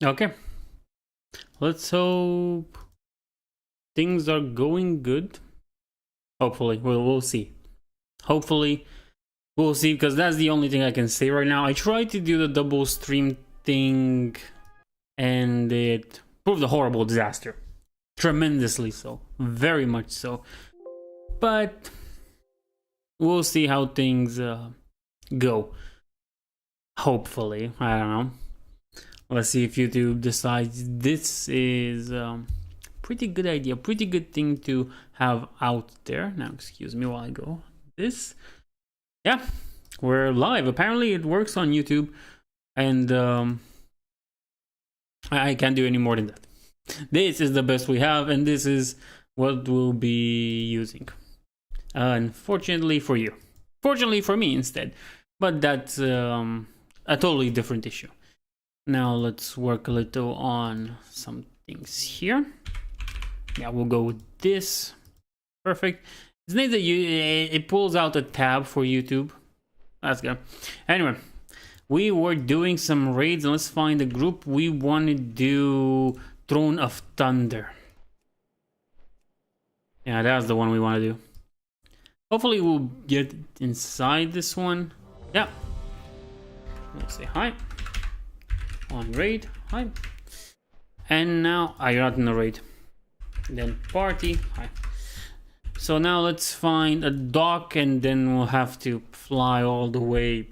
Okay, let's hope things are going good. Hopefully, we'll see. Hopefully, we'll see, because that's the only thing I can say right now. I tried to do the double stream thing, and it proved a horrible disaster. Tremendously so. Very much so. But we'll see how things go. Hopefully. I don't know. Let's see if YouTube decides this is pretty good idea, pretty good thing to have out there. Now, excuse me while I go. This, yeah, we're live. Apparently, it works on YouTube, and I can't do any more than that. This is the best we have, and this is what we'll be using. Unfortunately for you, fortunately for me instead, but that's a totally different issue. Now let's work a little on some things here. Yeah, we'll go with this. Perfect. It's nice that it pulls out a tab for YouTube. That's good. Anyway, we were doing some raids, and let's find the group. We want to do Throne of Thunder. Yeah, that's the one we want to do. Hopefully we'll get inside this one. Yeah. We'll say hi. On raid. Hi. And now, you're not in the raid. Then party. Hi. So now let's find a dock, and then we'll have to fly all the way to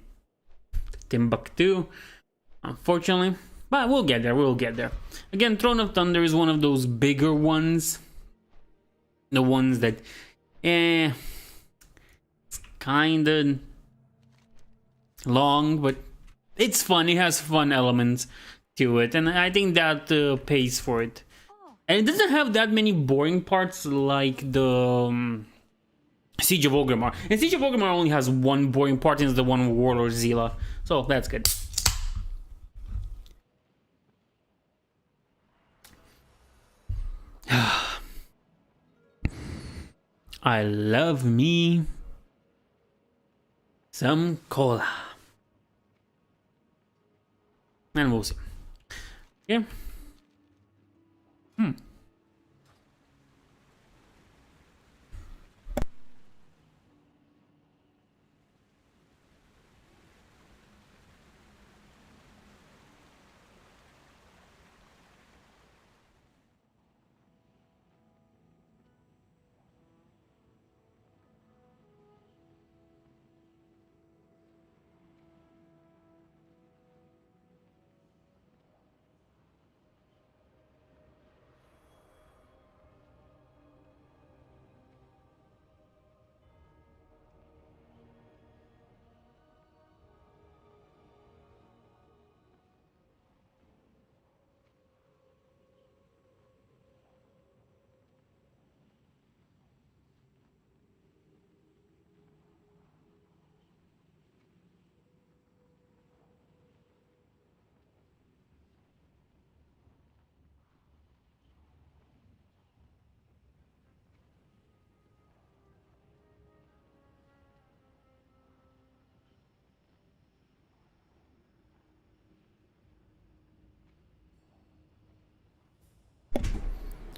Timbuktu. Unfortunately. But we'll get there. We'll get there. Again, Throne of Thunder is one of those bigger ones. The ones that... it's kinda long, but it's fun. It has fun elements to it, and I think that pays for it. And it doesn't have that many boring parts like the Siege of Orgrimmar. And Siege of Orgrimmar only has one boring part, and it's the one with Warlord Zila. So that's good. I love me some cola. And we'll see. Yeah.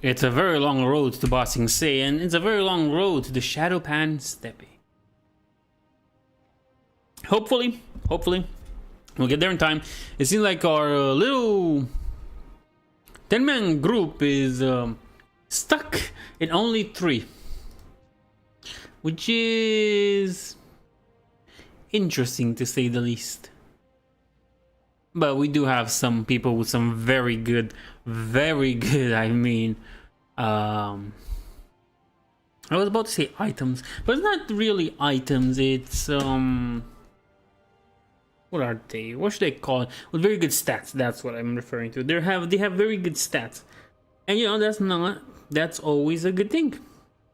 It's a very long road to Ba Sing Se, and it's a very long road to the Shadowpan Steppe. Hopefully, we'll get there in time. It seems like our little 10-man group is stuck in only 3. Which is interesting to say the least. But we do have some people with some very good, I mean, I was about to say items, but it's not really items, it's, what are they? What should I call it? With very good stats, that's what I'm referring to. They have very good stats. And you know, that's always a good thing.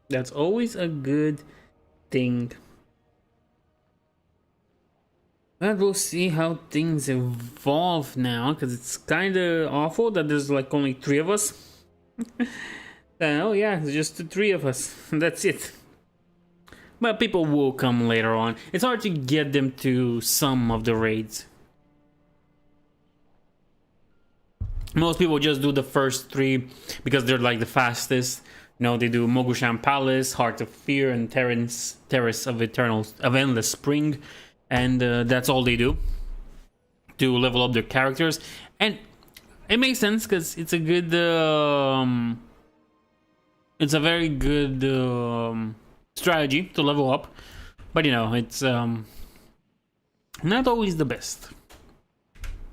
That's always a good thing. But we'll see how things evolve now, because it's kind of awful that there's like only 3 of us. Oh yeah, it's just the 3 of us. That's it. But people will come later on. It's hard to get them to some of the raids. Most people just do the first 3 because they're like the fastest. You know, they do Mogusham Palace, Heart of Fear, and Terrace of Endless Spring, and that's all they do to level up their characters. And it makes sense because it's a good, it's a very good strategy to level up. But you know, it's not always the best.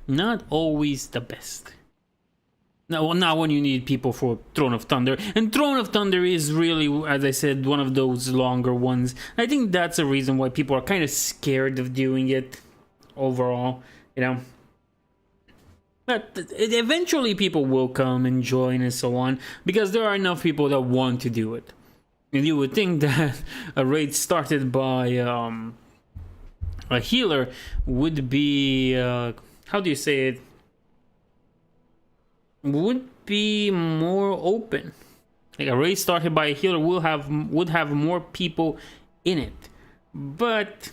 Not always the best. No, not when you need people for Throne of Thunder. And Throne of Thunder is really, as I said, one of those longer ones. I think that's a reason why people are kind of scared of doing it overall, you know. But eventually people will come and join and so on, because there are enough people that want to do it. And you would think that a raid started by a healer would be, how do you say it? Would be more open. Like a raid started by a healer would have more people in it. But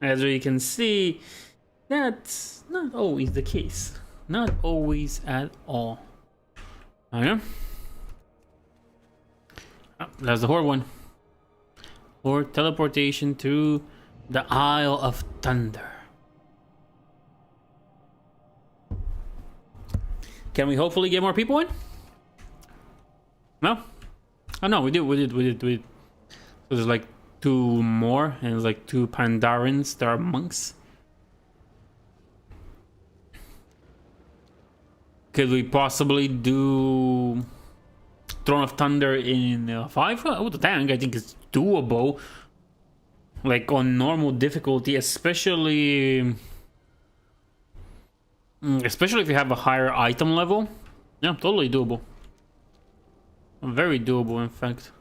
as you can see, that's not always the case. Not always at all. Okay. Oh, that's the Horde one. Horde teleportation to the Isle of Thunder. Can we hopefully get more people in? No? Oh no, we did. So there's like 2 more, and there's like 2 Pandarans that are monks. Could we possibly do Throne of Thunder in 5? With the tank, I think it's doable. Like on normal difficulty, especially if you have a higher item level. Yeah, totally doable. Very doable, in fact.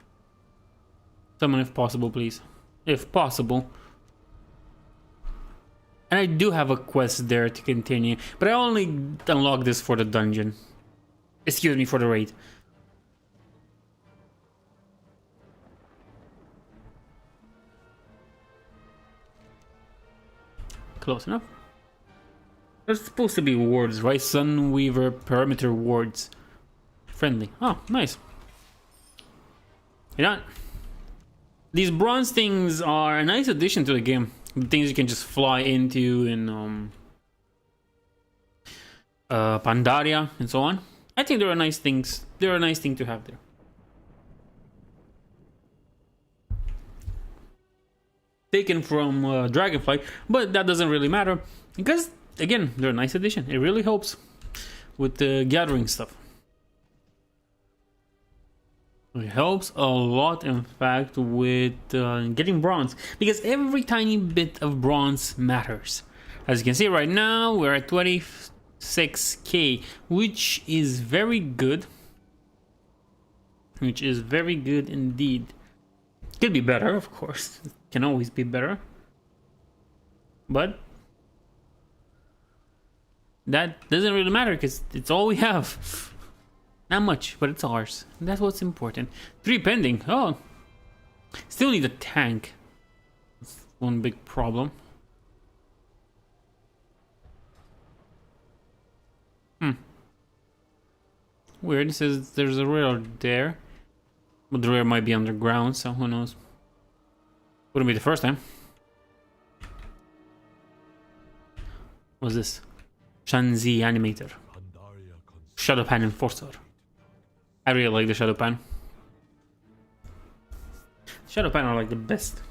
Summon if possible, please. If possible. And I do have a quest there to continue, but I only unlock this for the dungeon. Excuse me, for the raid. Close enough. There's supposed to be wards, right? Sunweaver perimeter wards. Friendly. Oh, nice. You know, these bronze things are a nice addition to the game. Things you can just fly into in Pandaria and so on. I think they're nice things. They're a nice thing to have there. Taken from Dragonflight, but that doesn't really matter because, again, they're a nice addition. It really helps with the gathering stuff. It helps a lot, in fact, with getting bronze, because every tiny bit of bronze matters. As you can see right now, we're at 26k, which is very good. Which is very good indeed. Could be better, of course. It can always be better. But that doesn't really matter because it's all we have. Not much, but it's ours. That's what's important. 3 pending. Oh. Still need a tank. That's one big problem. Weird. It says there's a rare there. But the rare might be underground, so who knows. Wouldn't be the first time. What's this? Shanzi Animator. Shadowpan Enforcer. I really like the Shadowpan. Shadowpan are like the best.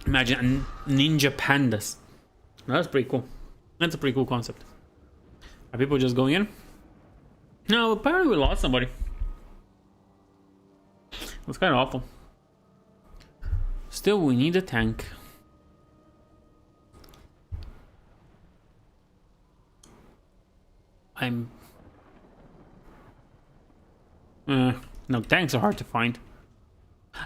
Imagine ninja pandas. That's pretty cool. That's a pretty cool concept. Are people just going in? No, apparently we lost somebody. That's kind of awful. Still, we need a tank. No, tanks are hard to find.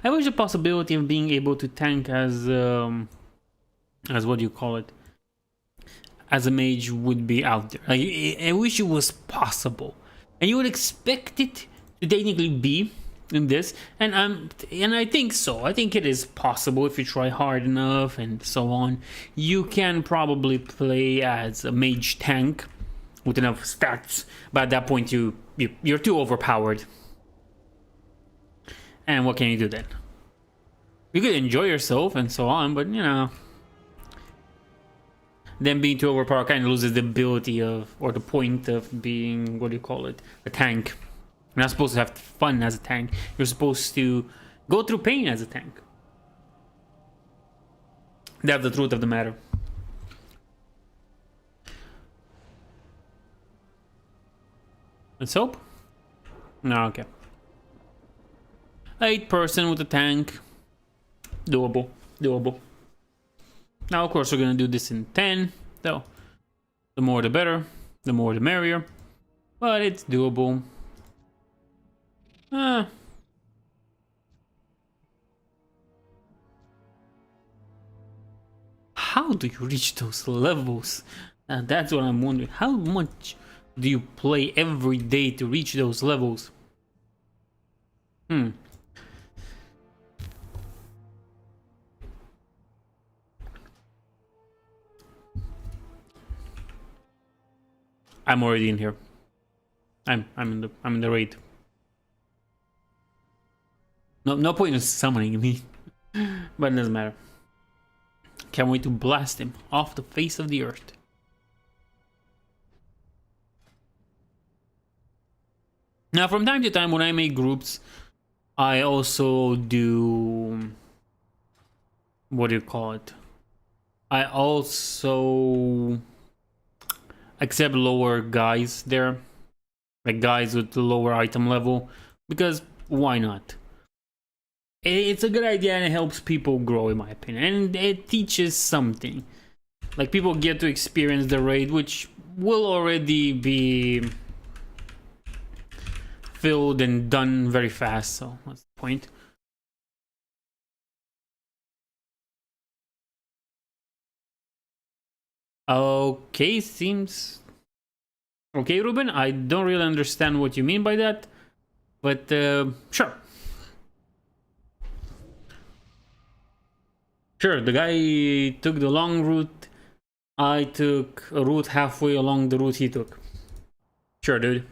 I wish the possibility of being able to tank as what do you call it? As a mage would be out there. I wish it was possible. And you would expect it to technically be, in this, and I think so. I think it is possible if you try hard enough and so on. You can probably play as a mage tank with enough stats, but at that point you're too overpowered. And what can you do then? You could enjoy yourself and so on, but you know, then being too overpowered kind of loses the ability of, or the point of being, what do you call it, a tank. You're not supposed to have fun as a tank. You're supposed to go through pain as a tank. That's the truth of the matter. And soap? No, okay. 8-person with a tank. Doable. Doable. Now, of course, we're gonna do this in 10. So, the more the better. The more the merrier. But it's doable. How do you reach those levels? That's what I'm wondering. How much do you play every day to reach those levels? I'm already in here. I'm in the raid. No point in summoning me. But it doesn't matter. Can't wait to blast him off the face of the earth. Now, from time to time, when I make groups, I also do... what do you call it? I also accept lower guys there. Like guys with the lower item level. Because why not? It's a good idea and it helps people grow, in my opinion. And it teaches something. Like, people get to experience the raid, which will already be filled and done very fast. So, what's the point? Okay, seems... okay, Ruben, I don't really understand what you mean by that. But, sure. Sure, the guy took the long route. I took a route halfway along the route he took. Sure, dude.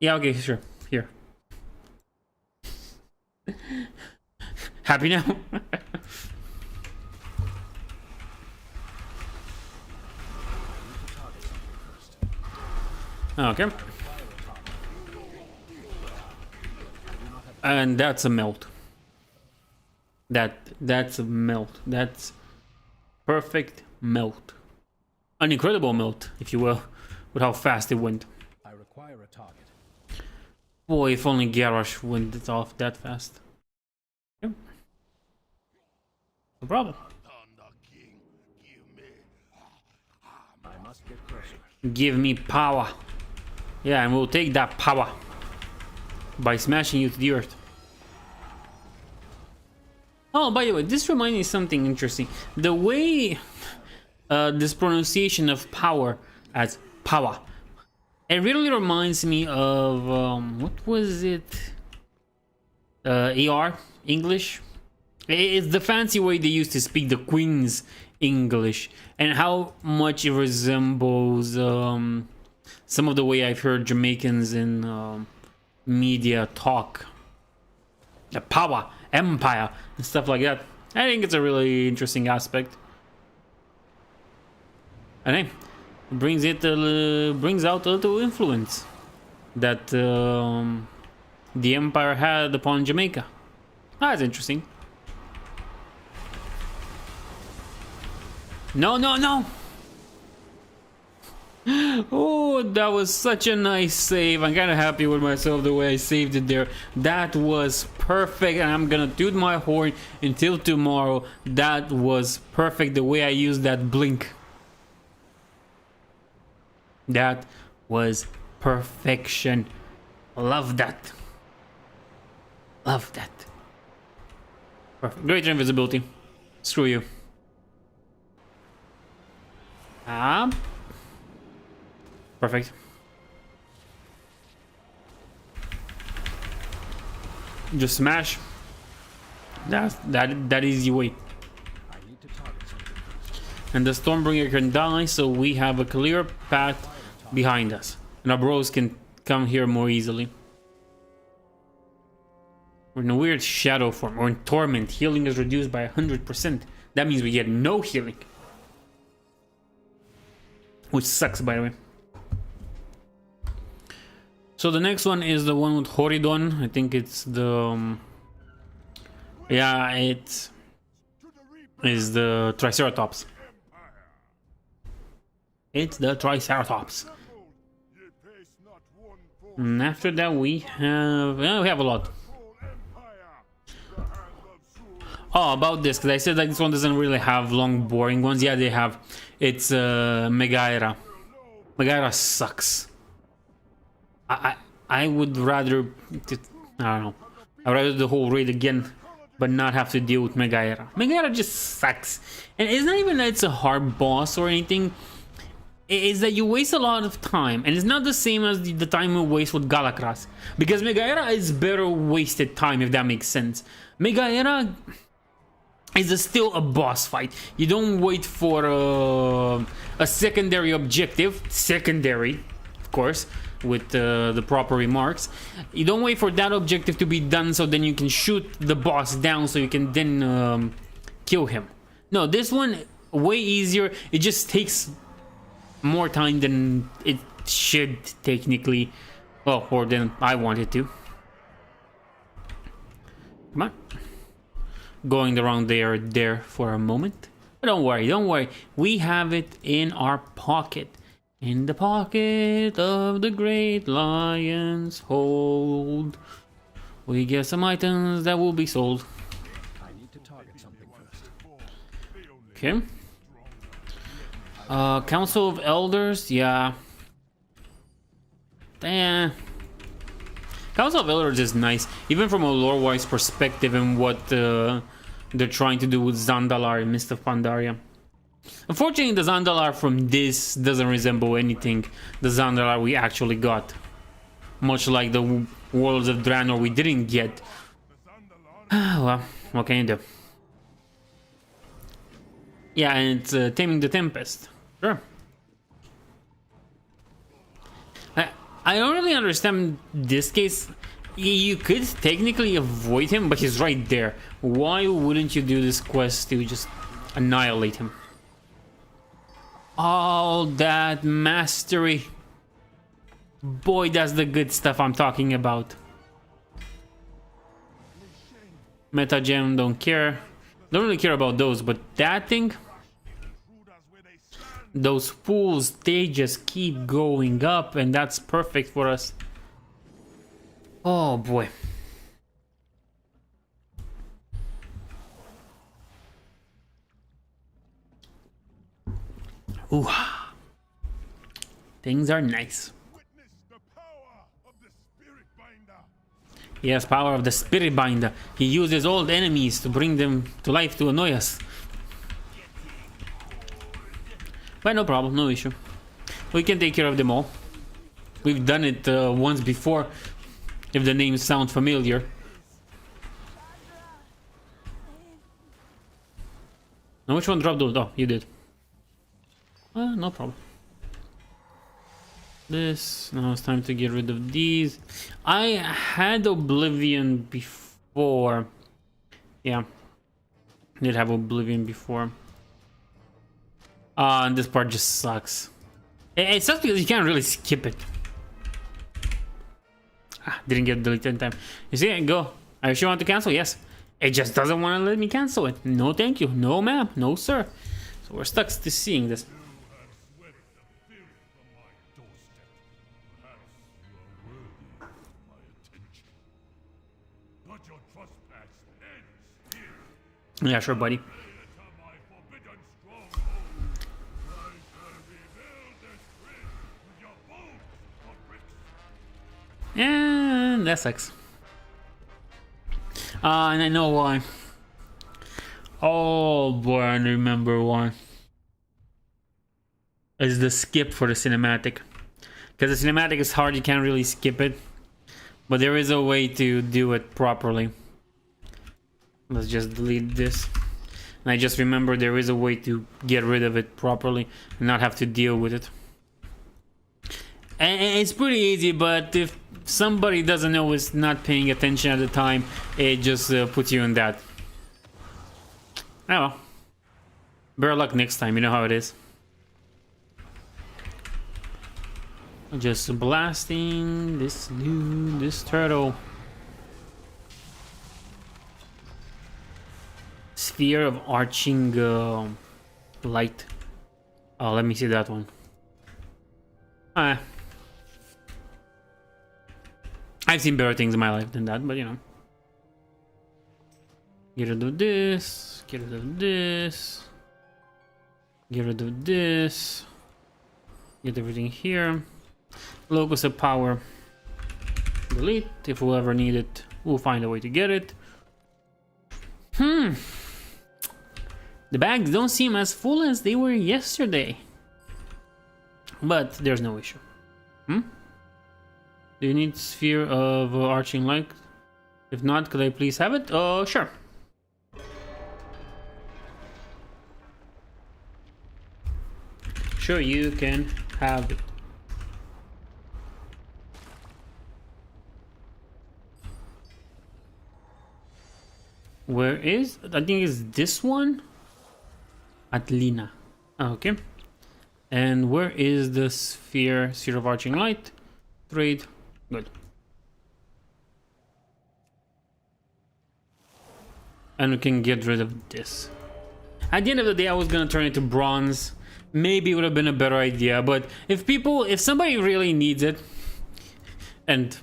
Yeah, okay, sure. Here. Happy now? Okay. And that's a melt. That's a melt. That's perfect melt. An incredible melt, if you will, with how fast it went. I require a target. Boy, if only Garrosh went it off that fast. Yep. No problem. I must get closer. Give me power. Yeah, and we'll take that power by smashing you to the earth. Oh, by the way, this reminds me of something interesting. The way this pronunciation of power as power, it really reminds me of what was it? AR English. It's the fancy way they used to speak the Queen's English, and how much it resembles some of the way I've heard Jamaicans in media talk. The power, empire, and stuff like that. I think it's a really interesting aspect. And hey, brings out a little influence that the empire had upon Jamaica. That's interesting. No, no, no! Oh, that was such a nice save. I'm kind of happy with myself the way I saved it there. That was perfect, and I'm gonna toot my horn until tomorrow. That was perfect, the way I used that blink. That was perfection. Love that. Love that. Perfect. Greater invisibility. Screw you. Perfect. Just smash. That easy way. I need to target something first. And the Stormbringer can die, so we have a clear path behind us. And our bros can come here more easily. We're in a weird shadow form. We're in Torment. Healing is reduced by 100%. That means we get no healing. Which sucks, by the way. So the next one is the one with Horidon. I think it's the... yeah, it is the Triceratops. It's the Triceratops. And after that we have... yeah, we have a lot. Oh, about this, because I said like this one doesn't really have long, boring ones. Yeah, they have. It's Megaira. Megaira sucks. I would rather... I don't know. I'd rather do the whole raid again, but not have to deal with Megaira. Megaira just sucks. And it's not even that it's a hard boss or anything. It's that you waste a lot of time. And it's not the same as the time you waste with Galakras. Because Megaira is better wasted time, if that makes sense. Megaira... is still a boss fight. You don't wait for a secondary objective. Secondary, of course, with the proper remarks. You don't wait for that objective to be done so then you can shoot the boss down so you can then kill him. No, this one, way easier. It just takes more time than it should, technically. Well, or than I wanted to. Come on. Going around there for a moment. But don't worry. We have it in our pocket. In the pocket of the great lion's hold. We get some items that will be sold. I need to target something first. Okay. Council of Elders, yeah. Damn. Council of Elders is nice, even from a lore-wise perspective and what they're trying to do with Zandalar and Mist of Pandaria. Unfortunately, the Zandalar from this doesn't resemble anything the Zandalar we actually got. Much like the Worlds of Draenor we didn't get. Well, what can you do? Yeah, and it's Taming the Tempest. Sure. I don't really understand this case. You could technically avoid him, but he's right there. Why wouldn't you do this quest to just annihilate him? All that mastery. Boy, that's the good stuff I'm talking about. Meta gem, don't care. Don't really care about those, but that thing... those pools, they just keep going up, and that's perfect for us. Oh boy. Ooh. Things are nice. Yes, power of the Spirit Binder. He uses old enemies to bring them to life to annoy us. But no problem, no issue. We can take care of them all. We've done it once before, if the names sound familiar. Now which one dropped those? Oh, you did. No problem. This, now it's time to get rid of these. I had Oblivion before. Yeah, did have Oblivion before. And this part just sucks. It sucks because you can't really skip it. Didn't get deleted in time. You see, go. Are you sure you want to cancel? Yes. It just doesn't want to let me cancel it. No, thank you. No, ma'am. No, sir. So we're stuck to seeing this. Yeah, sure, buddy. And that sucks. And I know why. Oh boy, I remember why. It's the skip for the cinematic. Because the cinematic is hard, you can't really skip it. But there is a way to do it properly. Let's just delete this. And I just remember there is a way to get rid of it properly and not have to deal with it. And it's pretty easy, but if somebody doesn't know, is not paying attention at the time, it just puts you in that. Oh well. Better luck next time, you know how it is. Just blasting this dude, this turtle. Sphere of arching light. Oh, let me see that one. I've seen better things in my life than that, but you know. Get rid of this, get rid of this, get rid of this, get everything here. Locus of power. Delete. If we'll ever need it, we'll find a way to get it. The bags don't seem as full as they were yesterday. But there's no issue. Do you need sphere of arching light? If not, could I please have it? Oh, sure. Sure, you can have it. Where is? I think it's this one. Atlina. Okay. And where is the sphere of arching light? Trade. Good. And we can get rid of this. At the end of the day, I was gonna turn it to bronze. Maybe it would have been a better idea, but if somebody really needs it, and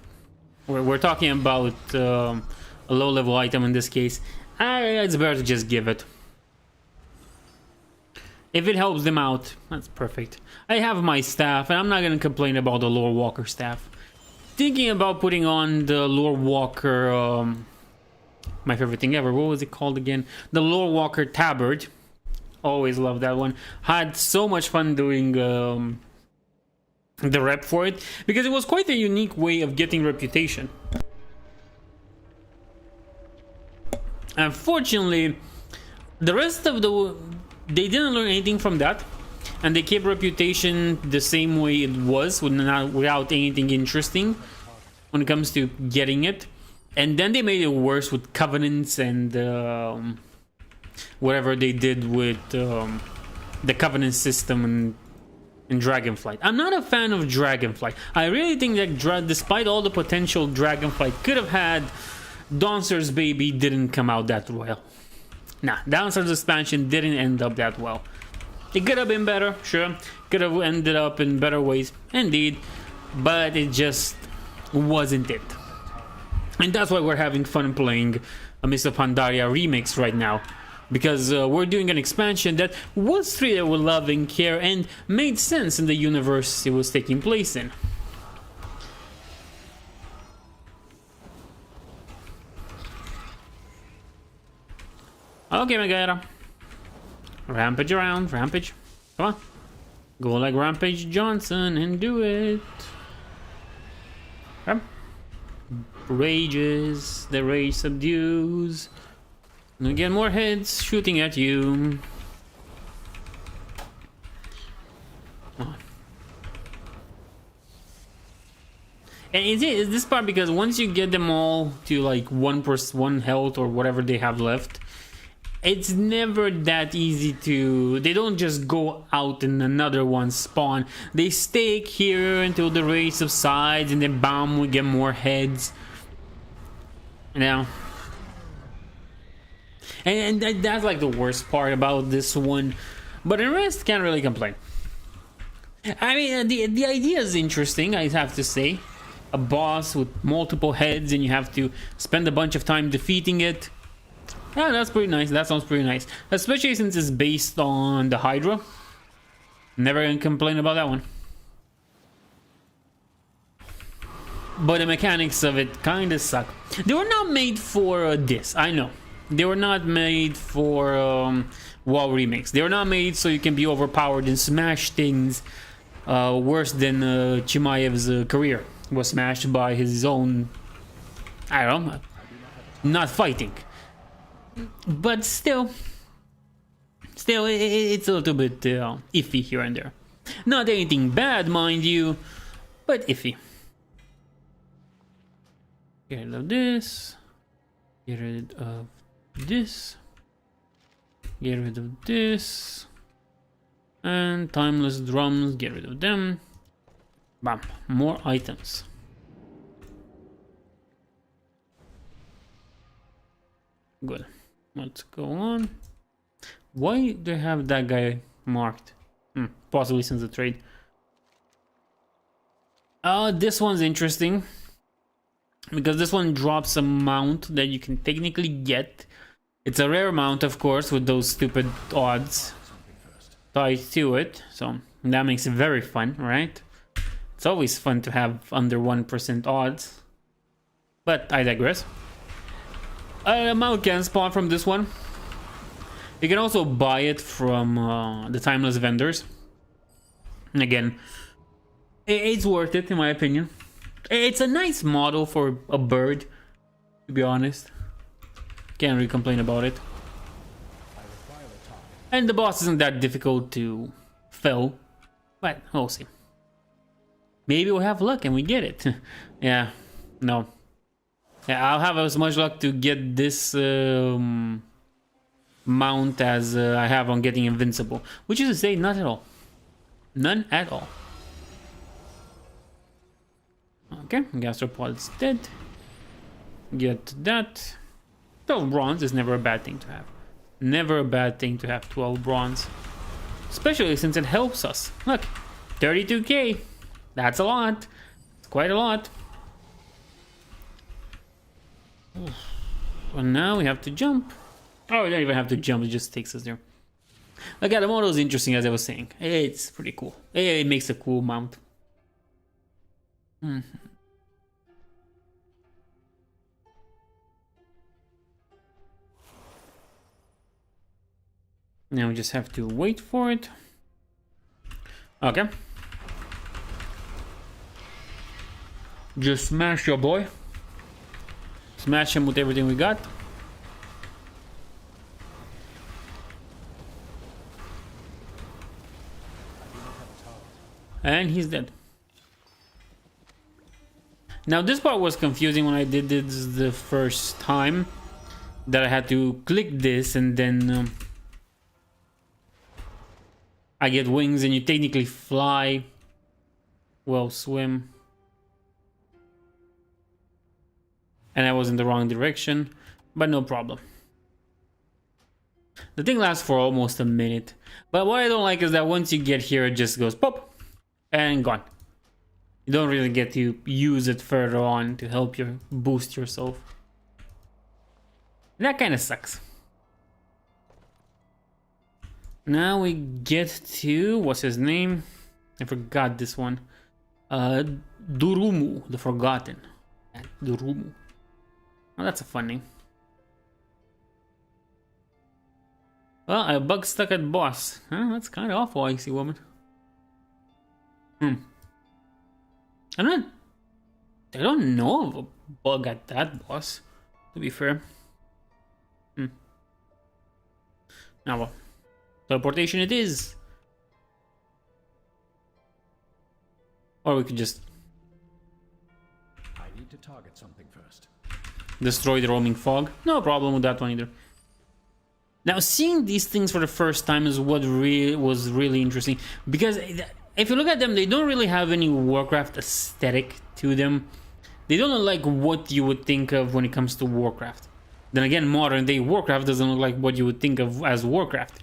we're talking about a low-level item in this case, it's better to just give it. If it helps them out, that's perfect. I have my staff, and I'm not gonna complain about the Lore Walker staff. Thinking about putting on the Lore Walker, my favorite thing ever. What was it called again? The Lore Walker tabard. Always loved that one. Had so much fun doing the rep for it because it was quite a unique way of getting reputation. Unfortunately, the rest of they didn't learn anything from that, and they kept reputation the same way it was, without anything interesting when it comes to getting it. And then they made it worse with covenants and whatever they did with the covenant system and Dragonflight. I'm not a fan of Dragonflight. I really think that despite all the potential Dragonflight could have had, Dawnsor's baby didn't come out that well. Nah, Dawnsor's expansion didn't end up that well. It could have been better, sure. Could have ended up in better ways, indeed. But it just wasn't it. And that's why we're having fun playing a Mist of Pandaria remix right now. Because we're doing an expansion that was treated with love and care and made sense in the universe it was taking place in. Okay, Megara. Rampage around, rampage. Come on. Go like Rampage Johnson and do it. Okay. Rages, the rage subdues. And again, more heads shooting at you. Oh. And is this part because once you get them all to like 1 health or whatever they have left, it's never that easy to... They don't just go out and another one spawn. They stay here until the rage subsides and then bam, we get more heads. Now, and that's like the worst part about this one, but the rest can't really complain. I mean, the idea is interesting, I have to say. A boss with multiple heads and you have to spend a bunch of time defeating it. Yeah, that's pretty nice. That sounds pretty nice, especially since it's based on the Hydra. Never gonna complain about that one. But the mechanics of it kind of suck. They were not made for this, I know. They were not made for WoW Remix. They were not made so you can be overpowered and smash things worse than Chimaev's career was smashed by his own I don't know, not fighting. But still, it's a little bit iffy here and there. Not anything bad, mind you, but iffy. Get rid of this. Get rid of this. Get rid of this. And timeless drums, get rid of them. Bam, more items. Good. Let's go on. Why do I have that guy marked? Possibly since the trade. This one's interesting. Because this one drops a mount that you can technically get. It's a rare mount, of course, with those stupid odds tied to it. So that makes it very fun, right? It's always fun to have under 1% odds. But I digress. A mount can spawn from this one. You can also buy it from the timeless vendors. And again, it's worth it in my opinion. It's a nice model for a bird, to be honest. Can't really complain about it. And the boss isn't that difficult to fell, but we'll see. Maybe we'll have luck and we get it. Yeah, no. Yeah, I'll have as much luck to get this mount as I have on getting invincible. Which is to say, not at all. None at all. Okay, Gastropod's dead. Get that. 12 bronze is never a bad thing to have. Never a bad thing to have 12 bronze. Especially since it helps us. Look, 32k. That's a lot. It's quite a lot. And now we have to jump. Oh, we don't even have to jump, it just takes us there. Like, yeah, the model is interesting, as I was saying. It's pretty cool. It makes a cool mount. Now we just have to wait for it. Okay. Just smash your boy. Smash him with everything we got. And he's dead. Now this part was confusing when I did this the first time. That I had to click this and then I get wings and you technically fly. Well, swim. And I was in the wrong direction, but no problem. The thing lasts for almost a minute. But what I don't like is that once you get here, it just goes pop and gone. You don't really get to use it further on to help you boost yourself. That kind of sucks. Now we get to, what's his name? I forgot this one. Durumu, the Forgotten. Durumu. Oh, that's a fun name. Well, a bug stuck at boss. Huh, that's kind of awful, I see, woman. I don't know of a bug at that boss, to be fair. Now, well, teleportation it is. Or we could just I need to target something first. Destroy the roaming fog. No problem with that one either. Now, seeing these things for the first time is what was really interesting. Because if you look at them, they don't really have any Warcraft aesthetic to them. They don't look like what you would think of when it comes to Warcraft. Then again, modern day Warcraft doesn't look like what you would think of as Warcraft.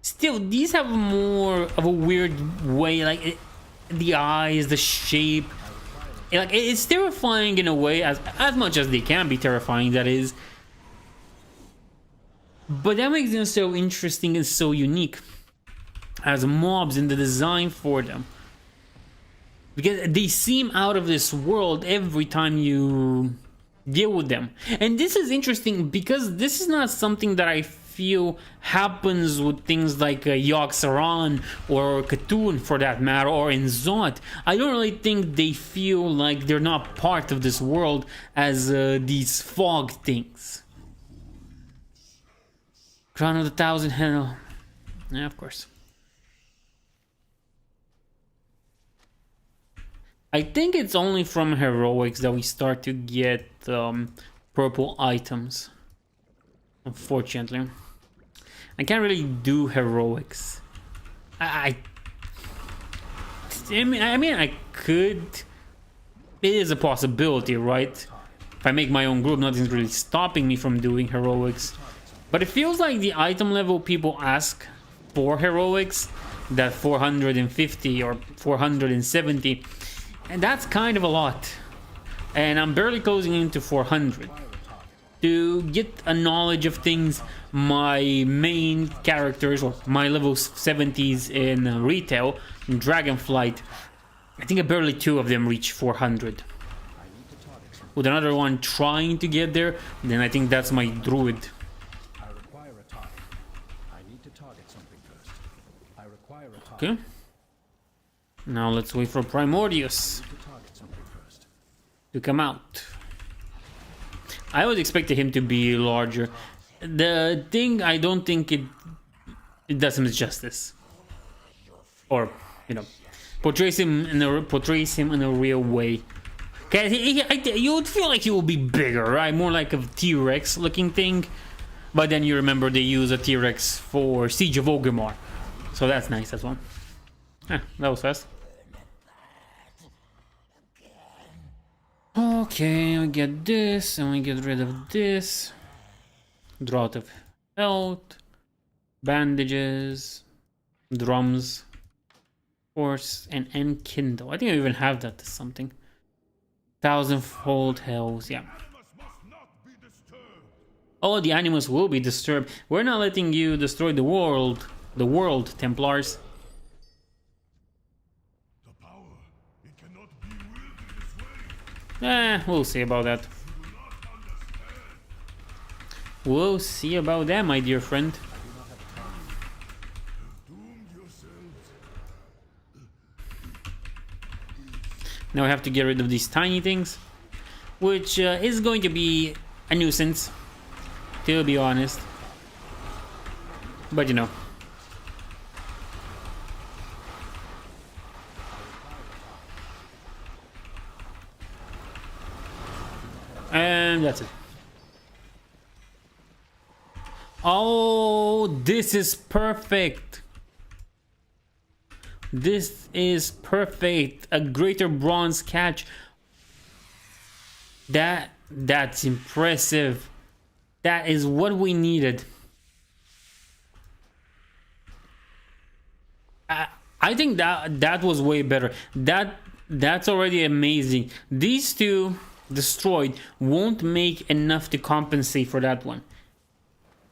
Still, these have more of a weird way, like the eyes, the shape. Like, it's terrifying in a way, as much as they can be terrifying, that is. But that makes them so interesting and so unique as mobs in the design for them. Because they seem out of this world every time you deal with them. And this is interesting because this is not something that I feel happens with things like Yogg-Saron or Khatoon for that matter, or in Zot. I don't really think they feel like they're not part of this world as these fog things. Crown of the Thousand Hell. Yeah, of course. I think it's only from heroics that we start to get purple items. Unfortunately, I can't really do heroics. I mean, I could. It is a possibility, right? If I make my own group, nothing's really stopping me from doing heroics. But it feels like the item level people ask for heroics, that 450 or 470. And that's kind of a lot. And I'm barely closing into 400. To get a knowledge of things, my main characters, or my level 70s in retail, in Dragonflight, I think barely 2 of them reach 400. With another one trying to get there, then I think that's my druid. I require a target. I need to target something first. I require a target. Okay. Now let's wait for Primordius to come out. I was expecting him to be larger. The thing, I don't think it does him justice, or you know, portrays him in a real way. Okay, you would feel like he will be bigger, right? More like a T-Rex looking thing. But then you remember they use a T-Rex for Siege of Orgrimmar, so that's nice as well. Ah, that was fast. Okay, we get this, and we get rid of this. Drought of health, bandages, drums, force, and enkindle. I think I even have that as something. 1000-fold health, yeah. Oh, the animals will be disturbed. We're not letting you destroy the world. The world, Templars. We'll see about that. We'll see about that, my dear friend. Now I have to get rid of these tiny things, which is going to be a nuisance, to be honest. But you know. And that's it. Oh, this is perfect. This is perfect. A greater bronze catch. That's impressive. That is what we needed. I think that was way better. That's already amazing. These two destroyed won't make enough to compensate for that one.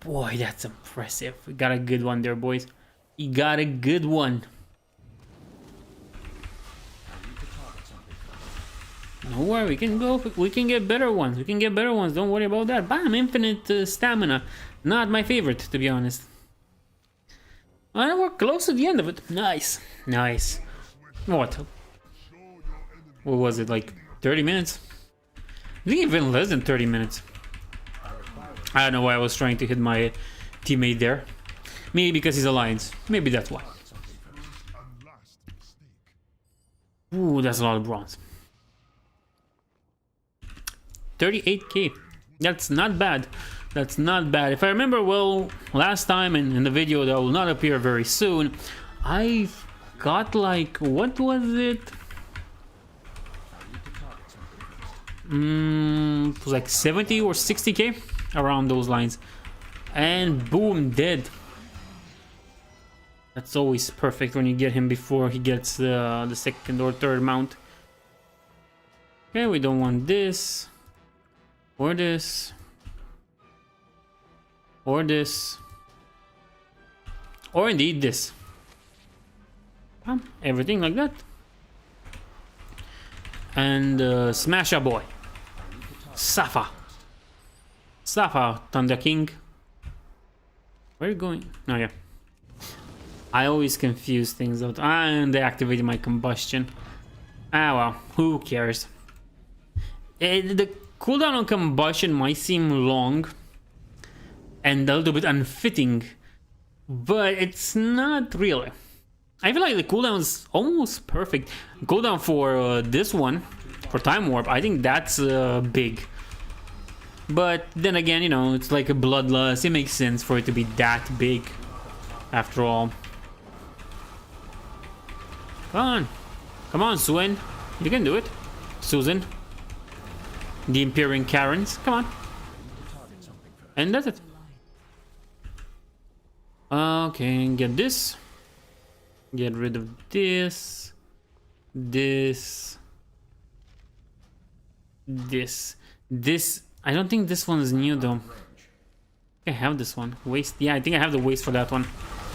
Boy, that's impressive. We got a good one there, boys. You got a good one. Don't worry, we can go. We can get better ones. We can get better ones. Don't worry about that. Bam, infinite stamina. Not my favorite, to be honest. And we're close to the end of it. Nice, nice. What was it, like 30 minutes? I think even less than 30 minutes. I don't know why I was trying to hit my teammate there. Maybe because he's Alliance. Maybe that's why. Ooh, that's a lot of bronze. 38k. That's not bad. That's not bad. If I remember well, last time in the video that will not appear very soon, I got like, what was it? It was like 70 or 60k, around those lines. And boom, dead. That's always perfect when you get him before he gets the second or third mount. Okay, we don't want this. Or this. Or this. Or indeed this. Everything like that. And smash a boy. Safa. Safa, Thunder King. Where are you going? Oh yeah. I always confuse things out. And they activated my combustion. Ah well, who cares? The cooldown on combustion might seem long and a little bit unfitting, but it's not really. I feel like the cooldown is almost perfect. Cooldown for this one, for Time Warp, I think that's big. But then again, you know, it's like a bloodlust. It makes sense for it to be that big, after all. Come on, Swen, you can do it. Susan, the Imperial Karens, come on. And that's it. Okay, get this. Get rid of this. This. I don't think this one is new though. I have this one. Waste. Yeah, I think I have the waste for that one.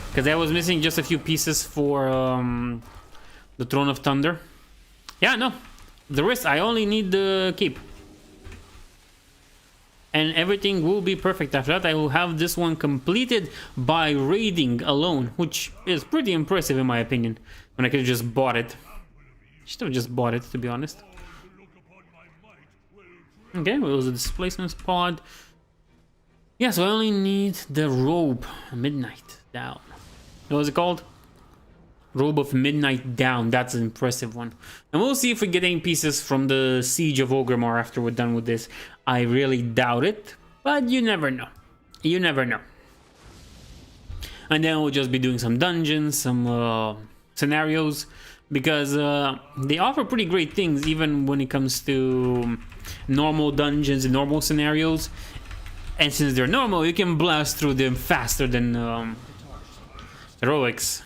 Because I was missing just a few pieces for the Throne of Thunder. Yeah, no. The rest, I only need the cape. And everything will be perfect. After that, I will have this one completed by raiding alone, which is pretty impressive in my opinion. When I could have just bought it. Should have just bought it, to be honest. Okay, well, it was a displacement pod. Yeah, so I only need the robe. Midnight Down. What was it called? Robe of Midnight Down. That's an impressive one. And we'll see if we get any pieces from the Siege of Orgrimmar after we're done with this. I really doubt it, but you never know. You never know. And then we'll just be doing some dungeons, some scenarios, because they offer pretty great things even when it comes to normal dungeons and normal scenarios. And since they're normal, you can blast through them faster than heroics.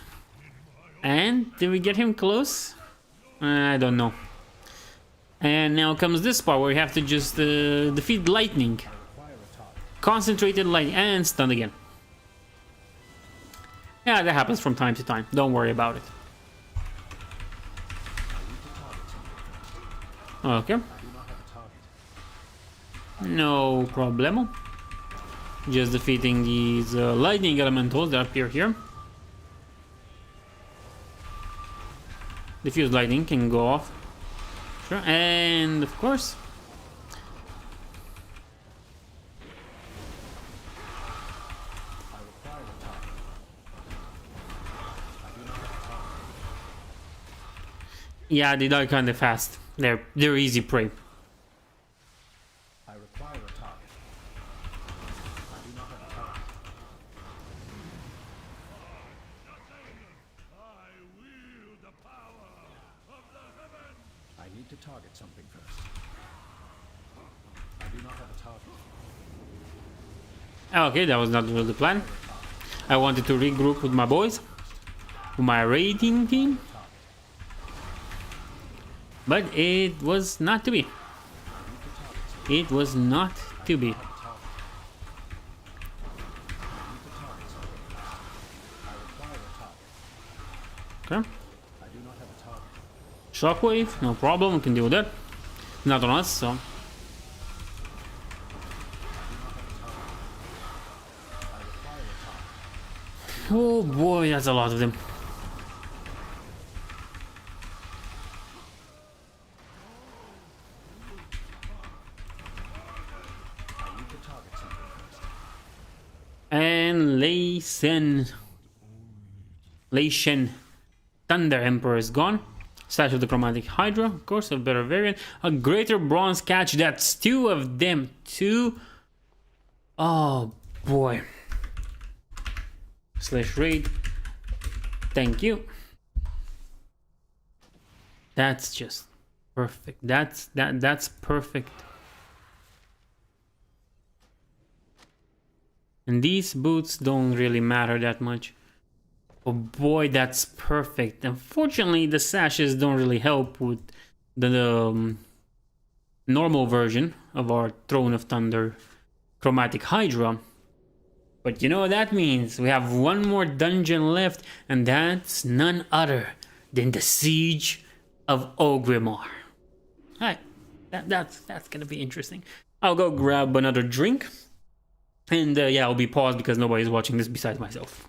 And did we get him close? I don't know. And now comes this part where you have to just defeat lightning. Concentrated lightning and stun again. Yeah, that happens from time to time. Don't worry about it. Okay. No problemo. Just defeating these lightning elementals that appear here. Diffuse lightning can go off. Sure, and of course. Yeah, they die kind of fast. They're easy prey. I require a target. I do not have a target. I need to target something first. I do not have a target. Okay, that was not really the plan. I wanted to regroup with my boys, with my raiding team, but it was not to be. It was not to be. Okay. Shockwave, no problem, we can deal with that. Not on us, so. Oh boy, that's a lot of them. And Leishen Thunder Emperor is gone. Statue of the Chromatic Hydra, of course, a better variant. A greater bronze catch, that's two of them. Two. Oh boy. Slash raid. Thank you. That's just perfect. That's perfect. And these boots don't really matter that much. Oh boy, that's perfect. Unfortunately, the sashes don't really help with the normal version of our Throne of Thunder Chromatic Hydra. But you know what that means? We have one more dungeon left, and that's none other than the Siege of Orgrimmar. Alright, that's gonna be interesting. I'll go grab another drink. And yeah, I'll be paused because nobody's watching this besides myself.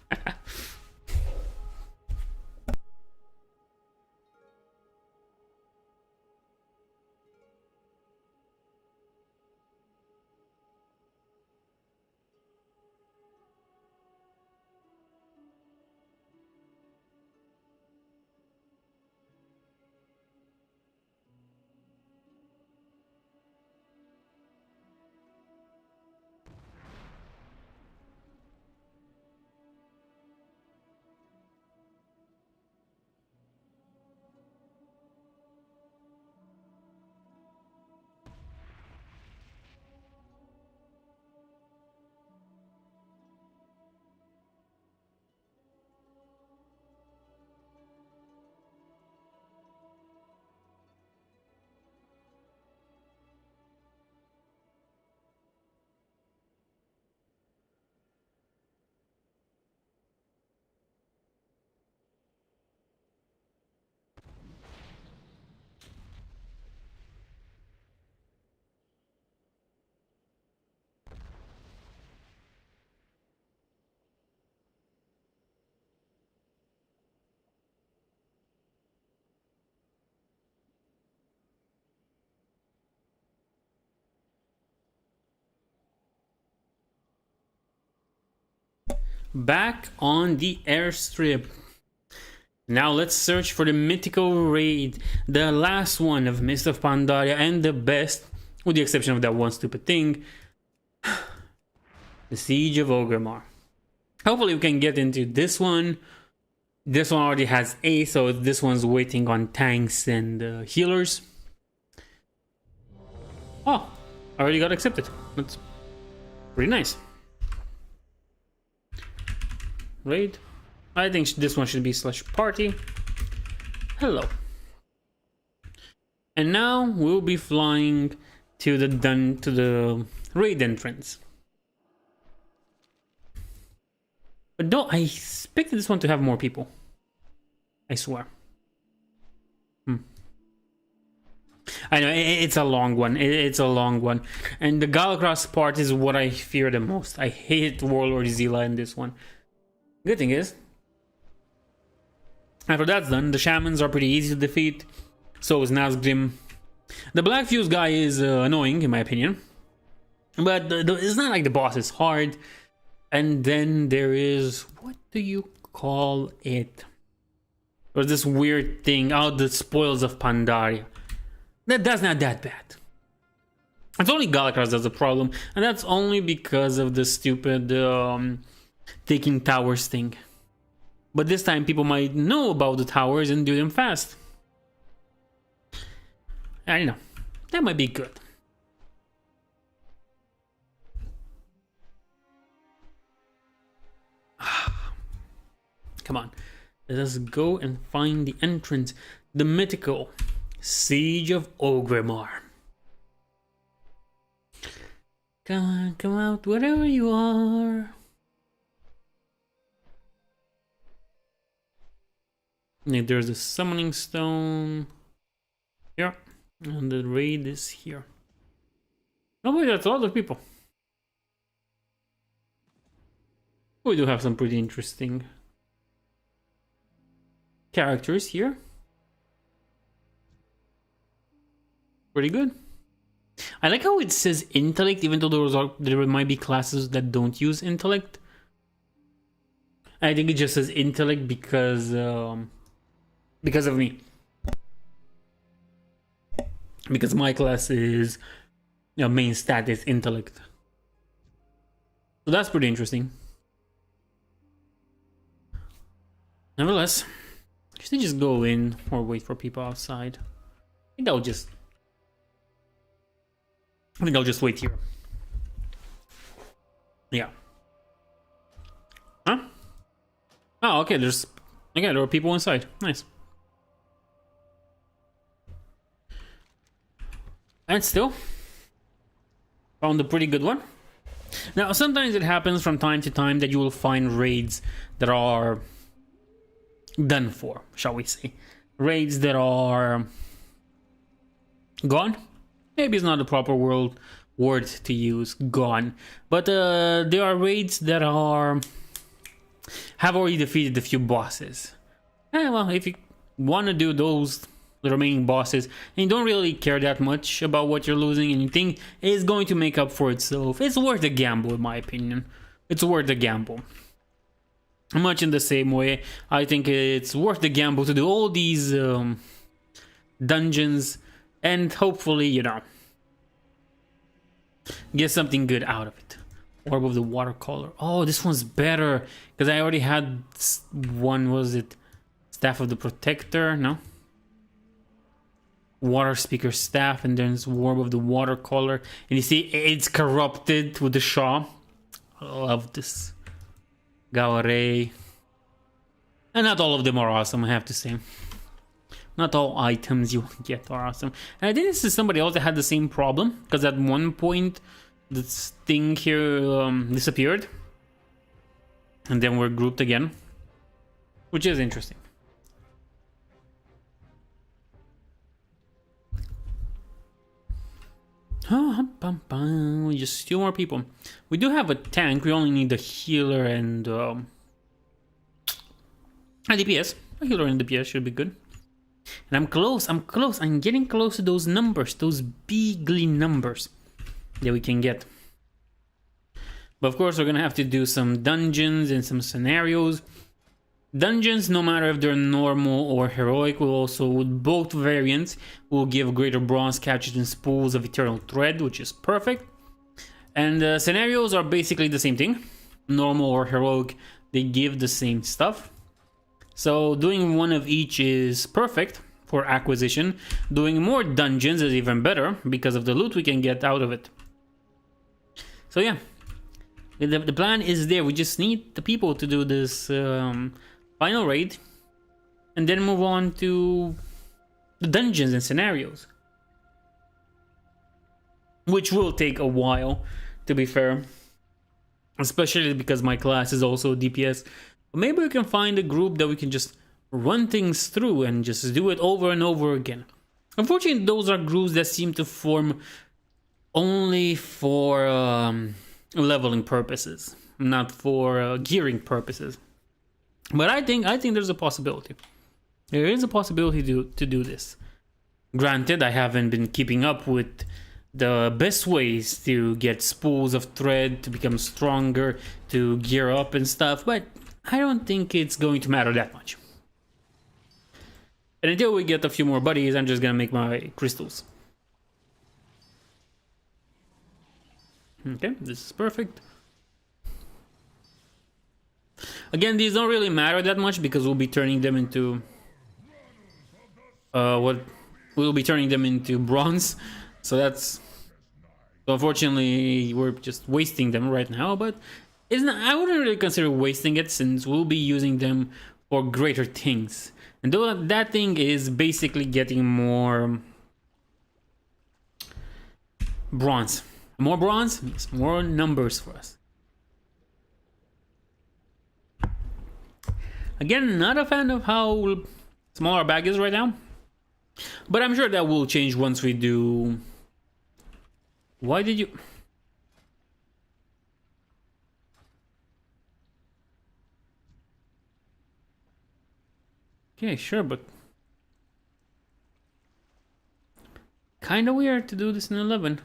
Back on the airstrip. Now let's search for the mythical raid, the last one of Mist of Pandaria, and the best, with the exception of that one stupid thing, the Siege of Orgrimmar. Hopefully we can get into this one. This one already has A, so this one's waiting on tanks and healers. Oh, already got accepted. That's pretty nice. Raid. I think this one should be /party. Hello. And now we'll be flying to the raid entrance. But don't, I expected this one to have more people. I swear. I know it's a long one. It's a long one, and the Galacross part is what I fear the most. I hate Warlord Zila in this one. Good thing is, after that's done, the shamans are pretty easy to defeat. So is Nazgrim. The Black Fuse guy is annoying in my opinion, but it's not like the boss is hard. And then there is, what do you call it? There's this weird thing, the Spoils of Pandaria. That's not that bad. It's only Galacross that's a problem, and that's only because of the stupid taking towers thing. But this time people might know about the towers and do them fast. I don't know. That might be good. Come on. Let us go and find the entrance. The mythical Siege of Orgrimmar. Come on, come out, wherever you are. And there's a summoning stone here, and the raid is here. Oh wait, that's a lot of people. We do have some pretty interesting characters here. Pretty good. I like how it says intellect, even though there might be classes that don't use intellect. I think it just says intellect because of me. Because my class is, main stat is intellect. So that's pretty interesting. Nevertheless, should I just go in or wait for people outside? I think I'll just wait here. Yeah. Huh? Oh, okay, there are people inside. Nice. And still found a pretty good one. Now, sometimes it happens from time to time that you will find raids that are done for, shall we say. Raids that are gone. Maybe it's not the proper word, worth to use gone. But there are raids that have already defeated a few bosses. Well, if you want to do those remaining bosses and you don't really care that much about what you're losing and you think it's going to make up for itself, it's worth a gamble in my opinion. It's worth the gamble. Much in the same way, I think it's worth the gamble to do all these dungeons and hopefully, you know, get something good out of it. Orb of the Watercolor. Oh, this one's better because I already had one. Was it Staff of the Protector? No. Water Speaker Staff, and then Orb of the Watercolor. And you see, it's corrupted with the Shaw. I love this. Gaore. And not all of them are awesome, I have to say. Not all items you get are awesome. And I think this is somebody else that had the same problem, because at one point this thing here disappeared. And then we're grouped again. Which is interesting. Just 2 more people. We do have a tank. We only need a healer and a DPS. A healer and DPS should be good. And I'm close. I'm getting close to those numbers. Those bigly numbers that we can get. But of course, we're gonna have to do some dungeons and some scenarios. Dungeons, no matter if they're normal or heroic, will also, with both variants, will give greater bronze captures and spools of eternal thread, which is perfect. And scenarios are basically the same thing. Normal or heroic, they give the same stuff. So doing one of each is perfect for acquisition. Doing more dungeons is even better because of the loot we can get out of it. So yeah, the plan is there. We just need the people to do this final raid and then move on to the dungeons and scenarios, which will take a while, to be fair, especially because my class is also DPS. But maybe we can find a group that we can just run things through and just do it over and over again. Unfortunately, those are groups that seem to form only for leveling purposes, not for gearing purposes. But I think there's a possibility. There is a possibility to do this. Granted, I haven't been keeping up with the best ways to get spools of thread, to become stronger, to gear up and stuff, but I don't think it's going to matter that much. And until we get a few more buddies, I'm just gonna make my crystals. Okay, this is perfect. Again, these don't really matter that much because we'll be turning them into we'll be turning them into bronze. So that's, unfortunately, we're just wasting them right now, but it's not, I wouldn't really consider wasting it since we'll be using them for greater things. And though that thing is basically getting more bronze. More bronze means more numbers for us. Again, not a fan of how small our bag is right now. But I'm sure that will change once we do... Why did you... Okay, sure, but... Kinda weird to do this in 11.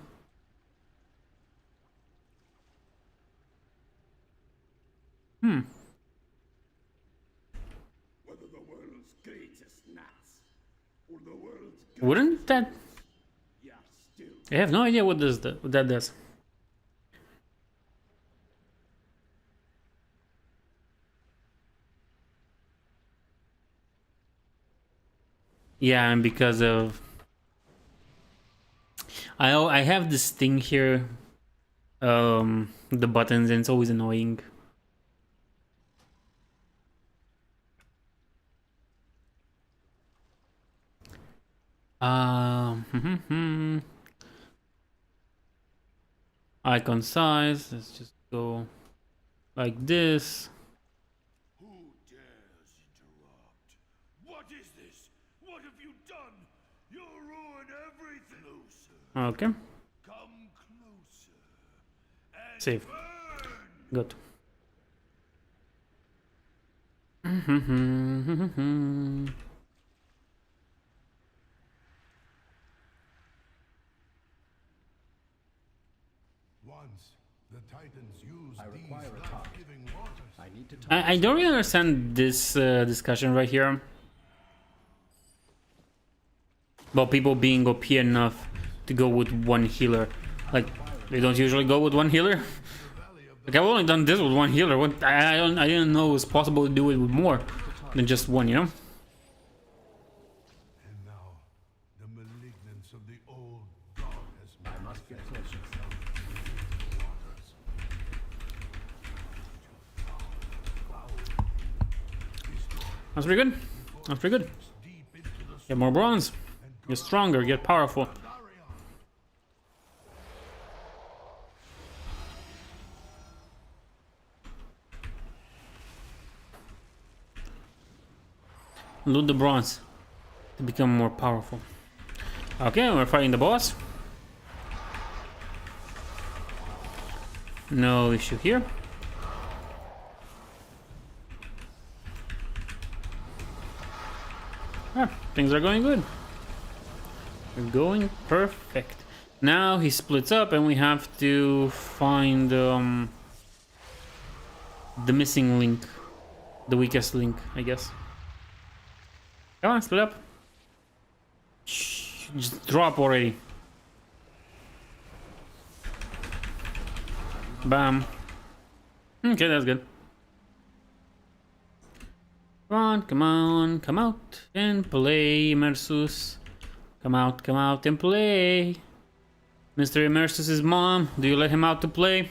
Wouldn't that... I have no idea what that does. Yeah, and because of... I have this thing here, the buttons, and it's always annoying. Icon size, let's just go like this. Who dares interrupt? What is this? What have you done? You'll ruin everything. Closer. Okay. Come closer. Save. Good. Once the Titans used I these require a target. life-giving waters. I need to target. I don't really understand this discussion right here about people being OP enough to go with one healer. Like, they don't usually go with one healer. Like, I've only done this with one healer. I didn't know it was possible to do it with more than just one, you know? And now the malignance of the old god has I must get closer. That's pretty good. That's pretty good. Get more bronze. Get stronger. Get powerful. Loot the bronze to become more powerful. Okay, we're fighting the boss. No issue here. Ah, things are going good. We're going perfect. Now he splits up and we have to find the missing link. The weakest link, I guess. Come on, split up. Shh, just drop already. Bam. Okay, that's good. Come on, come out and play, Immersus. Come out and play. Mr. Immersus' mom, do you let him out to play?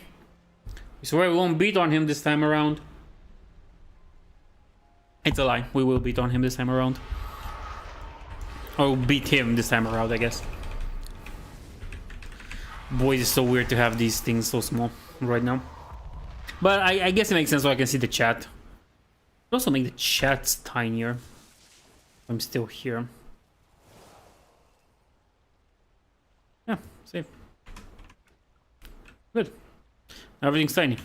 We swear we won't beat on him this time around. It's a lie, we will beat on him this time around. Or beat him this time around, I guess. Boy, it's so weird to have these things so small right now. But I guess it makes sense so I can see the chat. Also make the chats tinier. I'm still here. Yeah, safe. Good. Everything's tiny.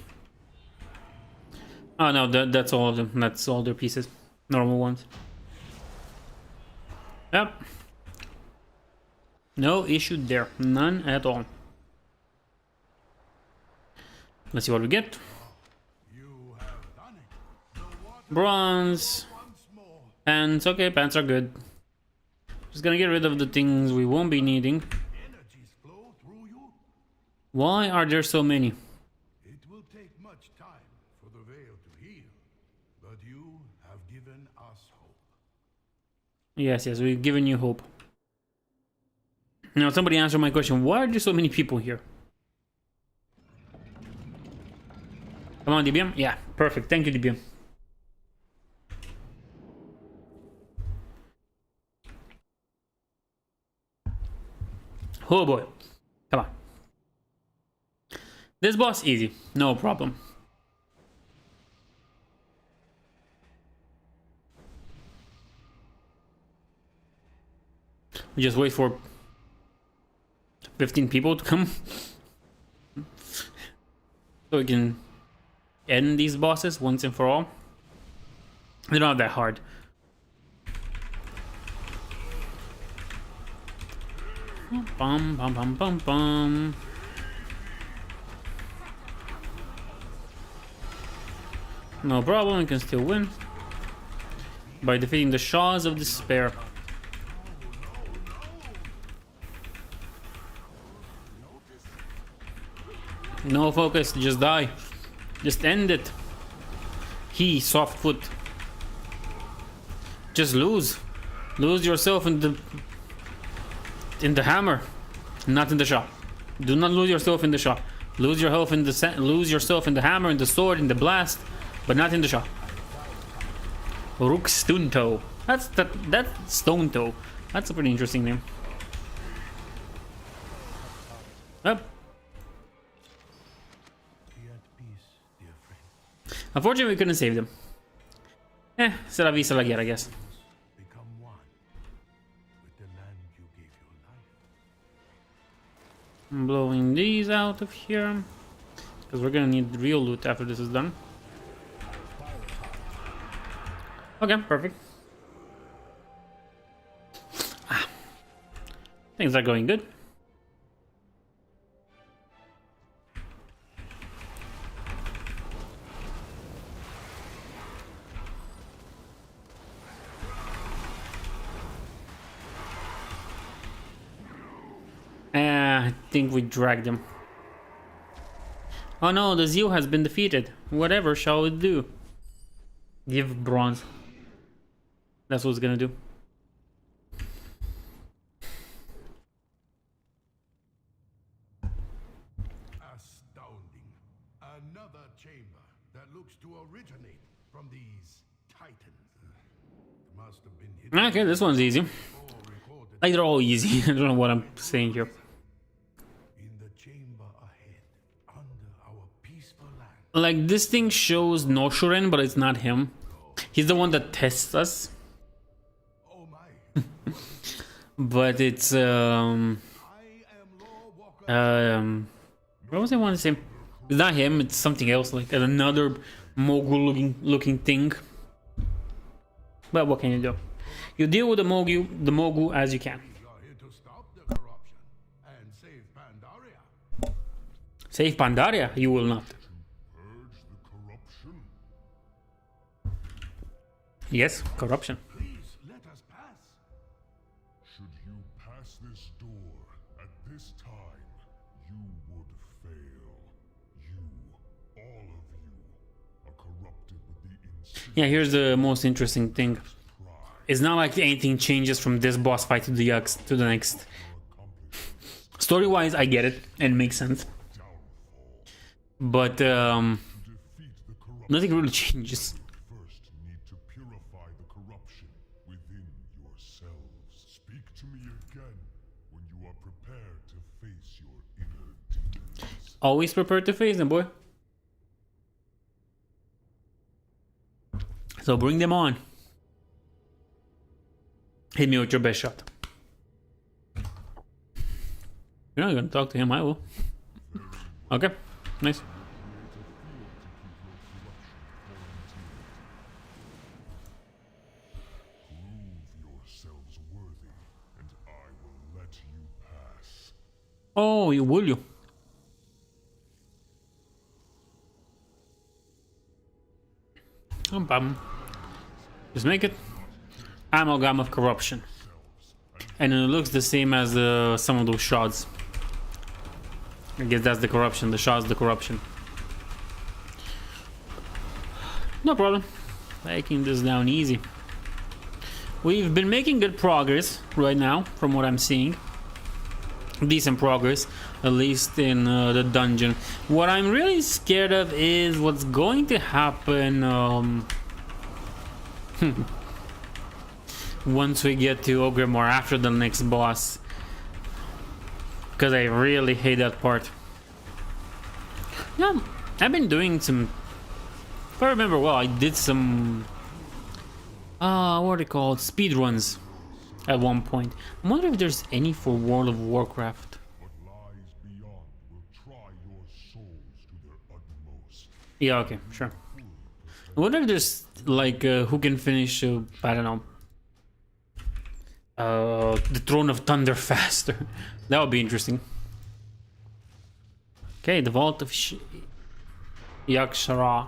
Oh no, that's all of them. That's all their pieces. Normal ones. Yep. No issue there. None at all. Let's see what we get. You have done it. The water Bronze. once more. Pants. Okay, pants are good. Just gonna get rid of the things we won't be needing. Energies flow through you. Why are there so many? It will take much time for the veil to heal, but you have given us hope. Yes, we've given you hope. Now, somebody answer my question. Why are there so many people here? Come on, DBM. Yeah, perfect. Thank you, DBM. Oh boy. Come on. This boss, easy. No problem. We just wait for 15 people to come. So we can end these bosses once and for all. They're not that hard. Bum bum bum bum bum. No problem, we can still win by defeating the Shaws of Despair. No focus, just die. Just end it. He, soft foot. Just lose. Lose yourself in the hammer, not in the shot. Do not lose yourself in the shot. Lose your health in the lose yourself in the hammer, in the sword, in the blast, but not in the shot. Rook Stone Toe. That's Stone Toe. That's a pretty interesting name. Yep. Be at peace, dear friend. Unfortunately, we couldn't save them. C'est la vie, c'est la guerre, I guess. Become one with the land you gave your life. I'm blowing these out of here. Because we're gonna need real loot after this is done. Okay, perfect. Things are going good. I think we dragged him. Oh no, the Zeal has been defeated. Whatever shall it do? Give bronze. That's what it's gonna do. Astounding. Another chamber that looks to originate from these titans. Must have been hidden Okay, this one's easy. or recorded Like they're all easy. I don't know what I'm saying here. in the chamber ahead, under our peaceful land. Like this thing shows Noshuren, but it's not him. He's the one that tests us. Oh my. But it's I am Lord Walker. what was I want to say? It's not him, it's something else, like another mogul looking thing. But what can you do? You deal with the mogul as you can. We are here to stop the corruption and save Pandaria. Save Pandaria, you will not. Purge the corruption. Yes, corruption. Please let us pass. Should you pass this door at this time, you would fail. You, all of you, are corrupted with the insidious Yeah, here's the most interesting thing. pride It's not like anything changes from this boss fight to the next. of accomplishments. Story-wise, I get it and makes sense. Downfall. But Defeat the corruption. nothing really changes. First, need to purify the corruption within yourselves. Speak to me again when you are prepared to face your inner demons. Always prepared to face them, boy. So bring them on. Hit me with your best shot. You're not gonna talk to him, I will. Okay, nice. Prove yourselves worthy, and I will let you pass. Oh, you will you? No problem. Just make it. Amalgam of corruption. And it looks the same as some of those shards. I guess that's the corruption. The shard's the corruption. No problem. Making this down easy. We've been making good progress right now, from what I'm seeing. Decent progress, at least in the dungeon. What I'm really scared of is what's going to happen once we get to Ogrimmar after the next boss. Because I really hate that part. Yeah, I've been doing some... If I remember well, I did some... what are they called? Speedruns at one point. I wonder if there's any for World of Warcraft. What lies beyond will try your souls to their utmost. Yeah, okay, sure. I wonder if there's like who can finish, I don't know, the Throne of Thunder faster. That would be interesting. Okay, the Vault of Yakshara.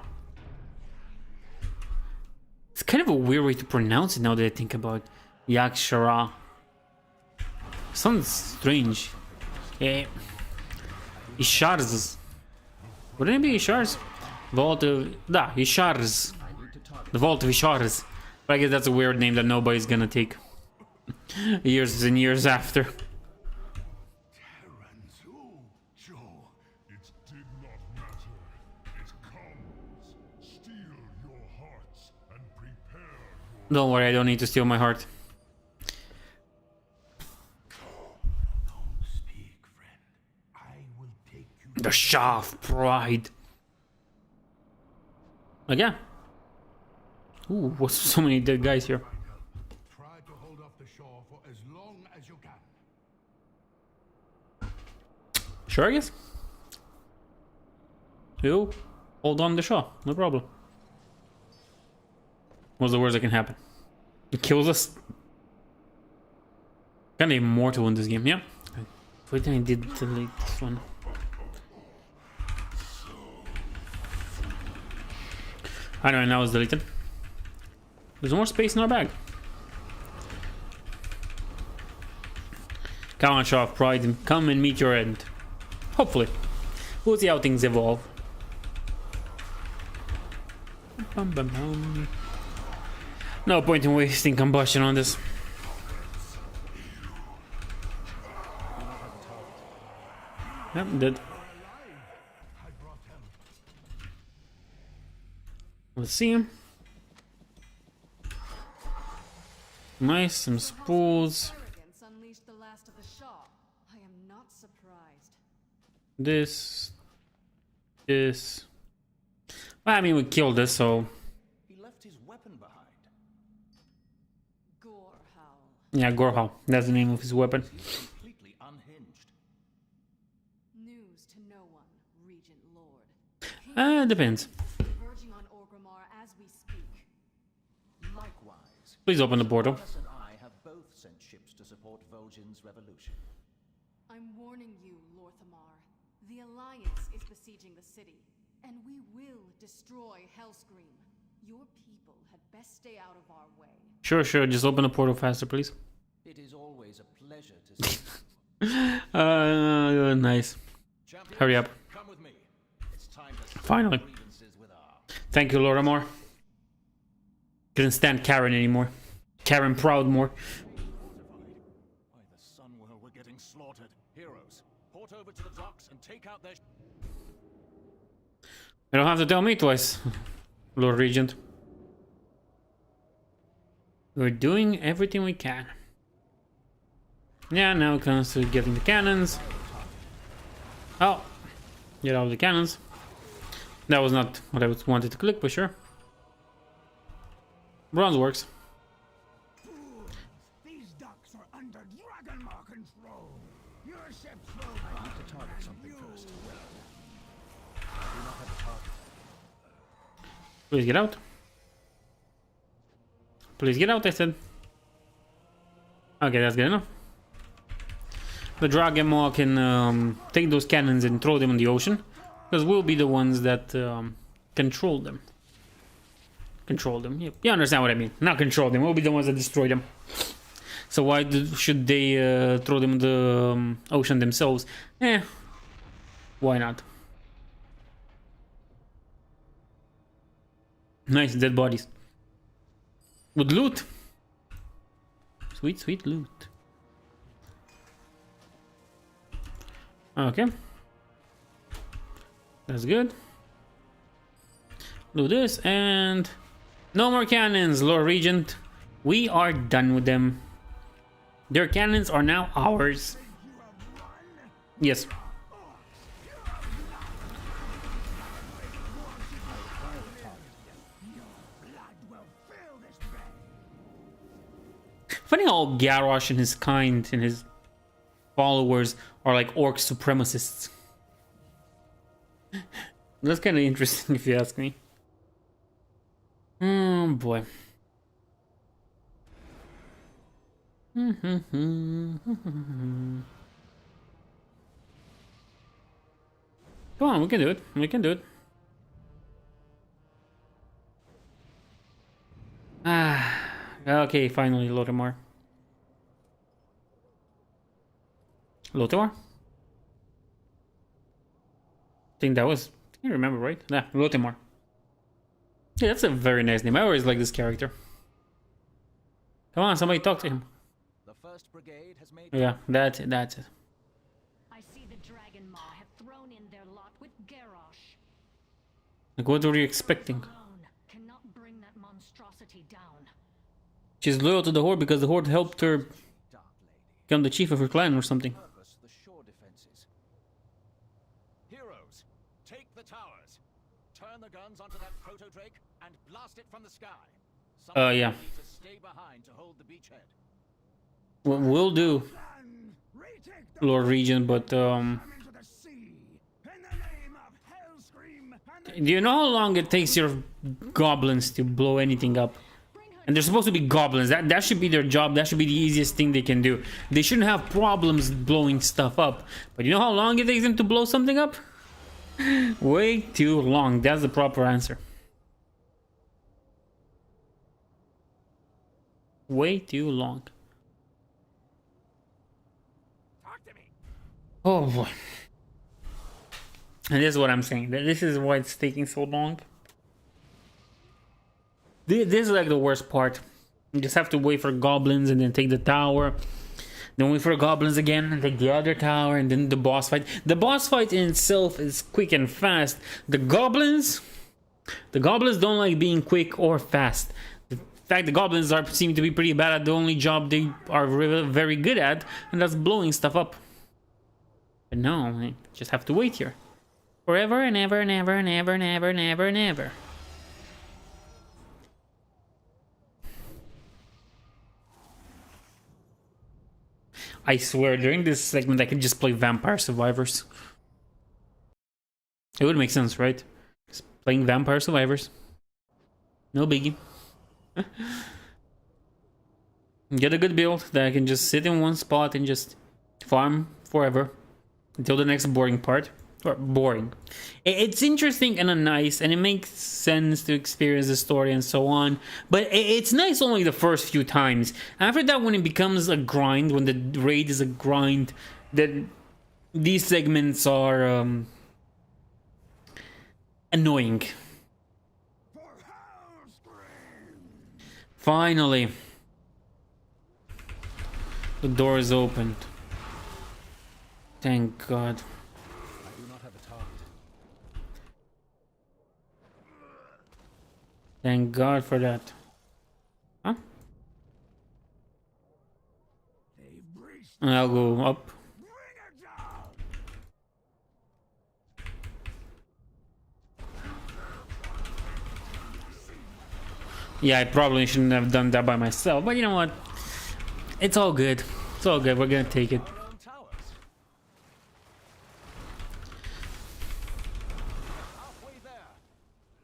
It's kind of a weird way to pronounce it now that I think about it. Yakshara. Sounds strange. Okay. Ishars. Wouldn't it be Ishars? Vault of... Ishars. The Vault of Ishars. But I guess that's a weird name that nobody's gonna take. Years and years after. Terranzu, Joe. It did not matter. It comes. Steal your hearts and prepare your... Don't worry, I don't need to steal my heart. Speak, friend. I will take you. The Shah of Pride. Again. Ooh, what's so many dead guys here? Try to hold off the shore for as long as you can. Sure, I guess. You hold on the shaw, no problem. What's the worst that can happen? It kills us. Kinda immortal in this game, yeah. I think I did delete this one. Anyway, now it's deleted. There's more space in our bag. Come on, show off pride and come and meet your end. Hopefully. We'll see how things evolve. Bum, bum, bum. No point in wasting combustion on this. Yep, dead. Let's see him. Nice, some spools. This. Well, I mean, we killed this, so. He left his weapon behind. Yeah, Gorhal. That's the name of his weapon. Completely unhinged. News to no one, Regent Lord. Depends. Verging on Orgrimmar as we speak. Likewise, Please open the portal. Thomas and I have both sent ships to support Vol'jin's revolution. I'm warning you, Lorthamar. The Alliance is besieging the city, and we will destroy Hellscream. Your people had best stay out of our way. Sure. Just open the portal faster, please. It is always a pleasure to see you. Nice. Champions, Hurry up. come with me. It's time to settle Finally. grievances with our... Thank you, Lorthamar. Couldn't stand Karen anymore. Karen Proudmore. By the Sunwell, we're getting slaughtered. Heroes, port over to the docks and take out their... You don't have to tell me twice, Lord Regent. We're doing everything we can. Yeah, now it comes to getting the cannons. Oh, get out of the cannons. That was not what I wanted to click, but sure. Bronze works. These docks are under Dragonmaw control. Your ships will I need to target something first. I do not have a target. Please get out. Please get out, I said. Okay, that's good enough. The Dragonmaw can take those cannons and throw them in the ocean, because we'll be the ones that control them. Control them. You understand what I mean? Not control them. We'll be the ones that destroy them. So why should they throw them in the ocean themselves? Why not? Nice dead bodies. With loot. Sweet loot. Okay. That's good. Do this and... No more cannons, Lord Regent. We are done with them. Their cannons are now ours. Yes. Funny how Garrosh and his kind and his followers are like orc supremacists. That's kind of interesting if you ask me. Oh boy. Come on, we can do it. We can do it. Okay, finally, Lorthamar. Lorthamar? I think that was... I remember, right? Yeah, Lorthamar. Yeah, that's a very nice name. I always like this character. Come on, somebody talk to him. The first brigade has made... Yeah, that's it. I see the Dragonmaw have thrown in their lot with Garrosh. Like, what were you expecting? Alone cannot bring that monstrosity down. She's loyal to the Horde because the Horde helped her Dark Lady. become the chief of her clan or something. Purpose the shore defenses. Heroes, take the towers. Turn the guns onto that proto-drake and blast it from the sky. Yeah. Need to stay behind to hold the beachhead. We'll do, retake the Lord Regent, but into the sea. In the name of Hellscream, Do you know how long it takes your goblins to blow anything up? And they're supposed to be goblins. That should be their job. That should be the easiest thing they can do. They shouldn't have problems blowing stuff up. But you know how long it takes them to blow something up? Way too long. That's the proper answer. Way too long. Oh boy. And this is what I'm saying. This is why it's taking so long. This is like the worst part. You just have to wait for goblins and then take the tower. Then wait for goblins again and take the other tower and then the boss fight. The boss fight in itself is quick and fast. The goblins don't like being quick or fast. In fact, the goblins seem to be pretty bad at the only job they are very good at, and that's blowing stuff up. But no, I just have to wait here. Forever and ever and ever and ever and ever and ever and ever. I swear, during this segment, I could just play Vampire Survivors. It would make sense, right? Just playing Vampire Survivors. No biggie. Get a good build that I can just sit in one spot and just farm forever. Until the next boring part. Or boring. It's interesting and nice, and it makes sense to experience the story and so on. But it's nice only the first few times. After that, when it becomes a grind, when the raid is a grind, then these segments are annoying. Finally, the door is opened. Thank God. Thank God for that. Huh? I'll go up. Yeah, I probably shouldn't have done that by myself, but you know what? It's all good. It's all good. We're gonna take it.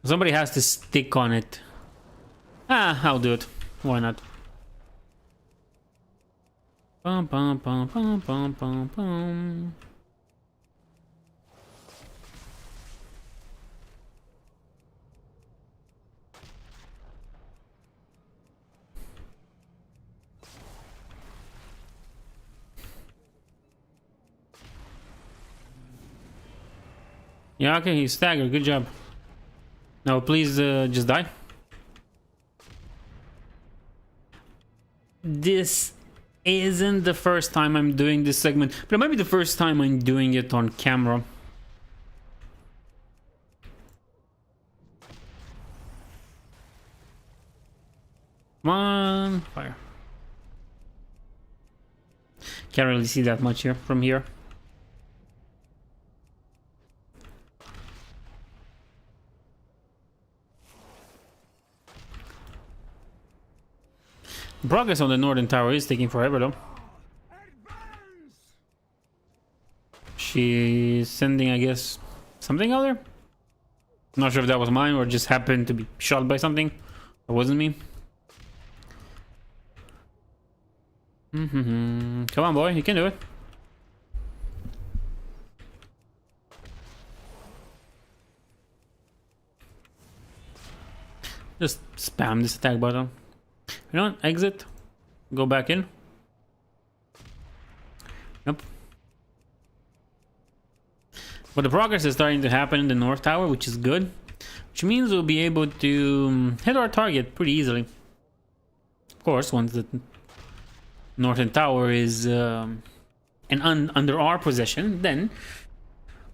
Somebody has to stick on it. I'll do it. Why not? Bum, bum, bum, bum, bum, bum, bum. Yeah, okay, he's staggered. Good job. Now, please just die. This isn't the first time I'm doing this segment, but it might be the first time I'm doing it on camera. Come on, fire. Can't really see that much here from here. Progress on the northern tower is taking forever though. She's sending, I guess, something out there? Not sure if that was mine or just happened to be shot by something. It wasn't me. Come on, boy, you can do it. Just spam this attack button. You know what? Exit. Go back in. Yep. But the progress is starting to happen in the north tower, which is good. Which means we'll be able to hit our target pretty easily. Of course, once the northern tower is under our possession, then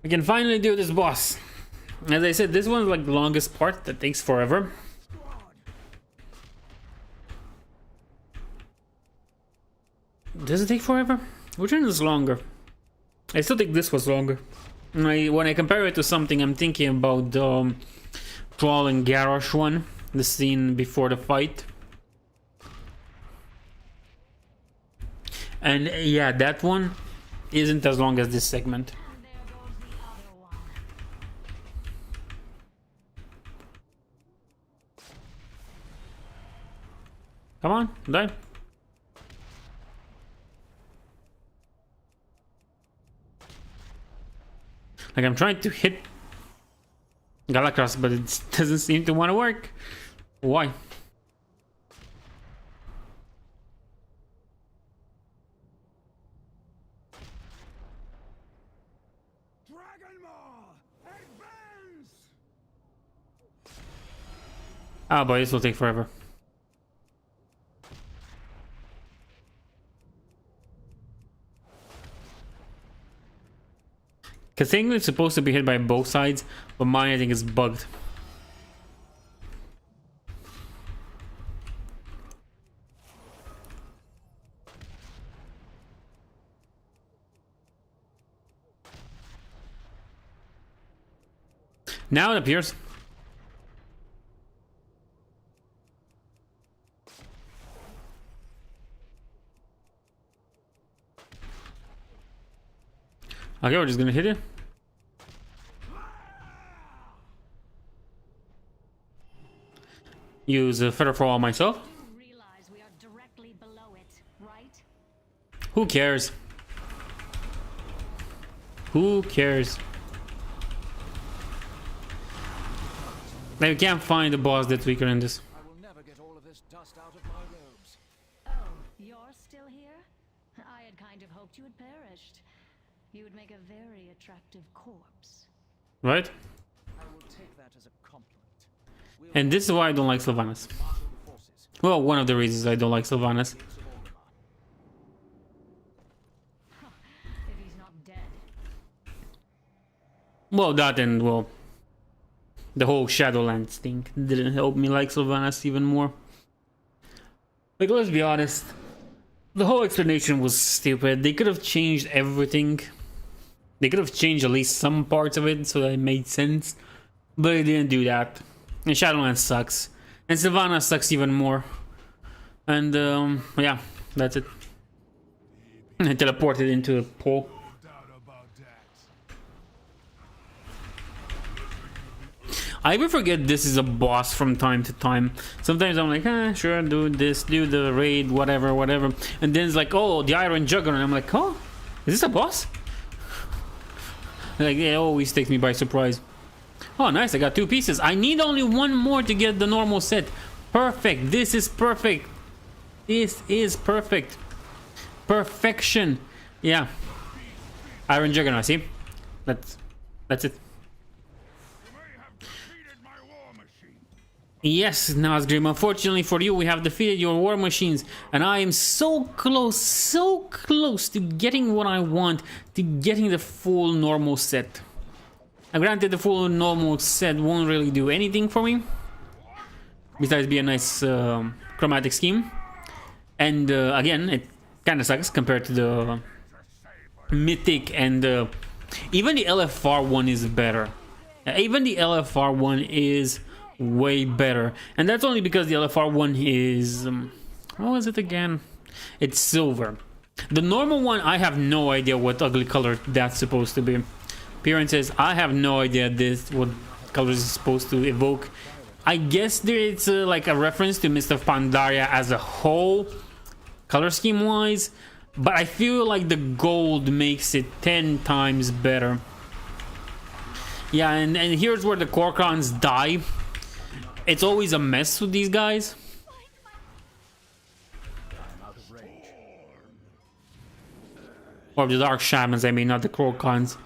we can finally do this boss. As I said, this one's like the longest part that takes forever. Does it take forever? Which one is longer? I still think this was longer. When I compare it to something, I'm thinking about the Troll and Garrosh one, the scene before the fight. And yeah, that one isn't as long as this segment. Come on, die. Like, I'm trying to hit Galacross, but it doesn't seem to want to work. Why? Ah, but this will take forever. Because technically it's supposed to be hit by both sides, but mine I think is bugged. Now it appears. Okay, we're just gonna hit it. Use a feather fall on myself. You realize we are directly below it, right? Who cares? Who cares? Like, we can't find a boss that's weaker than this. I will never get all of this dust out of my robes. Oh, you're still here? I had kind of hoped you had perished. You would make a very attractive corpse. Right? I will take that as a compliment. We'll And this is why I don't like Sylvanas. marshal the forces. Well, one of the reasons I don't like Sylvanas. Of Orgrimmar. If he's not dead. Well, that and, well, the whole Shadowlands thing didn't help me like Sylvanas even more. Like, let's be honest. The whole explanation was stupid. They could have changed everything. They could have changed at least some parts of it so that it made sense. But they didn't do that. And Shadowlands sucks. And Sylvanas sucks even more. And, yeah, that's it. I teleported into a pole. I even forget this is a boss from time to time. Sometimes I'm like, sure, do this, do the raid, whatever. And then it's like, oh, the Iron Juggernaut. I'm like, oh, is this a boss? Like, it always takes me by surprise. Oh, nice, I got 2 pieces. I need only 1 more to get the normal set. Perfect, this is perfect. This is perfect. Perfection. Yeah. Iron Juggernaut, see? That's it. Yes, Nazgrim, unfortunately for you, we have defeated your war machines, and I am so close to getting what I want, to getting the full normal set. Now, granted, the full normal set won't really do anything for me, besides be a nice chromatic scheme. And again, it kind of sucks compared to the Mythic, and even the LFR one is better. Even the LFR one is way better, and that's only because the LFR one is what was it again? It's silver. The normal one, I have no idea what ugly color that's supposed to be. Appearances, I have no idea this what colors is supposed to evoke. I guess there it's like a reference to Mist of Pandaria as a whole, color scheme wise, but I feel like the gold makes it 10 times better. Yeah, and here's where the Korkons die. It's always a mess with these guys. Or the Dark Shamans, I mean, not the Korkons.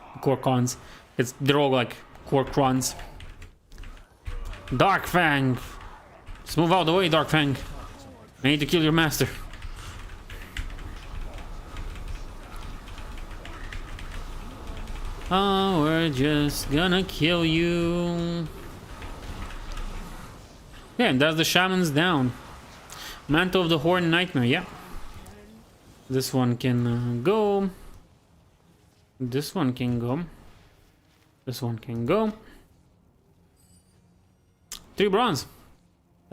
They're all like Korkrons. Dark Fang! Just move out of the way, Dark Fang. I need to kill your master. Oh, we're just gonna kill you. Yeah, and that's the Shamans down. Mantle of the Horn Nightmare, yeah. This one can go. This one can go. This one can go. 3 bronze.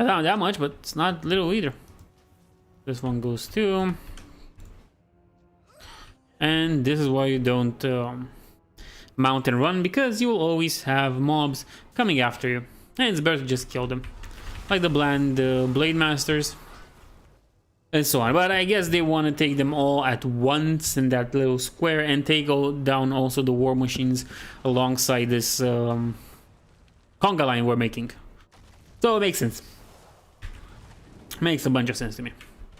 Not that much, but it's not little either. This one goes too. And this is why you don't mount and run, because you will always have mobs coming after you. And it's better to just kill them. Like the Blade Masters. and so on. But I guess they want to take them all at once in that little square and take down also the war machines alongside this conga line we're making. So it makes sense. Makes a bunch of sense to me.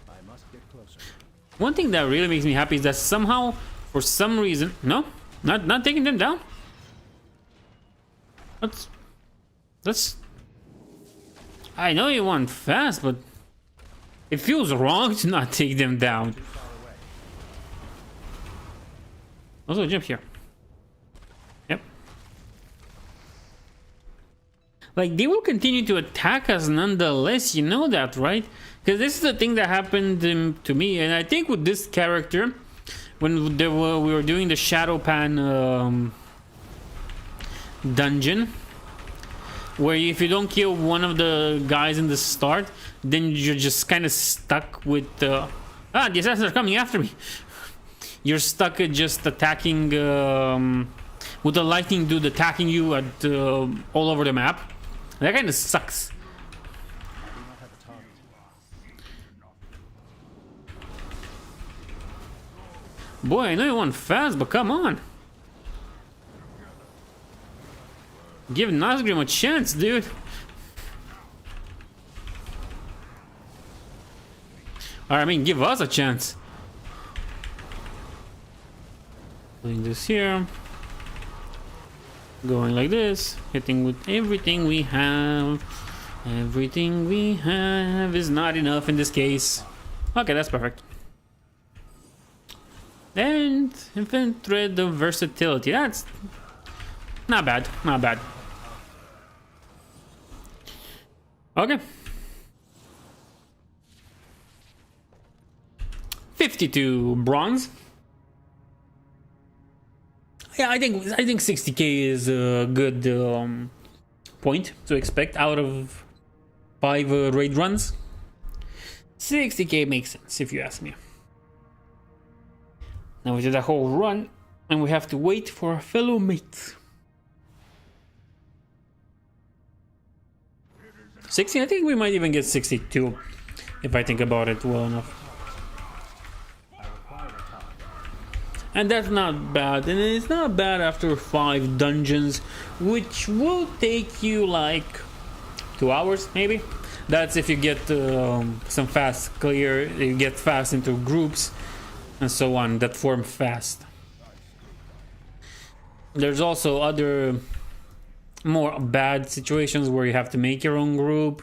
I must get closer. One thing that really makes me happy is that somehow, for some reason, no, not taking them down. That's. I know you want fast, but it feels wrong to not take them down. Also, jump here. Yep. Like, they will continue to attack us nonetheless, you know that, right? Because this is the thing that happened to me, and I think with this character, when we were doing the Shadow Pan dungeon, where if you don't kill one of the guys in the start, then you're just kind of stuck with the assassins are coming after me. You're stuck at just attacking with the lightning dude attacking you at all over the map. That kind of sucks. Boy, I know you want fast, but come on. Give Nazgrim a chance, dude. Or, I mean, give us a chance. Doing this here. Going like this. Hitting with everything we have. Everything we have is not enough in this case. Okay, that's perfect. And infinite thread of versatility. That's not bad. Not bad. Okay. 52 bronze. Yeah, I think 60k is a good point to expect out of 5 raid runs. 60k makes sense if you ask me. Now we did a whole run and we have to wait for our fellow mates. 60? I think we might even get 62 if I think about it well enough. And that's not bad, and it's not bad after 5 dungeons, which will take you like 2 hours maybe. That's if you get some fast clear, you get fast into groups and so on that form fast. There's also other more bad situations where you have to make your own group,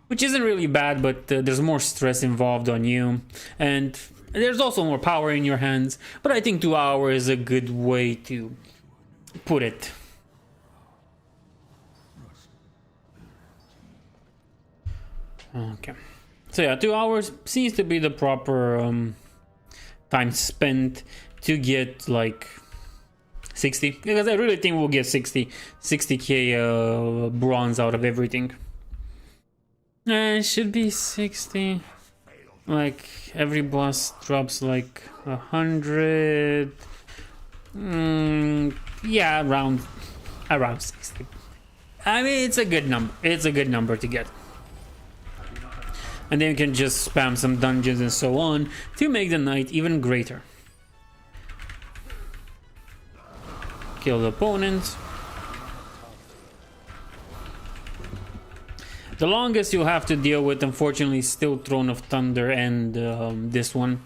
which isn't really bad, but there's more stress involved on you, and there's also more power in your hands. But I think 2 hours is a good way to put it. Okay, so yeah, 2 hours seems to be the proper time spent to get like 60, because I really think we'll get 60k bronze out of everything. It should be 60. Like every boss drops like 100. Yeah, around 60. I mean, it's a good number. It's a good number to get. And then you can just spam some dungeons and so on to make the night even greater. Kill the opponent. The longest you'll have to deal with, unfortunately, is still Throne of Thunder and this one.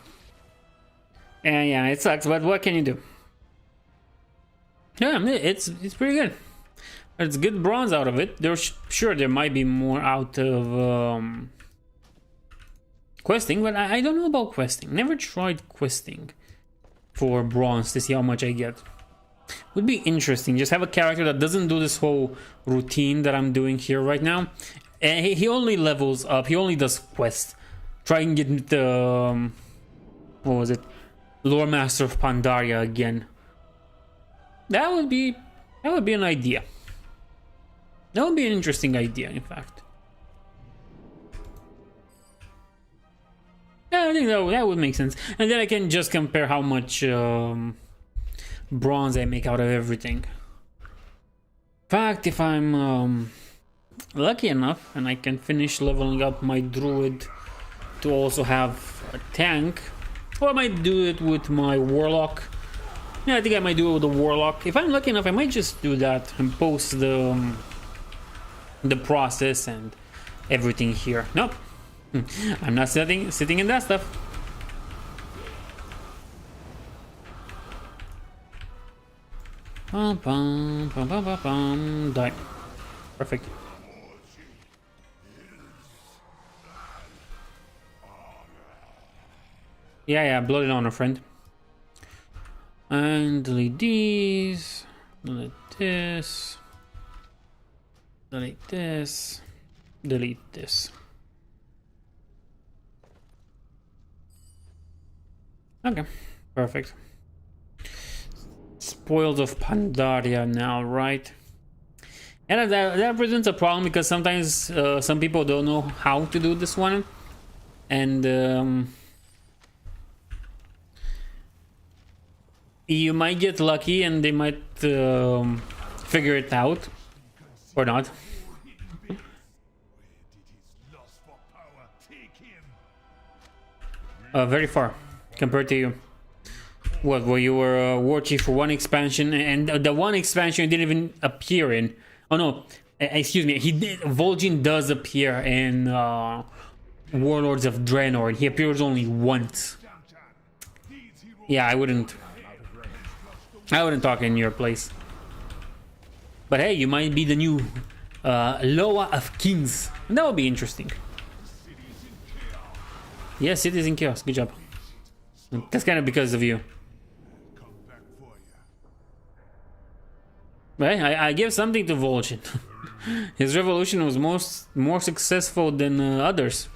And yeah, it sucks, but what can you do? Yeah, it's pretty good. It's good bronze out of it. There's sure there might be more out of questing, but I don't know about questing. Never tried questing for bronze to see how much I get. Would be interesting. Just have a character that doesn't do this whole routine that I'm doing here right now. And he only levels up. He only does quests. Try and get the what was it? Lore Master of Pandaria again. That would be an idea. That would be an interesting idea, in fact. Yeah, I think that would make sense. And then I can just compare how much bronze I make out of everything. In fact, if I'm lucky enough and I can finish leveling up my druid to also have a tank. Or I might do it with my warlock. Yeah, I think I might do it with the warlock. If I'm lucky enough, I might just do that and post the process and everything here. Nope. I'm not sitting in that stuff. Bum, bum, bum, bum, bum, bum. Die. Perfect. Yeah, blooded honor, friend. And delete these. Delete this. Delete this. Delete this. Okay, perfect. Spoils of Pandaria now, right? And that presents a problem because sometimes some people don't know how to do this one, and you might get lucky and they might figure it out or not. Very far compared to you. What, where you were war chief for one expansion, and the one expansion you didn't even appear in. Oh no, excuse me. Vol'jin does appear in Warlords of Draenor. He appears only once. Yeah, I wouldn't talk in your place. But hey, you might be the new Loa of Kings. That would be interesting. Yes, it is in chaos. Good job. That's kind of because of you. Right? I give something to Vol'jin. His revolution was more successful than others.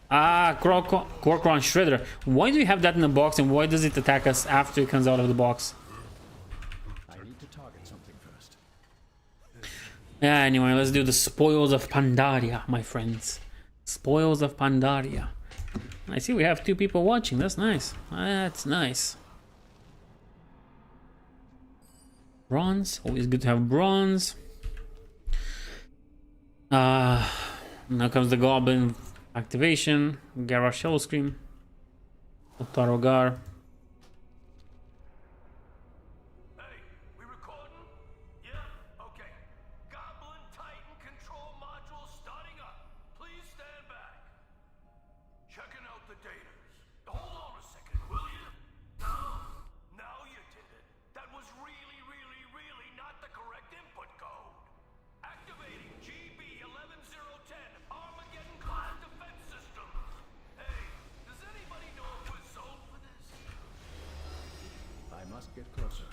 Ah, Korkron Shredder. Why do you have that in the box, and why does it attack us after it comes out of the box? I need to target something first. Yeah, anyway, let's do the Spoils of Pandaria, my friends. Spoils of Pandaria. I see we have 2 people watching. That's nice. That's nice. Bronze. Always good to have bronze. Now comes the Goblin activation. Garrosh Hellscream. Otarogar. Hey, we recording? Yeah? Okay. Goblin Titan control module starting up. Please stand back. Checking out the data. Hold on a second, will you? Now you did it. That was really not the correct input code. Activating GB11010 Armageddon class defense systems. Hey, does anybody know if we're zoned for this? I must get closer.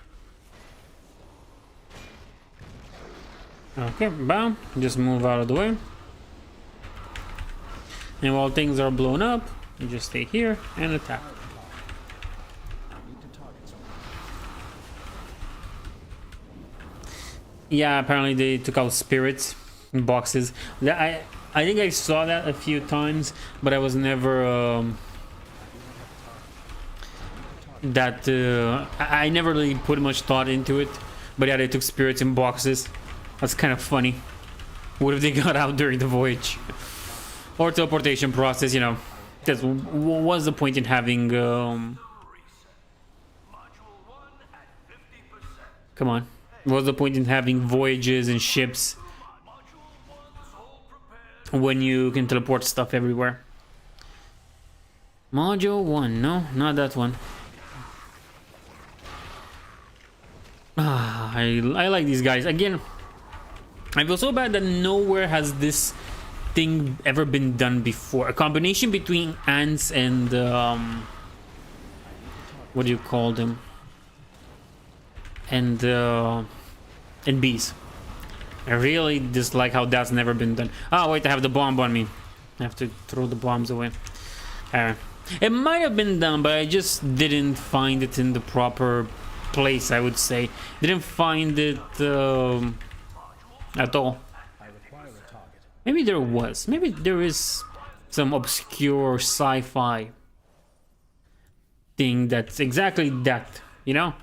Okay, bam. Just move out of the way. And while things are blown up, you just stay here and attack. Yeah, apparently they took out spirits in boxes. I think I saw that a few times, but I was never I never really put much thought into it. But yeah, they took spirits in boxes. That's kind of funny. What if they got out during the voyage or teleportation process? You know, because what's the point in having? Come on. What's the point in having voyages and ships when you can teleport stuff everywhere? Module 1, no, not that one. I like these guys. Again, I feel so bad that nowhere has this thing ever been done before. A combination between ants and what do you call them? And bees. I really dislike how that's never been done. Oh wait, I have the bomb on me. I have to throw the bombs away. It might have been done, but I just didn't find it in the proper place, I would say. Didn't find it at all. Maybe there was. Maybe there is some obscure sci-fi thing that's exactly that, you know?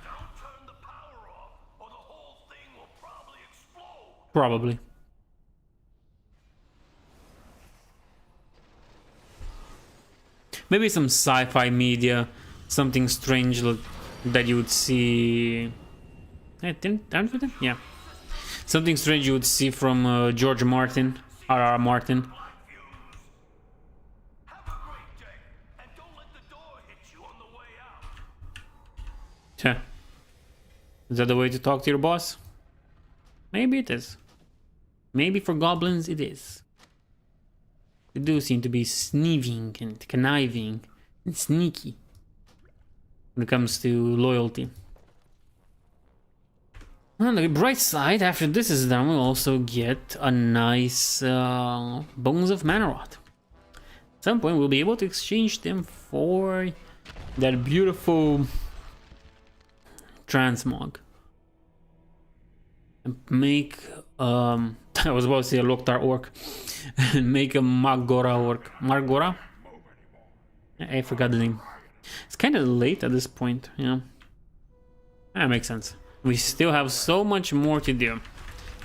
Probably. Maybe some sci-fi media, something strange that you would see. Yeah, something strange you would see from George Martin, R.R. Martin. Have a great day, and don't let the door hit you on the way out. Huh. Is that the way to talk to your boss? Maybe it is. Maybe for goblins it is. They do seem to be sneaking and conniving and sneaky when it comes to loyalty. On the bright side, after this is done, we'll also get a nice Bones of Manoroth. At some point, we'll be able to exchange them for that beautiful transmog. And make, I was about to say a Loktar orc, and make a Margora orc. Margora? I forgot the name. It's kind of late at this point, you know. That makes sense. We still have so much more to do.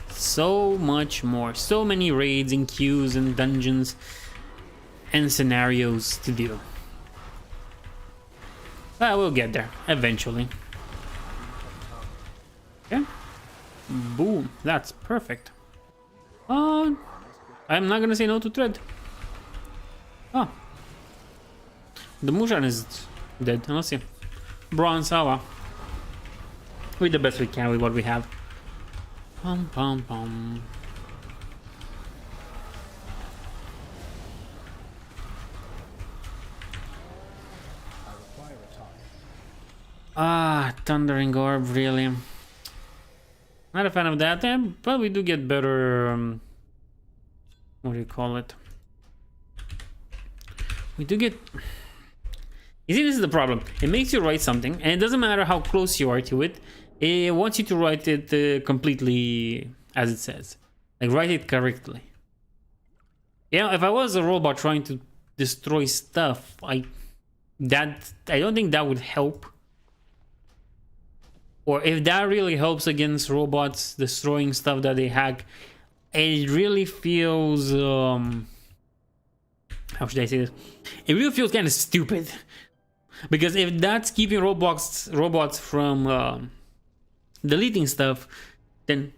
So much more. So many raids and queues and dungeons and scenarios to do. But we'll get there eventually. Okay. Boom. That's perfect. I'm not gonna say no to Thread. Oh. The Mushan is dead. Let's see. Bronze Sawa. We do the best we can with what we have. Pum pum pum. Ah, Thundering Orb, really. Not a fan of that, but we do get better. What do you call it? We do get. You see, this is the problem. It makes you write something, and it doesn't matter how close you are to it. It wants you to write it completely as it says. Like, write it correctly. You know, if I was a robot trying to destroy stuff, I don't think that would help. Or if that really helps against robots destroying stuff that they hack, it really feels how should I say this? It really feels kind of stupid. Because if that's keeping robots from deleting stuff, then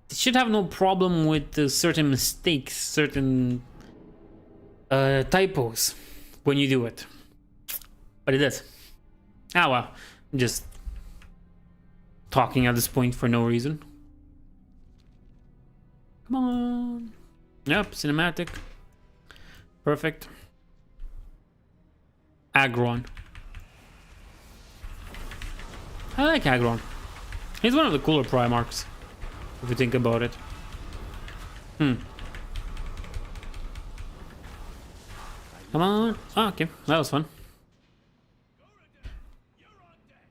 it should have no problem with certain mistakes, certain typos when you do it. But it does. Ah well, I'm just talking at this point for no reason. Come on. Yep, cinematic. Perfect. Agron. I like Agron. He's one of the cooler Primarchs, if you think about it. Come on. Oh, okay, that was fun.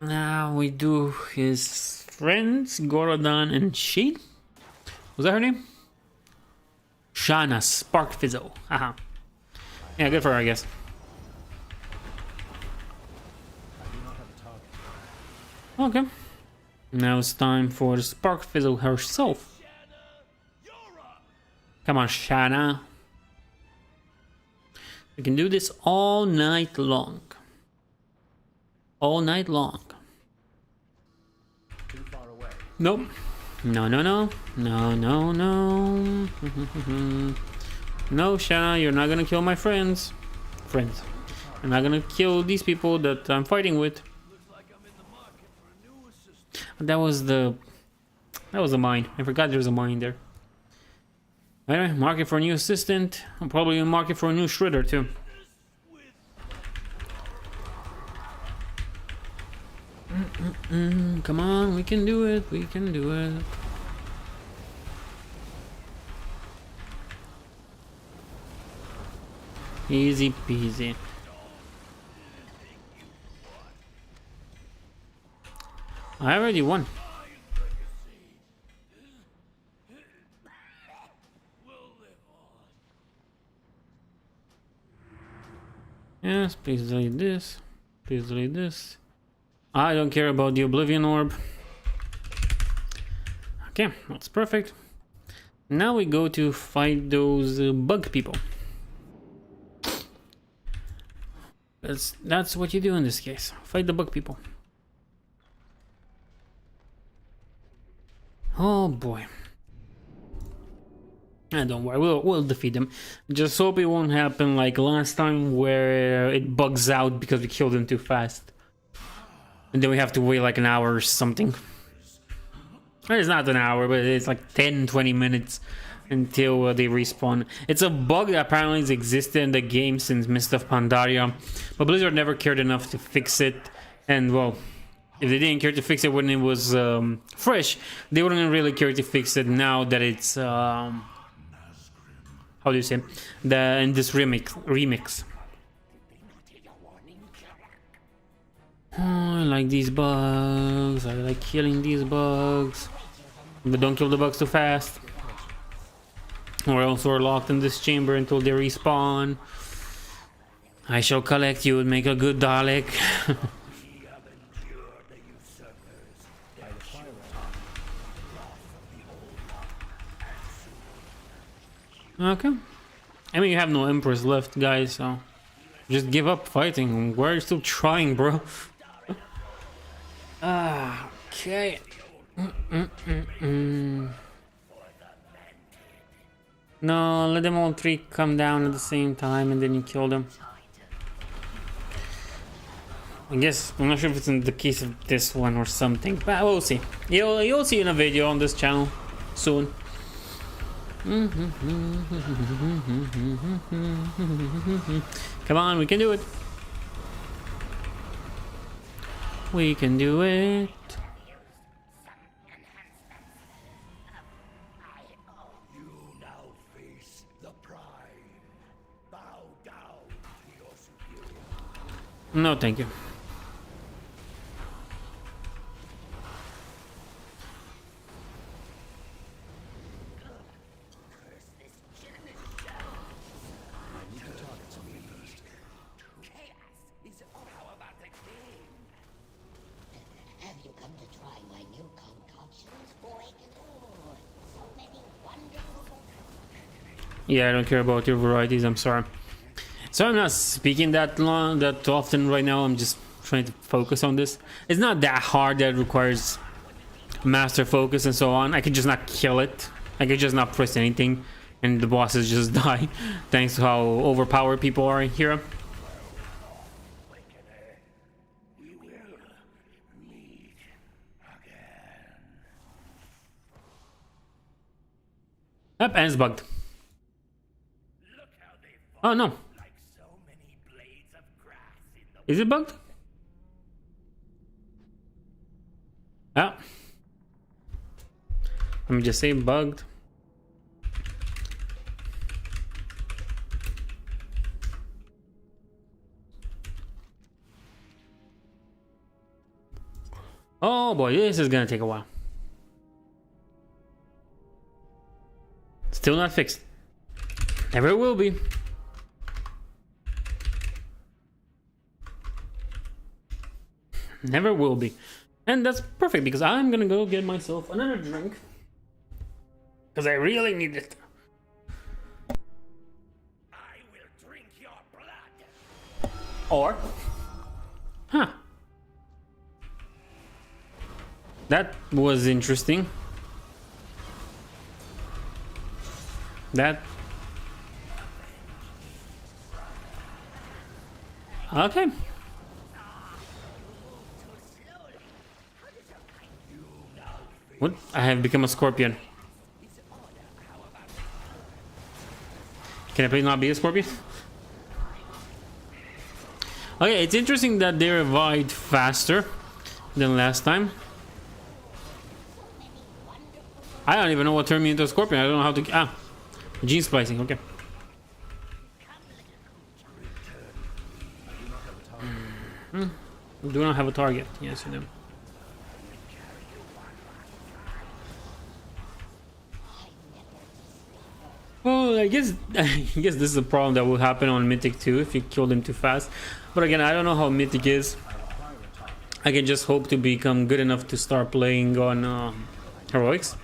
Now we do his friends, Gorodan and Sheen. Was that her name? Shana Spark Fizzle. Haha. Yeah, good for her, I guess. Okay. Now it's time for the Spark Fizzle herself. Come on, Shanna. We can do this all night long. All night long. Too far away. Nope. No, no, no. No, no, no. No, Shanna, you're not gonna kill my friends. I'm not gonna kill these people that I'm fighting with. That was the mine. I forgot there was a mine there. Anyway, market for a new assistant. I'm probably gonna market for a new shredder too. Come on, we can do it. We can do it. Easy peasy. I already won. Yes, please delete this. Please delete this. I don't care about the Oblivion Orb. Okay, that's perfect. Now we go to fight those bug people. That's what you do in this case. Fight the bug people. Oh boy. Don't worry, we'll defeat them. Just hope it won't happen like last time where it bugs out because we killed them too fast. And then we have to wait like an hour or something. It's not an hour, but it's like 10-20 minutes until they respawn. It's a bug that apparently has existed in the game since Mist of Pandaria, but Blizzard never cared enough to fix it. And well, if they didn't care to fix it when it was fresh, they wouldn't really care to fix it now that it's how do you say, in this remix. Oh, I like these bugs. I like killing these bugs, but don't kill the bugs too fast, or else we're locked in this chamber until they respawn. I shall collect you and make a good Dalek. Okay. I mean, you have no Empress left, guys, so just give up fighting. Why are you still trying, bro? Okay. No, let them all three come down at the same time and then you kill them. I guess, I'm not sure if it's in the case of this one or something, but we'll see. You'll see in a video on this channel soon. Come on, we can do it. We can do it. You now face the pride. Bow down to your superior. No, thank you. Have you come to try my new concoctions, boy? Oh, so many wonderful. Yeah, I don't care about your varieties, I'm sorry. So I'm not speaking that often right now. I'm just trying to focus on this. It's not that hard that it requires master focus and so on. I could just not kill it. I could just not press anything and the bosses just die. Thanks to how overpowered people are here. Yep, and it's bugged. Oh no. Is it bugged? Ah. Let me just say bugged. Oh boy, this is gonna take a while. Still not fixed. Never will be. Never will be. And that's perfect because I'm gonna go get myself another drink. Because I really need it. I will drink your blood. Or... Huh. That was interesting. That... Okay. What? I have become a scorpion. Can I please not be a scorpion? Okay, it's interesting that they revived faster than last time. I don't even know what turned me into a scorpion. I don't know how to... Ah, gene splicing, okay. We do not have a target. Yes, we do. Well, I guess this is a problem that will happen on Mythic too if you kill them too fast. But again, I don't know how Mythic is. I can just hope to become good enough to start playing on Heroics.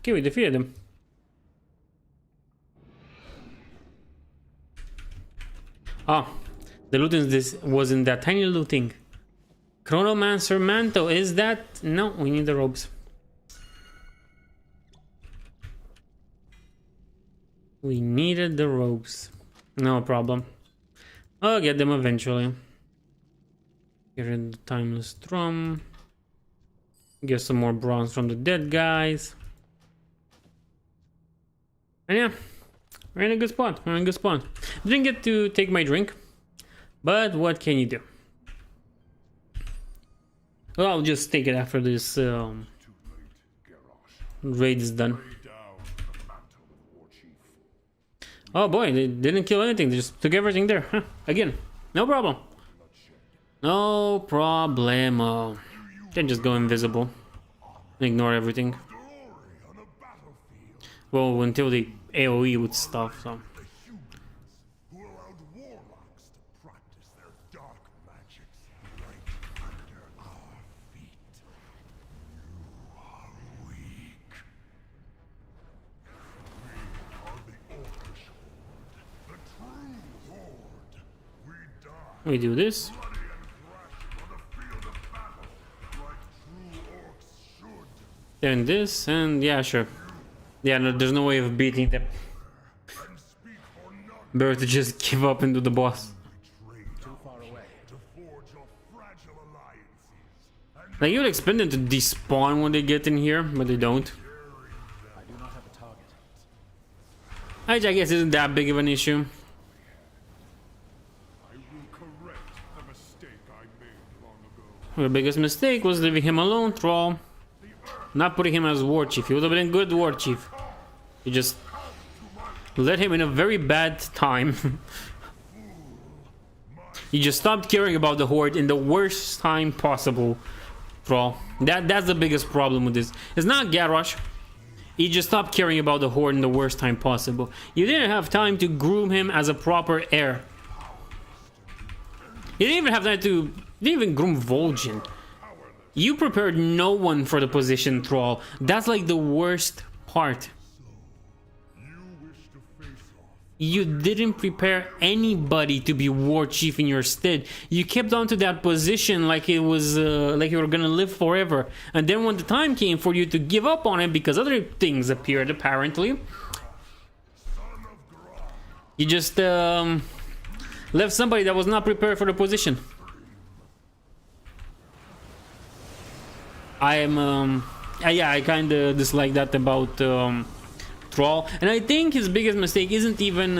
Okay, we defeated him. Ah, the loot in this was in that tiny little thing. Chronomancer Mantle, is that? No, we need the robes. We needed the robes. No problem. I'll get them eventually. Get rid of the timeless drum. Get some more bronze from the dead guys. And yeah, we're in a good spot. We're in a good spot. Didn't get to take my drink, but what can you do? Well, I'll just take it after this raid is done. Oh boy, they didn't kill anything. They just took everything there. Huh. Again, no problem. No problemo. Can just go invisible. Ignore everything. Well, until they AoE with stuff, so. Who allowed warlocks to practice their dark magics right under our feet. You are weak. We are the Orcish Horde, the true Horde. We die We do this. bloody and crashing on the field of battle, like true orcs should. Then this, and yeah, sure. Yeah, no, there's no way of beating them. And speak for none Better to just give up and do the boss. too far away to forge your fragile alliances. And Like, you would expect them to despawn when they get in here, but they don't. I do not have a target. Which I guess isn't that big of an issue. I will correct the mistake I made long ago. The biggest mistake was leaving him alone, Troll. Not putting him as war chief. He would have been a good war chief. You just let him in a very bad time. You just stopped caring about the Horde in the worst time possible, Troll. That's the biggest problem with this. It's not Garrosh. You just stopped caring about the Horde in the worst time possible. You didn't have time to groom him as a proper heir. You didn't even have time to... You didn't even groom Vol'jin. You prepared no one for the position, Troll. That's like the worst part. You wish to face off. You didn't prepare anybody to be war chief in your stead. You kept on to that position like it was like you were gonna live forever. And then when the time came for you to give up on it because other things appeared apparently, you just left somebody that was not prepared for the position. I kind of dislike that about Troll, and I think his biggest mistake isn't even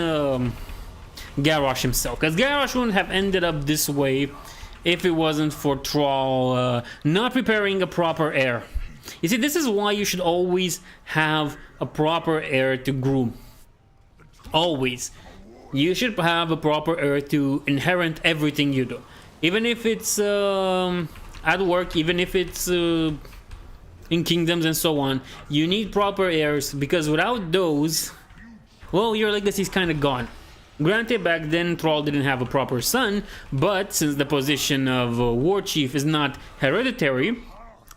Garrosh himself, because Garrosh wouldn't have ended up this way if it wasn't for Troll not preparing a proper heir. You see, this is why you should always have a proper heir to groom. Always. You should have a proper heir to inherit everything you do, even if it's at work, even if it's in kingdoms and so on. You need proper heirs, because without those, well, your legacy's kind of gone. Granted, back then Troll didn't have a proper son, but since the position of war chief is not hereditary,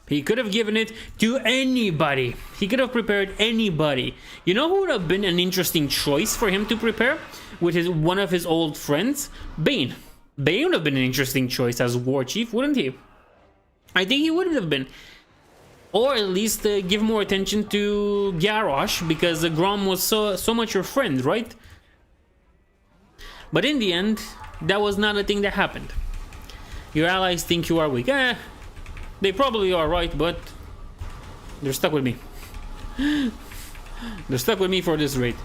he could have given it to anybody. He could have prepared anybody. You know who would have been an interesting choice for him to prepare? With one of his old friends? Bane. Bane would have been an interesting choice as war chief, wouldn't he? I think he would have been. Or at least give more attention to Garrosh, because Grom was so much your friend, right? But in the end, that was not a thing that happened. Your allies think you are weak. They probably are right, but they're stuck with me. They're stuck with me for this raid.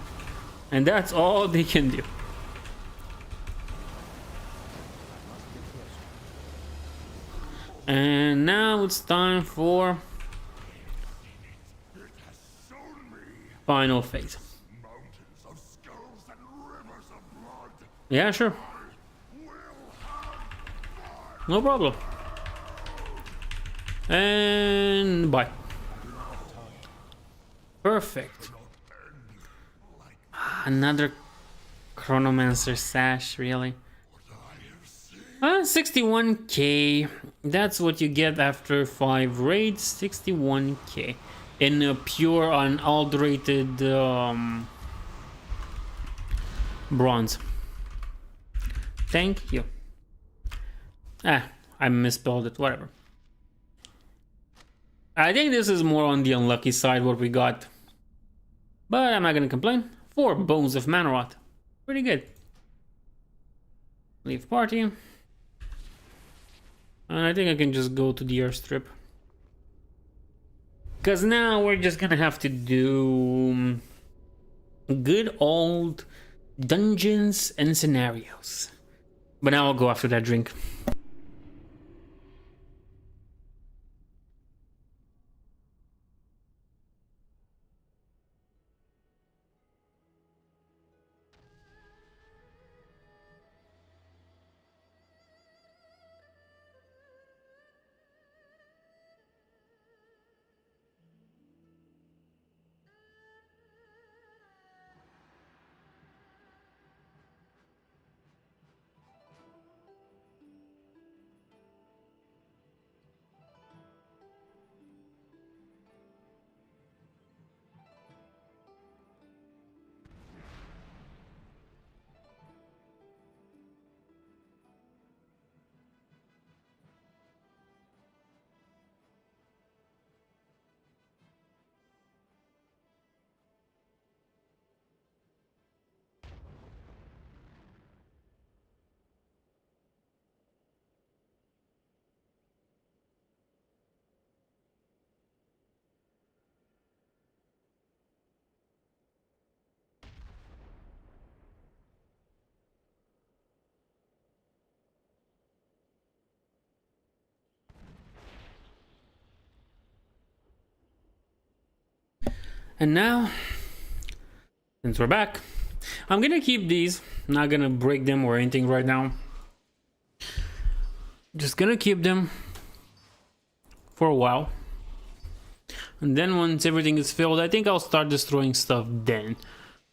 And that's all they can do. And now it's time for final phase. Mountains of skulls and rivers of blood. Yeah, sure. No problem. And bye. Perfect. Another Chronomancer sash, really? 61k. That's what you get after 5 raids. 61k. in a pure unadulterated bronze. Thank you. Ah, I misspelled it, whatever. I think this is more on the unlucky side what we got. But I'm not gonna complain. 4 bones of mana rot. Pretty good. Leave party. And I think I can just go to the airstrip. Because now we're just gonna have to do good old dungeons and scenarios. But now I'll go after that drink. And now, since we're back, I'm gonna keep these. I'm not gonna break them or anything right now. Just gonna keep them for a while. And then once everything is filled, I think I'll start destroying stuff then.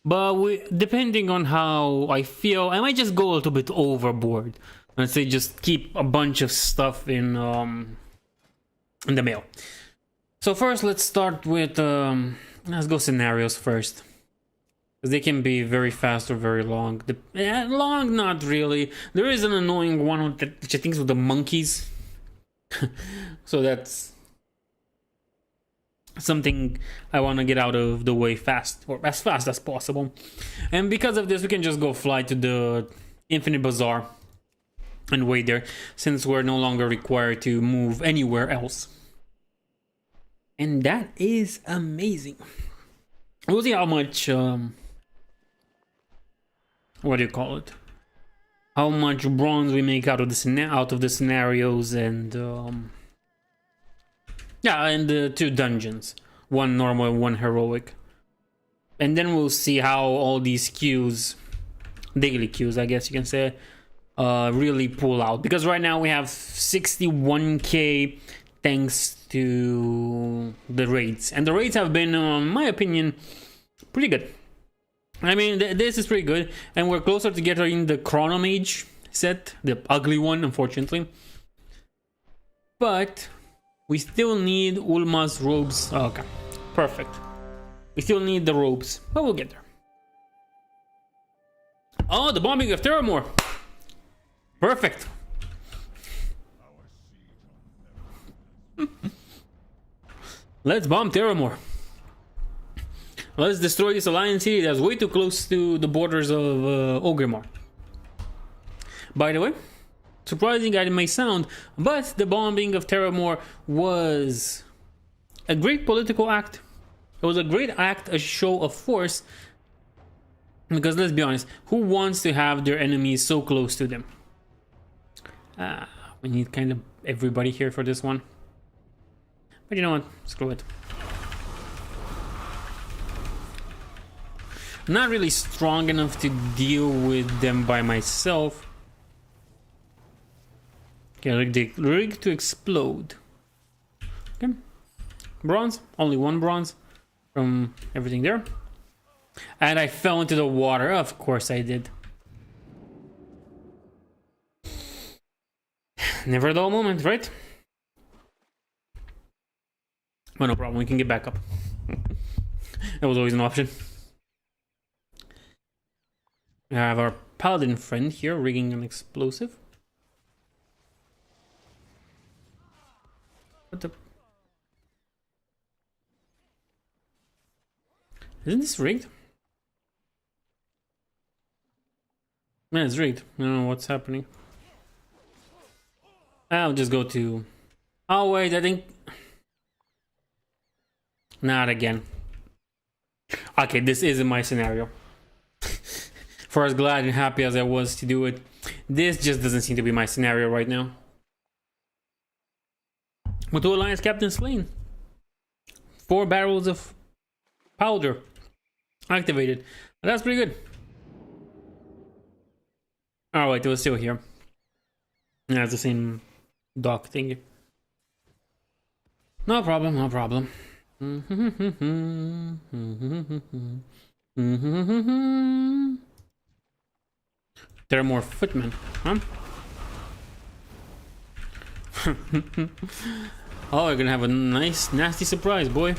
But depending on how I feel, I might just go a little bit overboard. Let's say just keep a bunch of stuff in the mail. So first, let's start with let's go scenarios first, because they can be very fast or very long. Long, not really. There is an annoying one which I think is with the monkeys. So that's something I want to get out of the way fast, or as fast as possible. And because of this, we can just go fly to the Infinite Bazaar and wait there, since we're no longer required to move anywhere else. And that is amazing. We'll see how much what do you call it? How much bronze we make out of the scenarios, and yeah, and the 2 dungeons, 1 normal and 1 heroic. And then we'll see how all these queues, daily queues, I guess you can say, really pull out. Because right now we have 61k thanks to the raids, and the raids have been, in my opinion, pretty good. I mean, this is pretty good, and we're closer to getting the Chronomage set, the ugly one, unfortunately. But we still need Ulma's robes. Oh, okay, perfect. We still need the robes, but we'll get there. Oh, the bombing of Terramore. Perfect. Let's bomb Terramore. Let's destroy this Alliance city that's way too close to the borders of Orgrimmar. By the way, surprising as it may sound, but the bombing of Terramore was a great political act. It was a great act, a show of force. Because let's be honest, who wants to have their enemies so close to them? We need kind of everybody here for this one. But you know what? Screw it. I'm not really strong enough to deal with them by myself. Okay, rig to explode. Okay. Bronze. Only 1 bronze from everything there. And I fell into the water. Of course I did. Never a dull moment, right? Well, no problem. We can get back up. That was always an option. We have our paladin friend here rigging an explosive. What the? Isn't this rigged? Man, it's rigged. I don't know what's happening. I'll just go to... Oh, wait, I think... Not again. Okay, this isn't my scenario. For as glad and happy as I was to do it, this just doesn't seem to be my scenario right now. With 2 Alliance Captains slain. 4 barrels of powder activated. That's pretty good. Oh wait, it was still here. Yeah, it's the same dock thingy. No problem, no problem. There are more footmen, huh? Oh, you're gonna have a nice, nasty surprise, boy.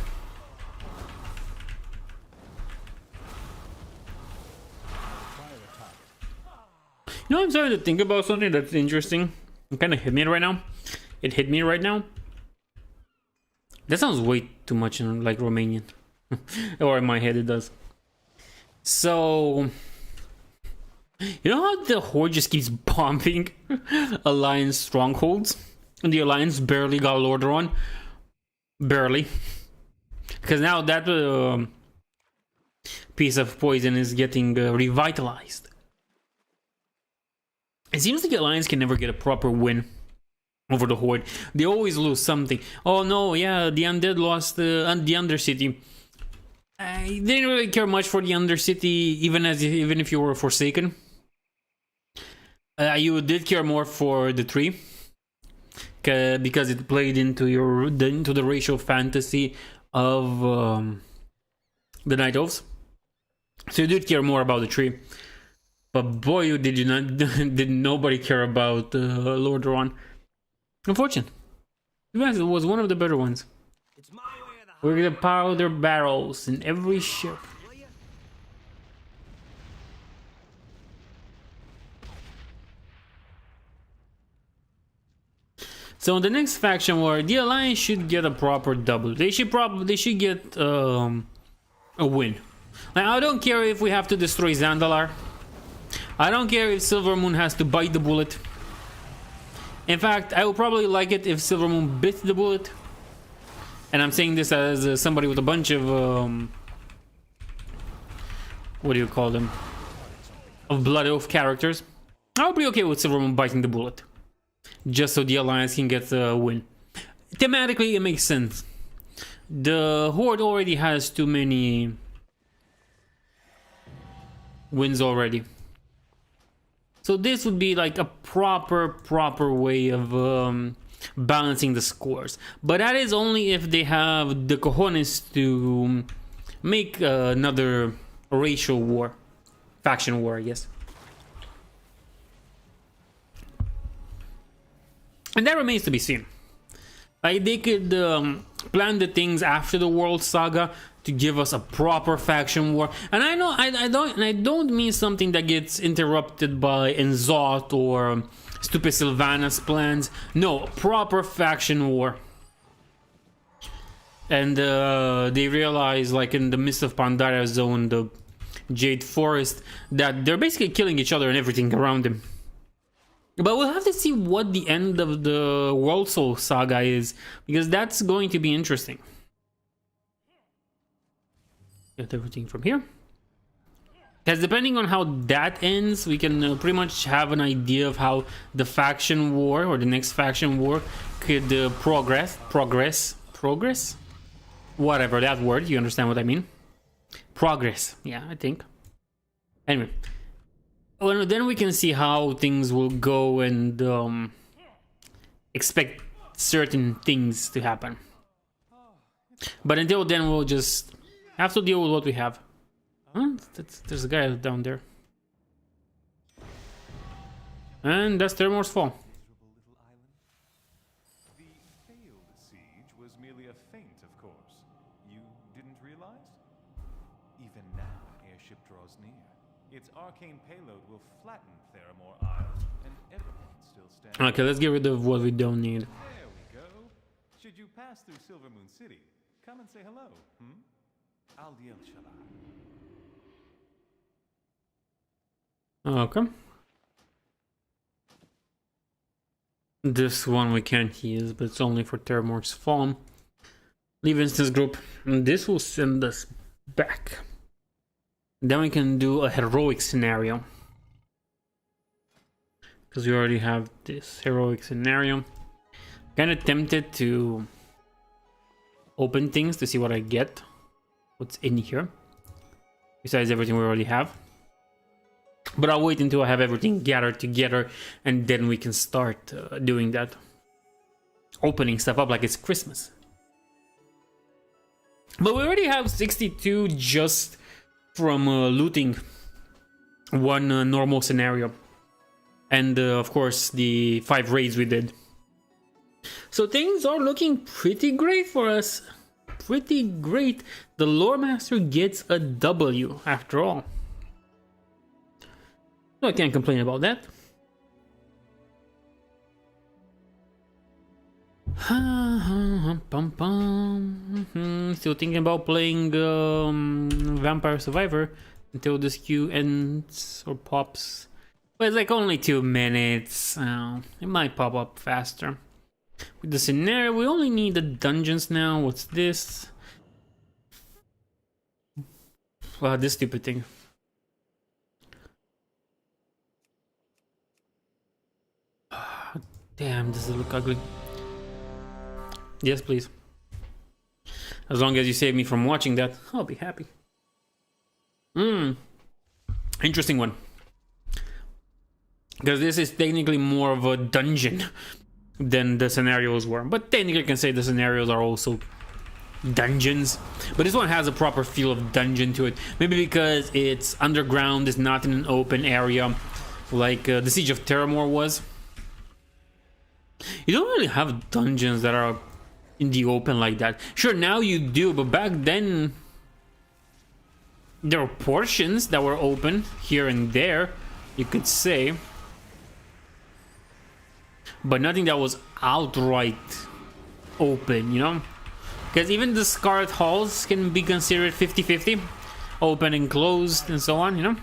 You know, I'm starting to think about something that's interesting. It kind of hit me right now. It hit me right now. That sounds way too much in like Romanian. Or in my head it does. So... You know how the Horde just keeps bombing Alliance strongholds? And the Alliance barely got Lordaeron? Barely. Because now that piece of poison is getting revitalized. It seems like the Alliance can never get a proper win over the Horde. They always lose something. Oh no, yeah, the Undead lost the Undercity. I didn't really care much for the Undercity, even if you were Forsaken. You did care more for the tree, because it played into the racial fantasy of the Night Elves. So you did care more about the tree. But boy, did you not! Did nobody care about Lordaeron? Unfortunate. It was one of the better ones. We're gonna powder barrels in every ship. So in the next faction war, the Alliance should get a proper double. They should get a win. Like, I don't care if we have to destroy Zandalar. I don't care if Silvermoon has to bite the bullet. In fact, I would probably like it if Silvermoon bit the bullet. And I'm saying this as somebody with a bunch of what do you call them? Of Blood Oath characters. I would be okay with Silvermoon biting the bullet, just so the Alliance can get a win. Thematically, it makes sense. The Horde already has too many wins already. So this would be like a proper way of balancing the scores. But that is only if they have the cojones to make another racial war. Faction war, I guess. And that remains to be seen. Like, they could plan the things after the World Saga to give us a proper faction war. And I know I don't mean something that gets interrupted by Enzot or stupid Sylvanas plans. No, proper faction war. And they realize, like in the Mist of Pandaria zone, the Jade Forest, that they're basically killing each other and everything around them. But we'll have to see what the end of the World Soul Saga is, because that's going to be interesting. Get everything from here. Because depending on how that ends, we can pretty much have an idea of how the faction war, or the next faction war, could progress? Whatever that word, you understand what I mean? Progress, yeah, I think. Anyway. Well, then we can see how things will go and expect certain things to happen. But until then, we'll just have to deal with what we have. Huh? There's a guy down there. And that's Termor's Fall. siege was merely a feint, of course. You didn't realize? Even now, an airship draws near. Its arcane payload will flatten Theramore Isle, and everyone still stands. Okay, let's get rid of what we don't need. There we go. Should you pass through Silvermoon City, come and say hello, Al Diel Shala. Okay. This one we can't use, but it's only for Terramore's Fallen. Leave instance group. And this will send us back. Then we can do a heroic scenario. Because we already have this heroic scenario. Kind of tempted to open things to see what I get. What's in here. Besides everything we already have. But I'll wait until I have everything gathered together. And then we can start doing that. Opening stuff up like it's Christmas. But we already have 62 just from looting one normal scenario. And of course the 5 raids we did. So things are looking pretty great for us. Pretty great. The Lore Master gets a W after all. So I can't complain about that. Still thinking about playing Vampire Survivor until this queue ends or pops. But it's like only 2 minutes. It might pop up faster. With the scenario, we only need the dungeons now. What's this? Wow, this stupid thing. Damn, does it look ugly? Yes, please. As long as you save me from watching that, I'll be happy. Interesting one. Because this is technically more of a dungeon than the scenarios were. But technically I can say the scenarios are also dungeons. But this one has a proper feel of dungeon to it. Maybe because it's underground, it's not in an open area like the Siege of Terramore was. You don't really have dungeons that are in the open like that. Sure, now you do, but back then there were portions that were open here and there, you could say. But nothing that was outright open, you know? Because even the Scarlet Halls can be considered 50-50. Open and closed and so on, you know?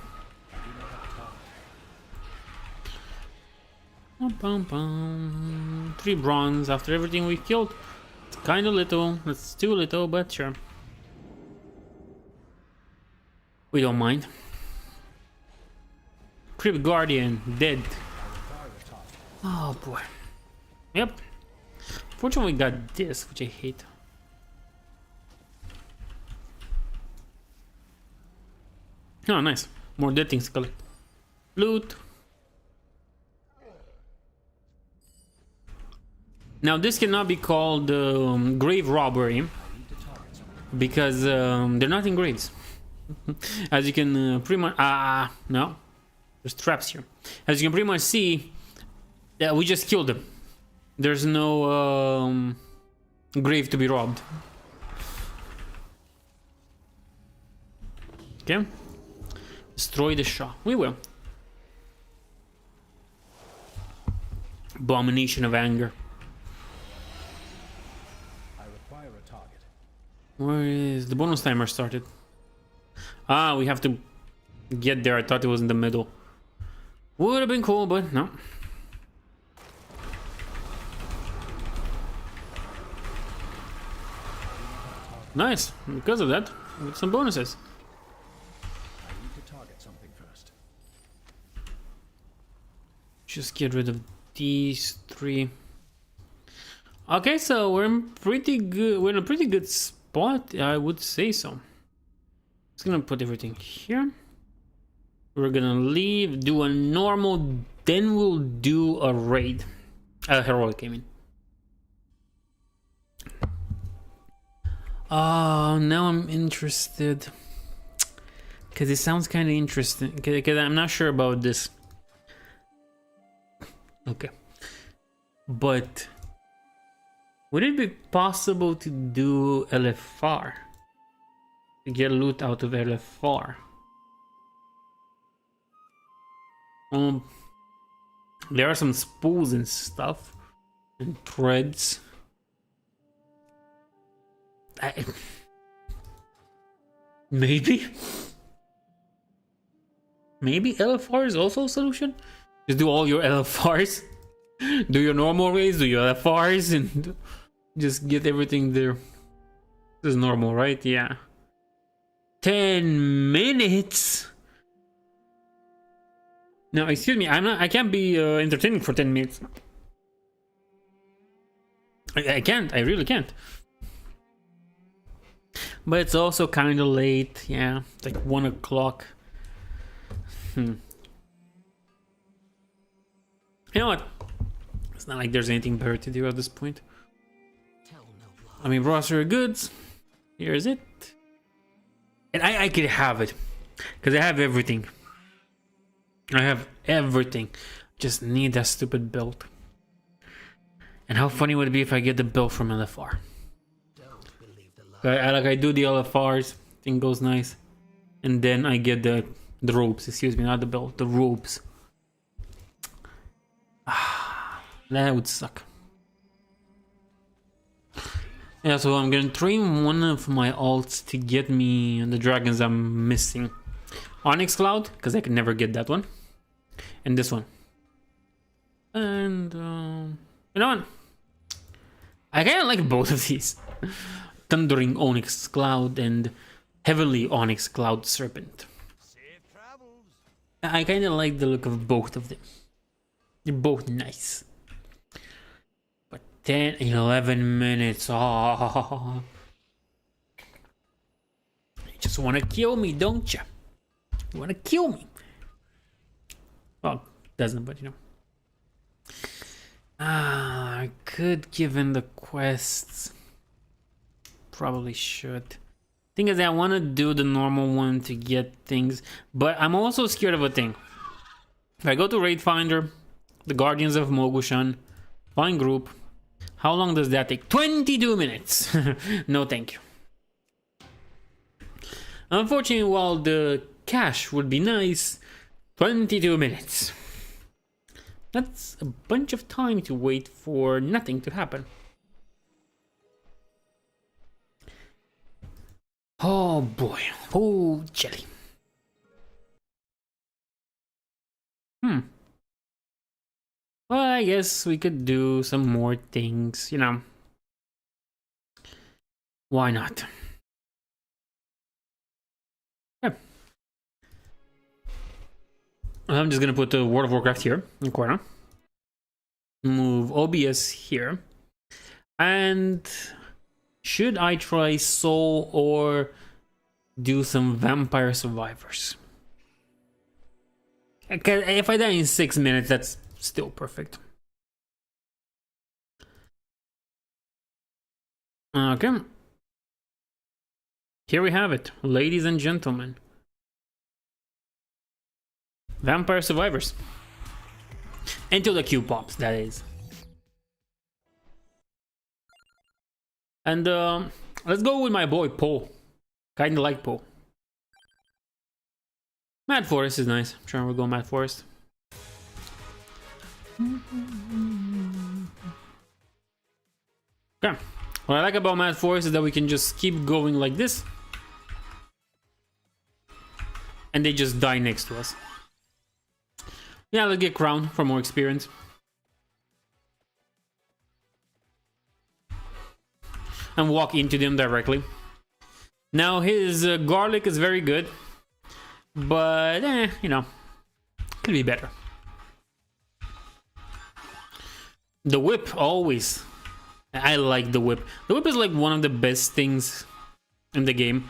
3 bronze after everything we killed. It's kind of little. It's too little, but sure. We don't mind. Crypt Guardian dead. Oh boy. Yep. Fortunately, we got this, which I hate. Oh, nice. More dead things to collect. Loot. Now this cannot be called grave robbery because they're not in graves. As you can pretty much no, there's traps here. As you can pretty much see, we just killed them. There's no grave to be robbed. Okay, destroy the Shah. We will. Abomination of anger. Where is the bonus timer started? Ah, we have to get there. I thought it was in the middle. Would have been cool, but no. Nice. Because of that, we get some bonuses. I need to target something first. Just get rid of these 3. Okay, so we're in pretty good. We're in a pretty good spot. I would say so. Just gonna put everything here. We're gonna leave, do a normal, then we'll do a raid. Heroic, I mean. Oh, now I'm interested. Because it sounds kind of interesting. Because I'm not sure about this. Okay. But Would it be possible to do LFR? To get loot out of LFR? There are some spools and stuff. And threads. Maybe? Maybe LFR is also a solution? Just do all your LFRs. Do your normal raids, do your LFRs, and just get everything there. This is normal, right? Yeah. 10 minutes? No, excuse me, I can't be entertaining for 10 minutes. I can't, I really can't. But it's also kind of late, yeah, like 1 o'clock. You know what? It's not like there's anything better to do at this point. I mean, roster of goods. Here's it. And I could have it. Because I have everything. I have everything. Just need that stupid belt. And how funny would it be if I get the belt from LFR? I do the LFRs. Thing goes nice. And then I get the robes. Excuse me, not the belt. The robes. That would suck. Yeah, so I'm gonna train one of my alts to get me the dragons I'm missing. Onyx Cloud, because I can never get that one. And this one. And, you know what? I kinda like both of these. Thundering Onyx Cloud and Heavenly Onyx Cloud Serpent. I kinda like the look of both of them. They're both nice. But 10, 11 minutes. Oh. You just wanna kill me, don't you? You wanna kill me. Well, doesn't, but you know. I could give in the quests. Probably should. Thing is, I want to do the normal one to get things, but I'm also scared of a thing. If I go to Raid Finder, the Guardians of Mogushan, find group, how long does that take? 22 minutes! No thank you. Unfortunately, while the cash would be nice, 22 minutes. That's a bunch of time to wait for nothing to happen. Oh boy. Oh, jelly. Well, I guess we could do some more things, you know. Why not? Yeah. I'm just gonna put the World of Warcraft here in the corner. Move OBS here. And should I try Soul or do some Vampire Survivors? If I die in 6 minutes, that's still perfect. Okay. Here we have it, ladies and gentlemen. Vampire Survivors. Until the queue pops, that is. And let's go with my boy Poe. Kinda like Poe. Mad Forest is nice. I'm sure we'll go Mad Forest. Okay. What I like about Mad Forest is that we can just keep going like this. And they just die next to us. Yeah, let's get Crown for more experience. And walk into them directly. Now his garlic is very good. But, you know, could be better. The whip, always. I like the whip. The whip is like one of the best things in the game.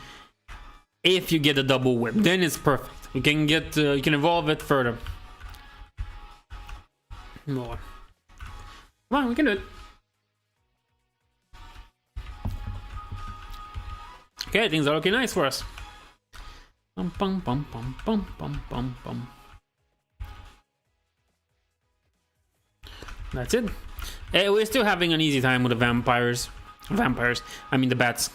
If you get a double whip, then it's perfect. You can get, you can evolve it further. More. Come on, we can do it. Okay, things are looking nice for us. Bum, bum, bum, bum, bum, bum, bum, bum. That's it. We're still having an easy time with the vampires. I mean the bats.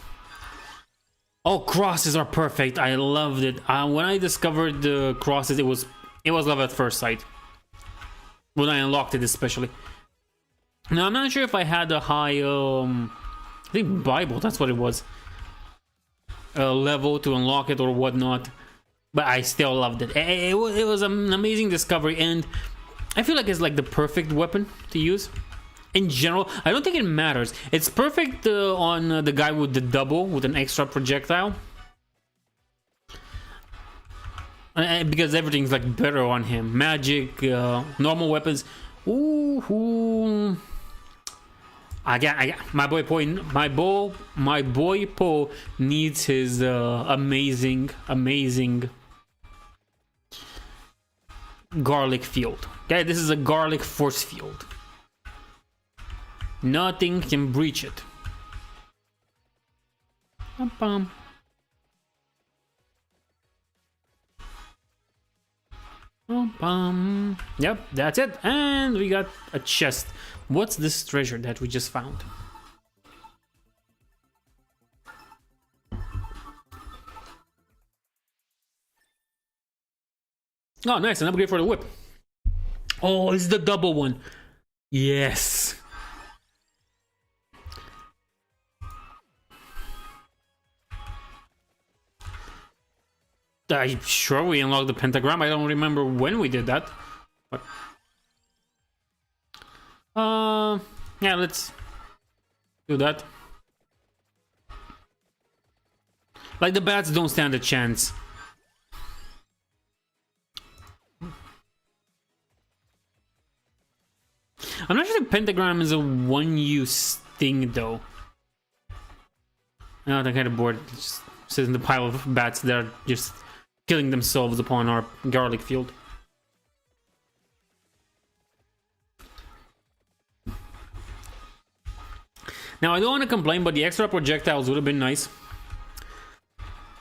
Oh, crosses are perfect. I loved it. When I discovered the crosses, it was love at first sight. When I unlocked it, especially. Now I'm not sure if I had a high, I think Bible. That's what it was. Level to unlock it or whatnot. But I still loved it. It was an amazing discovery, and I feel like it's like the perfect weapon to use. In general, I don't think it matters. It's perfect on the guy with the double, with an extra projectile. Because everything's like better on him. Magic, normal weapons. Ooh. I got my boy Poe needs his amazing garlic field. Okay, this is a garlic force field. Nothing can breach it. Bum. Yep, that's it. And we got a chest. What's this treasure that we just found? Oh, nice. An upgrade for the whip. Oh, it's the double one. Yes. I'm sure we unlocked the pentagram. I don't remember when we did that. But yeah, let's do that. Like, the bats don't stand a chance. I'm not sure the pentagram is a one-use thing, though. No, I'm kind of bored. Just sit in the pile of bats that are just killing themselves upon our garlic field. Now, I don't want to complain, but the extra projectiles would have been nice.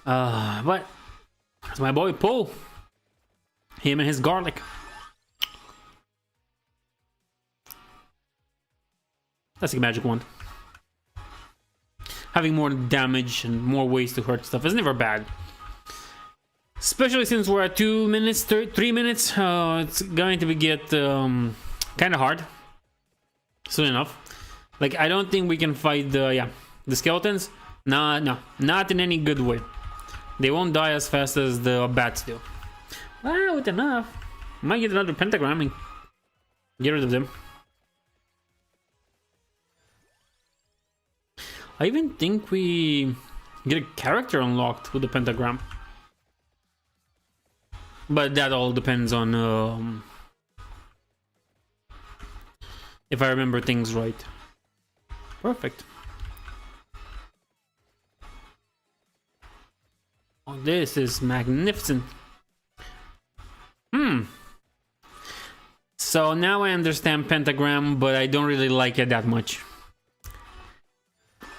But it's my boy Poe. Him and his garlic. That's a magic wand. Having more damage and more ways to hurt stuff is never bad. Especially since we're at 2 minutes, 3 minutes. It's going to get kind of hard. Soon enough. Like, I don't think we can fight the skeletons. No, not in any good way. They won't die as fast as the bats do. Well, with enough, might get another pentagram and get rid of them. I even think we get a character unlocked with the pentagram. But that all depends on if I remember things right. Perfect. Oh, this is magnificent. So now I understand pentagram, but I don't really like it that much.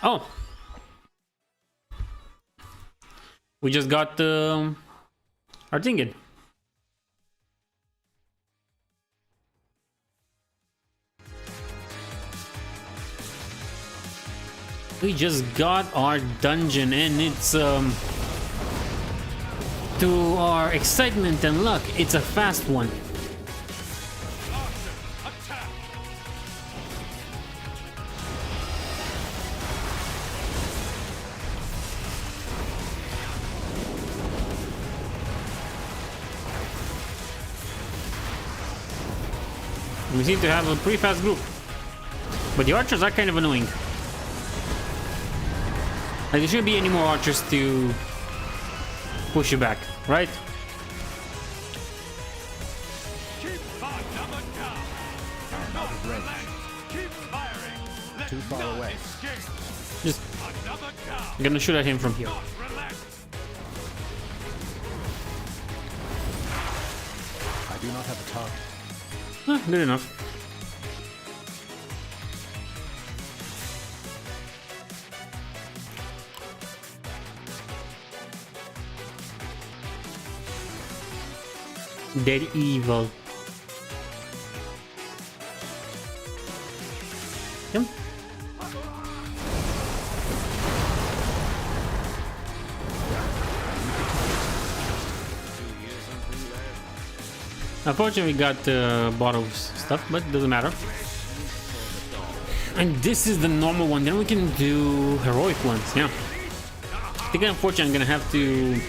Oh. We just got our thinking. We just got our dungeon, and it's to our excitement and luck, it's a fast one. We seem to have a pretty fast group, but the archers are kind of annoying. Like, there shouldn't be any more archers to push you back, right? Keep Too far away. Just gonna shoot at him from here. I do not have a target. Good enough. They're evil. Unfortunately, we got a bottle of stuff, but doesn't matter. And this is the normal one. Then we can do heroic ones. Yeah. I think unfortunately I'm gonna have to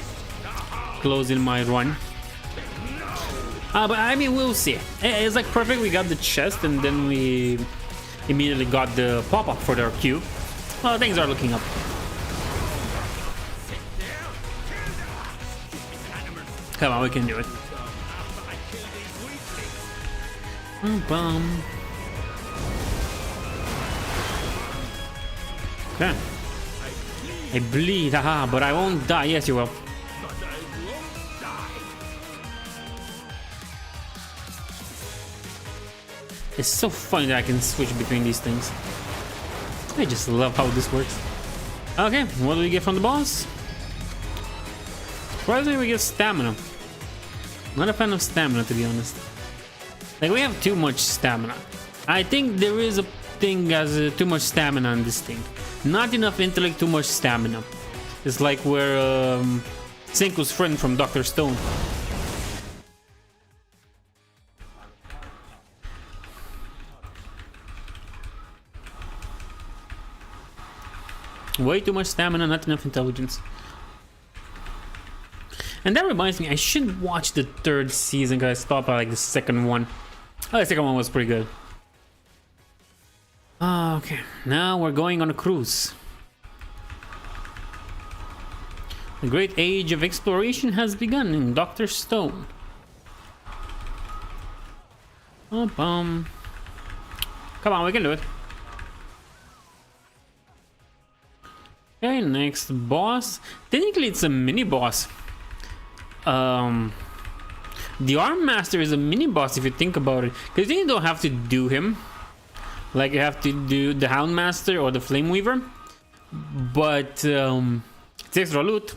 close in my run. But I mean, we'll see. It's like perfect. We got the chest, and then we immediately got the pop-up for their queue. Well, things are looking up. Come on, we can do it. Bum. Okay. I bleed, haha, but I won't die. Yes, you will. It's so funny that I can switch between these things. I just love how this works. Okay, what do we get from the boss? Surprisingly, we get stamina. Not a fan of stamina, to be honest. Like, we have too much stamina. I think there is a thing as too much stamina on this thing. Not enough intellect, too much stamina. It's like where Senku's friend from Dr. Stone. Way too much stamina, not enough intelligence. And that reminds me, I should watch the third season because I stopped at like the second one. Oh, the second one was pretty good. Okay, now we're going on a cruise. The great age of exploration has begun in Dr. Stone. Oh, come on, we can do it. Okay, next boss. Technically, it's a mini boss. The Arm Master is a mini boss if you think about it, because then you don't have to do him. Like you have to do the Hound Master or the Flame Weaver, but it's extra loot.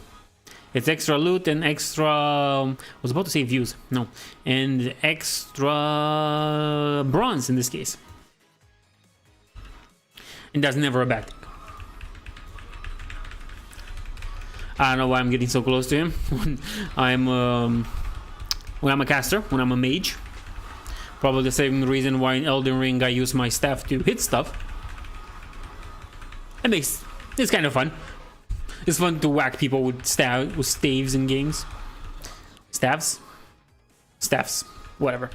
It's extra loot and extra. I was about to say views, no, and extra bronze in this case, and that's never a bad thing. I don't know why I'm getting so close to him when I'm a caster, when I'm a mage. Probably the same reason why in Elden Ring I use my staff to hit stuff. It's kind of fun. It's fun to whack people with staves in games. Staffs, whatever.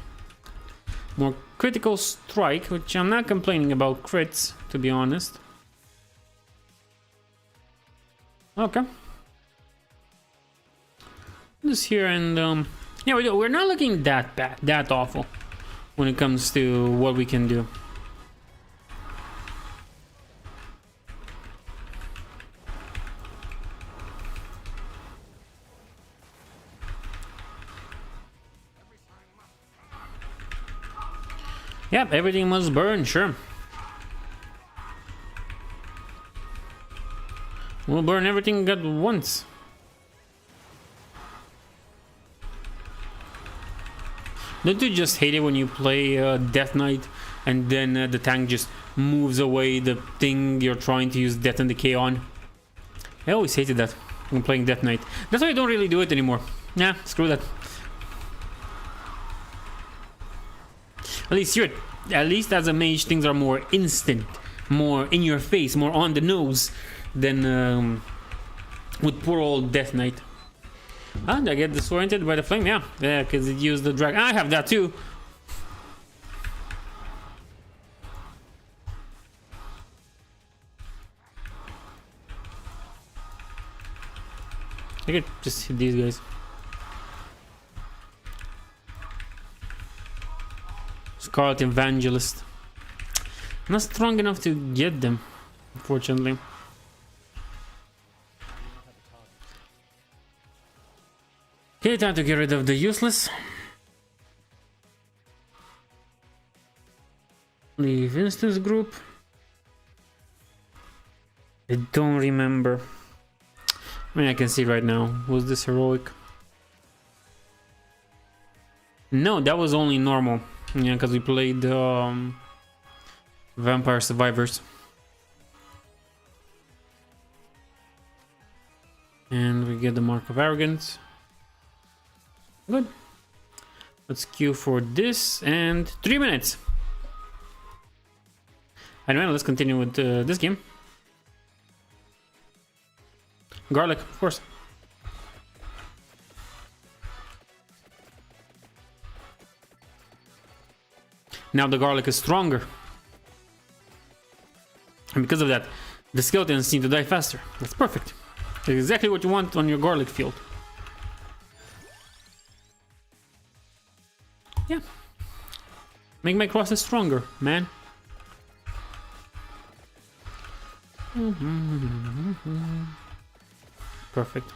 More critical strike, which I'm not complaining about crits, to be honest. Okay. This here and yeah, we're not looking that bad, that awful when it comes to what we can do. Yep, everything must burn, sure. We'll burn everything at once. Don't you just hate it when you play Death Knight and then the tank just moves away the thing you're trying to use Death and Decay on? I always hated that when playing Death Knight. That's why I don't really do it anymore. Nah, screw that. At least as a mage, things are more instant, more in your face, more on the nose than with poor old Death Knight. Ah, did I get disoriented by the flame? Yeah, because it used the drag. I have that too. I could just hit these guys. Scarlet Evangelist. I'm not strong enough to get them, unfortunately. Okay, time to get rid of the useless. Leave instance group. I don't remember. I mean, I can see right now. Was this heroic? No, that was only normal. Yeah, because we played Vampire Survivors. And we get the Mark of Arrogance. Good. Let's queue for this and 3 minutes. Anyway, let's continue with this game. Garlic, of course. Now the garlic is stronger. And because of that, the skeletons seem to die faster. That's perfect. That's exactly what you want on your garlic field. Yeah. Make my crosses stronger, man. Perfect.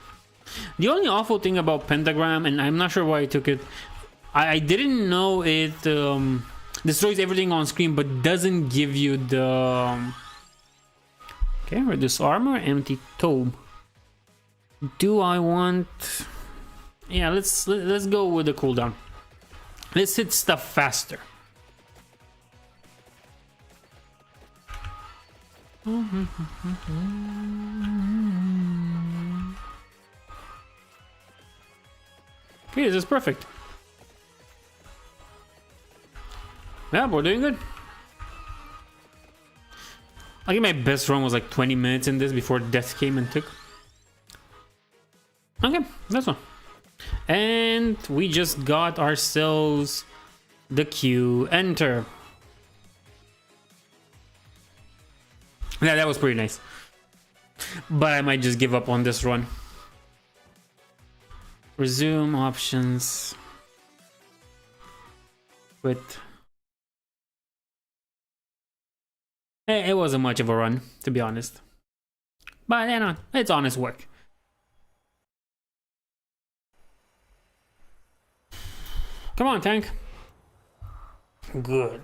The only awful thing about Pentagram, and I'm not sure why I took it, I didn't know it destroys everything on screen but doesn't give you the... Okay, reduce armor, empty tome. Do I want... Yeah, let's go with the cooldown. Let's hit stuff faster. Okay, this is perfect. Yeah, we're doing good. I think my best run was like 20 minutes in this before death came and took. Okay, that's one. And we just got ourselves the Q enter. Yeah, that was pretty nice. But I might just give up on this run. Resume options. Quit. It wasn't much of a run, to be honest. But you know, it's honest work. Come on, tank. Good.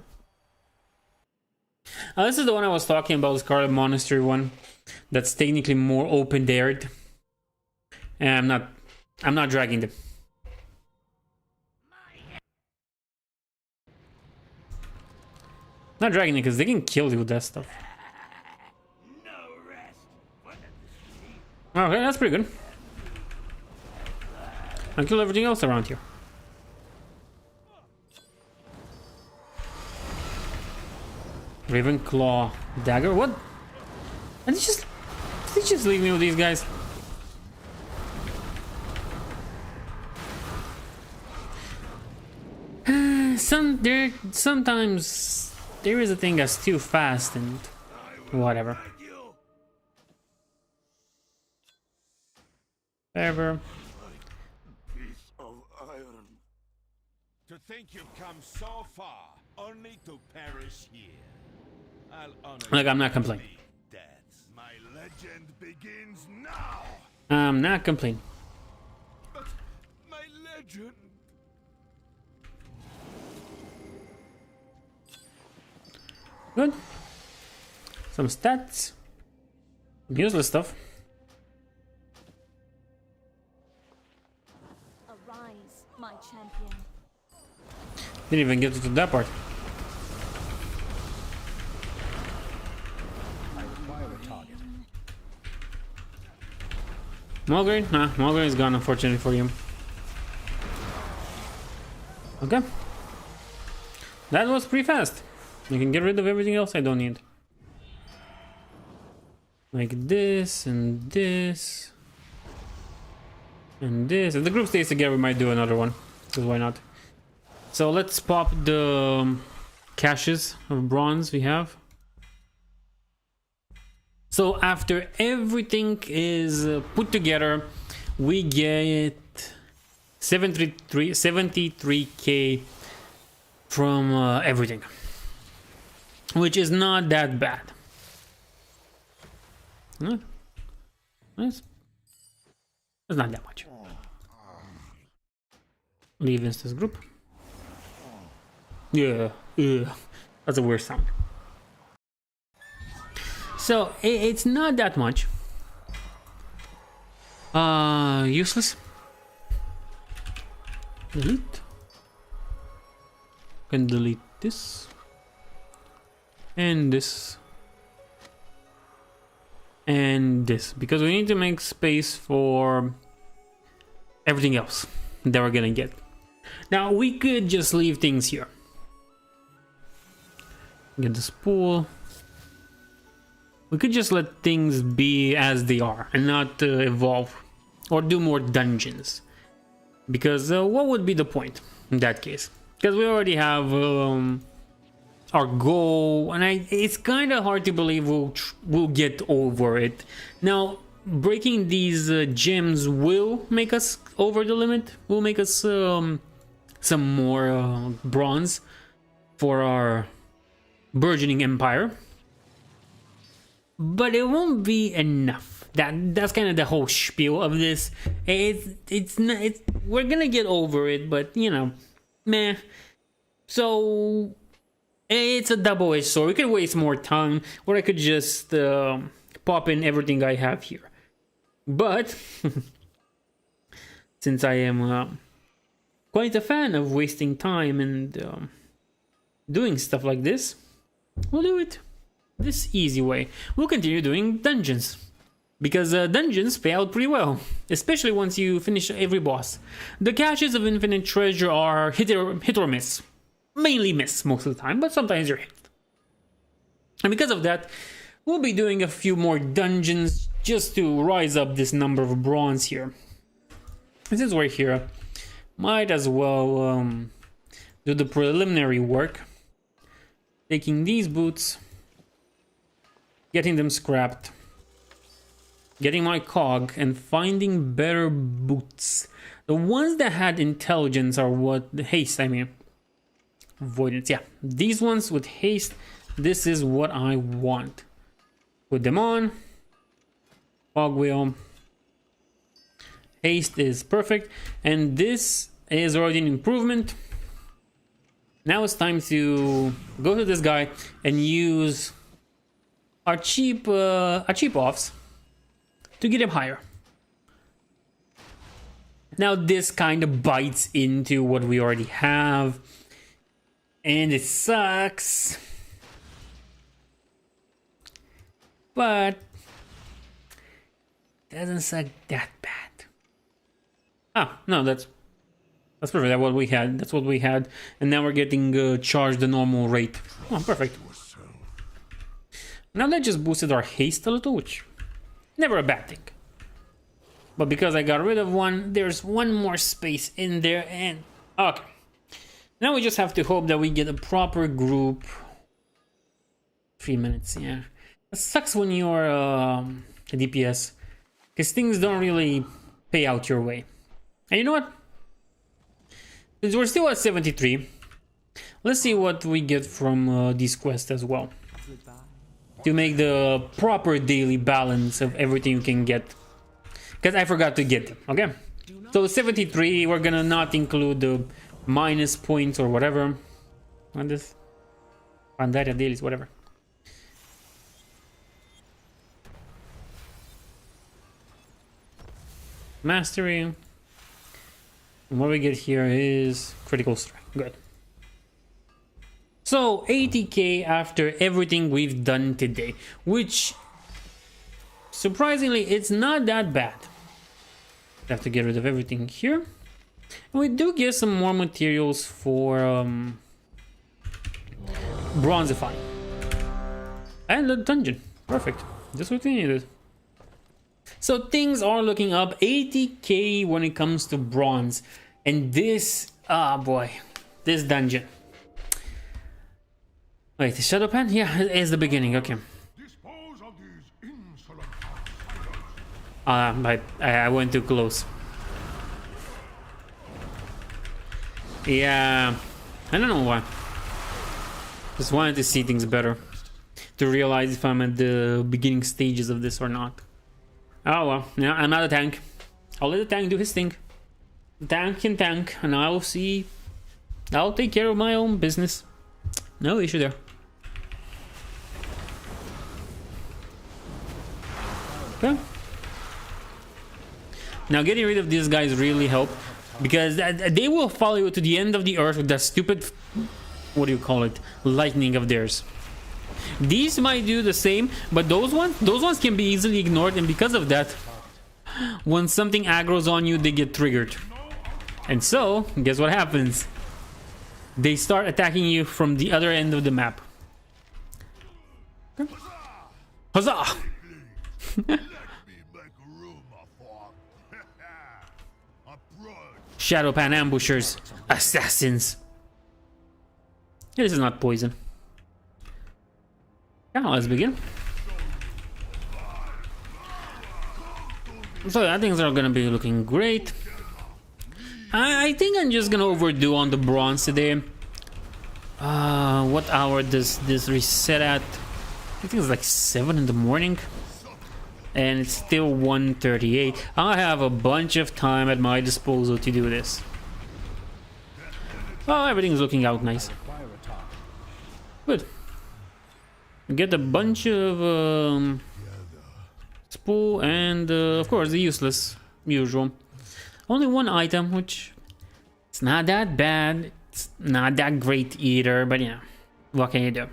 This is the one I was talking about, the Scarlet Monastery one. That's technically more open-aired. And I'm not dragging them. Not dragging them because they can kill you with that stuff. Okay, that's pretty good. I'll kill everything else around here. Ravenclaw dagger. What? Did they just leave me with these guys? Sometimes there is a thing that's too fast and whatever. Whatever. Piece of iron. To think you've come so far, only to perish here. Like, I'm not complaining. My legend begins now. I'm not complaining. But my legend. Good. Some stats. Useless stuff. Arise, my champion. Didn't even get to that part. Mulgrave? Nah, Mulgrave is gone, unfortunately for you. Okay. That was pretty fast. You can get rid of everything else I don't need. Like this, and this. And this. If the group stays together, we might do another one. Because why not? So let's pop the caches of bronze we have. So after everything is put together, we get 73k from everything, which is not that bad. It's not that much. Leave instance group. Yeah, that's a weird sound. So it's not that much. Useless. Delete. Can delete this and this and this because we need to make space for everything else that we're gonna get. Now we could just leave things here. Get the spool. We could just let things be as they are and not evolve or do more dungeons. Because what would be the point in that case? Because we already have our goal, and it's kind of hard to believe we'll get over it. Now, breaking these gems will make us over the limit. Will make us some more bronze for our burgeoning empire. But it won't be enough. That's kind of the whole spiel of this. We're gonna get over it, but you know, meh. So it's a double-edged sword. We could waste more time, or I could just pop in everything I have here. But since I am quite a fan of wasting time and doing stuff like this, we'll do it this easy way. We'll continue doing dungeons, because dungeons pay out pretty well, especially once you finish every boss. The caches of infinite treasure are hit or miss. Mainly miss most of the time, but sometimes you're hit. And because of that, we'll be doing a few more dungeons just to rise up this number of bronze here. And since we're here, might as well do the preliminary work. Taking these boots, getting them scrapped, getting my cog, and finding better boots. The ones that had intelligence are what... haste, I mean. Avoidance, yeah. These ones with haste, this is what I want. Put them on. Cog wheel. Haste is perfect. And this is already an improvement. Now it's time to go to this guy and use our cheap offs to get him higher. Now this kind of bites into what we already have, and it sucks, but doesn't suck that bad. Ah, no, that's perfect. That's what we had. That's what we had, and now we're getting charged the normal rate. Oh, perfect. Now that just boosted our haste a little, which never a bad thing. But because I got rid of one, there's one more space in there, and okay. Now we just have to hope that we get a proper group. 3 minutes, yeah. It sucks when you're a DPS, because things don't really pay out your way. And you know what? Since we're still at 73, let's see what we get from these quests as well. To make the proper daily balance of everything you can get. Because I forgot to get them, okay? So 73, we're gonna not include the minus points or whatever. On this. Pandaria dailies, whatever. Mastery. And what we get here is critical strike. Good. So 80k after everything we've done today, which surprisingly it's not that bad. Have to get rid of everything here, and we do get some more materials for bronzifying and the dungeon. Perfect, just what we needed. So things are looking up. 80k when it comes to bronze, and this, boy, this dungeon. Wait, the shadow pan? Yeah, it's the beginning. Okay. I went too close. Yeah, I don't know why. Just wanted to see things better, to realize if I'm at the beginning stages of this or not. Oh well, yeah, I'm not a tank. I'll let the tank do his thing. The tank can tank, and I'll see. I'll take care of my own business. No issue there. Okay. Now getting rid of these guys really help, because they will follow you to the end of the earth with that stupid, what do you call it, lightning of theirs. These might do the same, but those ones can be easily ignored, and because of that, when something aggroes on you, they get triggered. And so, guess what happens? They start attacking you from the other end of the map. Huzzah! Shadow Pan ambushers, assassins. Yeah, this is not poison. Yeah, let's begin. So yeah, things are gonna be looking great. I think I'm just gonna overdo on the bronze today. What hour does this reset at? I think it's like 7 in the morning. And it's still 1:38. I have a bunch of time at my disposal to do this. Oh, everything's looking out nice. Good. Get a bunch of spool and of course the useless usual. Only one item, which it's not that bad. It's not that great either, but yeah, what can you do?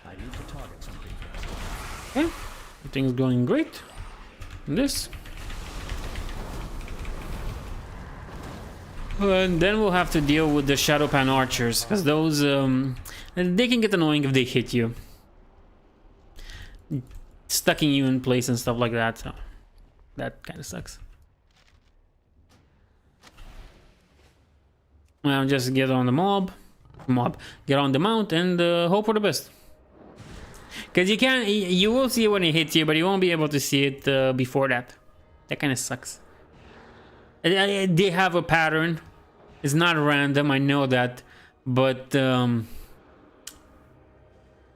I need to target something. Okay, everything's going great. And this. And then we'll have to deal with the Shadow Pan archers, because those they can get annoying if they hit you, stucking you in place and stuff like that. So that kind of sucks. Well, just get on the get on the mount and hope for the best. Because you will see it when it hits you, but you won't be able to see it before that. That kind of sucks. They have a pattern. It's not random, I know that. But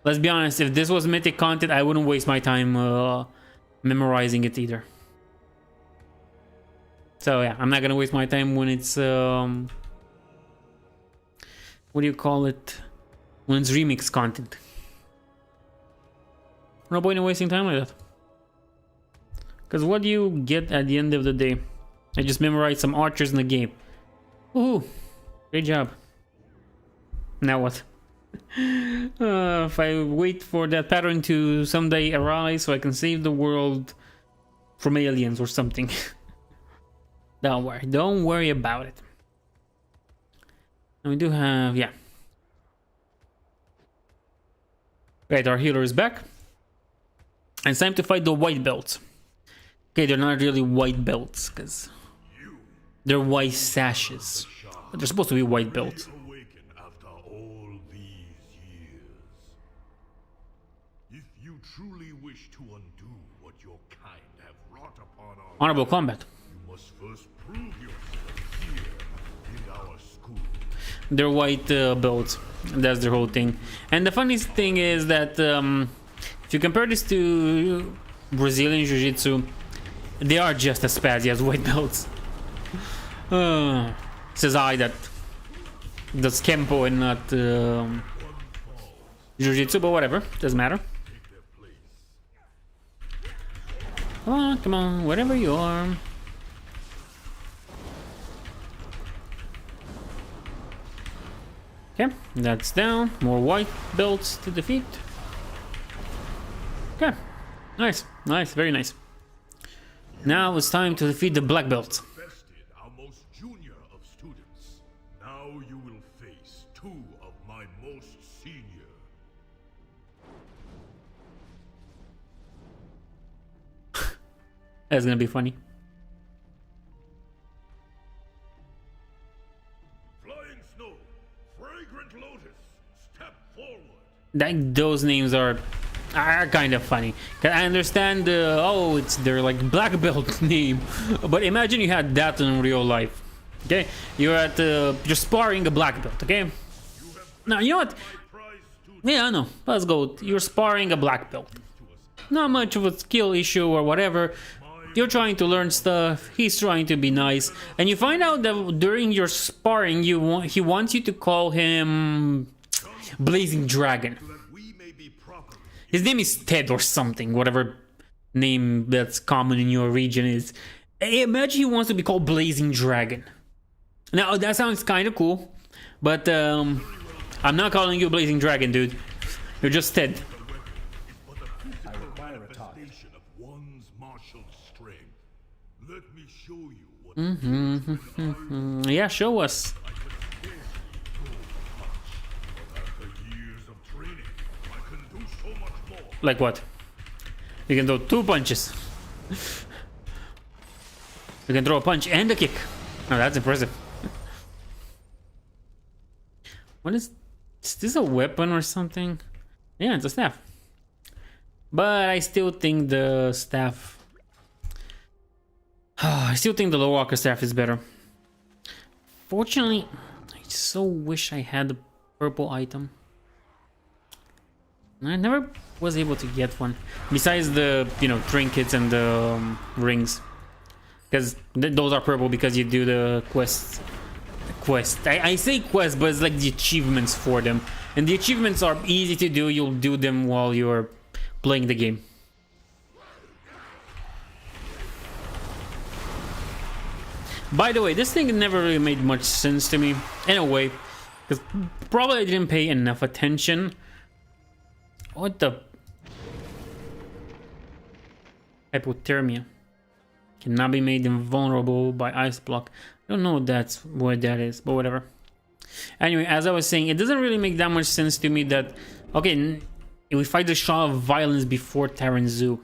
let's be honest, if this was mythic content, I wouldn't waste my time memorizing it either. So yeah, I'm not gonna waste my time when it's what do you call it? When it's remix content. No point in wasting time like that. Because what do you get at the end of the day? I just memorized some archers in the game. Woohoo! Great job. Now what? If I wait for that pattern to someday arise so I can save the world from aliens or something. Don't worry about it. And we do have, yeah. Right, our healer is back. And it's time to fight the white belts. Okay, they're not really white belts, because they're white sashes. But they're supposed to be white belts. After all these years. If you truly wish to undo what your kind have wrought upon our Honorable combat. you must first prove yourself here in our school. They're white belts. That's their whole thing. And the funniest thing is that if you compare this to Brazilian Jiu-Jitsu, they are just as spazzy as white belts. Says I that does Kempo and not Jiu-Jitsu, but whatever, doesn't matter. Come on, wherever you are. Okay, that's down. More white belts to defeat. Okay, nice, very nice. Now it's time to defeat the black belts. Bested our most junior of students. Now you will face two of my most senior. That's gonna be funny. Flying Snow, Fragrant Lotus, step forward. Those names are kind of funny. 'Cause I understand, they're like black belt name, but imagine you had that in real life. Okay, you're sparring a black belt. Okay, now you know what? Yeah, I know. Let's go. You're sparring a black belt. Not much of a skill issue or whatever. You're trying to learn stuff. He's trying to be nice, and you find out that during your sparring, he wants you to call him Blazing Dragon. His name is Ted or something, whatever name that's common in your region is. Imagine he wants to be called Blazing Dragon. Now, that sounds kind of cool, but I'm not calling you Blazing Dragon, dude. You're just Ted. I require a target. Of one's martial strength. Let me show you what Yeah, show us. after years of training, I can do so much more. Like what? You can throw 2 punches. You can throw a punch and a kick. Oh, that's impressive. What is this, a weapon or something? Yeah, it's a staff. But I still think the staff... I still think the low walker staff is better. Fortunately, I so wish I had the purple item. I never was able to get one. Besides the, you know, trinkets and the rings. Because those are purple because you do the quests. I say quest, but it's like the achievements for them. And the achievements are easy to do. You'll do them while you're playing the game. By the way, this thing never really made much sense to me, in a way, because probably I didn't pay enough attention. What the? Hypothermia. Cannot be made invulnerable by ice block. I don't know what that is, but whatever. Anyway, as I was saying, it doesn't really make that much sense to me that, okay, we fight the Shaw of Violence before Tyrant Zoo.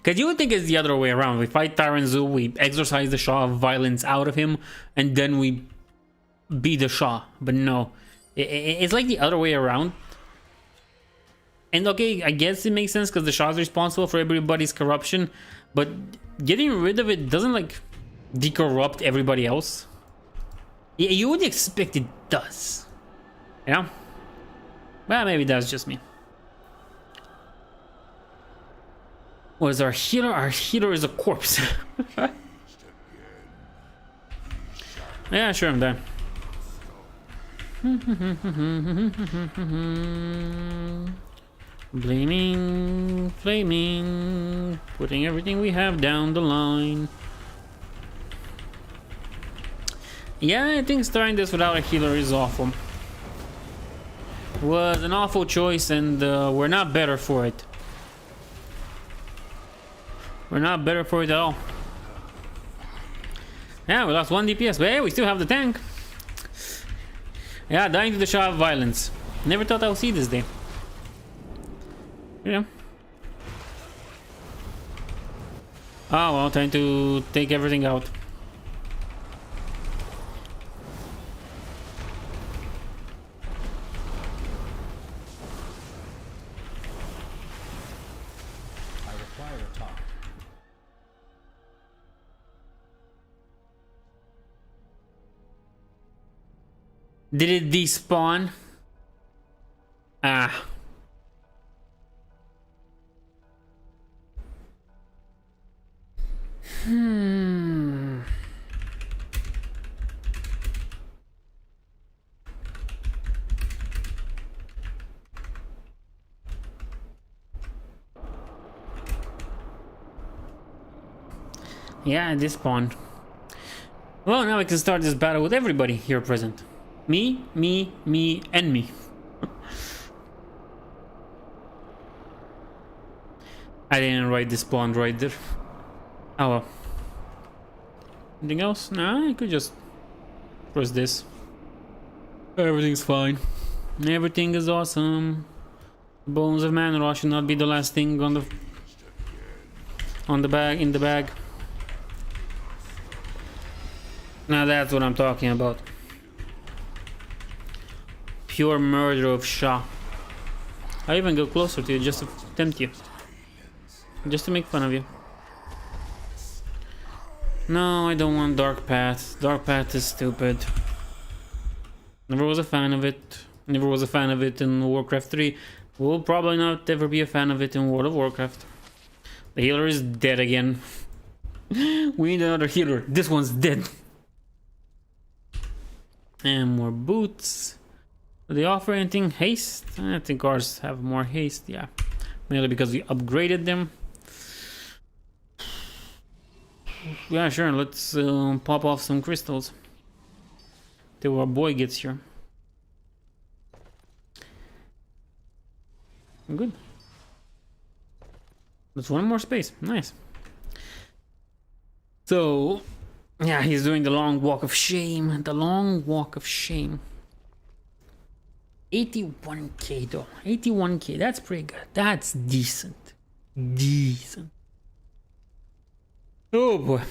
Because you would think it's the other way around. We fight Tyrant Zoo, we exorcise the Shaw of Violence out of him, and then we beat the Shaw. But no, it's like the other way around. And okay, I guess it makes sense because the Shaw is responsible for everybody's corruption, but getting rid of it doesn't like decorrupt everybody else. You would expect it does, you know? Well, maybe that's just me. What is our healer? Our healer is a corpse. Yeah, sure, I'm done. Blaming, flaming, putting everything we have down the line. Yeah, I think starting this without a healer is awful. Was an awful choice, and we're not better for it. We're not better for it at all. Yeah, we lost 1 DPS, but hey, we still have the tank. Yeah, dying to the Shaw of Violence. Never thought I would see this day. Yeah. Oh well, time to take everything out. I require a talk. Did it despawn? Ah. Yeah, it despawned. Well, now we can start this battle with everybody here present. Me, and me. I didn't write this spawn right there. Oh well. Anything else? Nah, I could just press this. Everything's fine. Everything is awesome. Bones of Manor should not be the last thing on the bag, in the bag. Now that's what I'm talking about. Pure murder of Shah. I even go closer to you just to tempt you. Just to make fun of you. No, I don't want Dark Path. Dark Path is stupid. Never was a fan of it. Never was a fan of it in Warcraft 3. Will probably not ever be a fan of it in World of Warcraft. The healer is dead again. We need another healer. This one's dead. And more boots. Do they offer anything? Haste? I think ours have more haste, yeah. Mainly because we upgraded them. Yeah, sure, let's pop off some crystals. Till our boy gets here. Good. That's one more space. Nice. So, yeah, he's doing the long walk of shame. The long walk of shame. 81k though. 81k. That's pretty good. That's decent. Decent. Oh boy.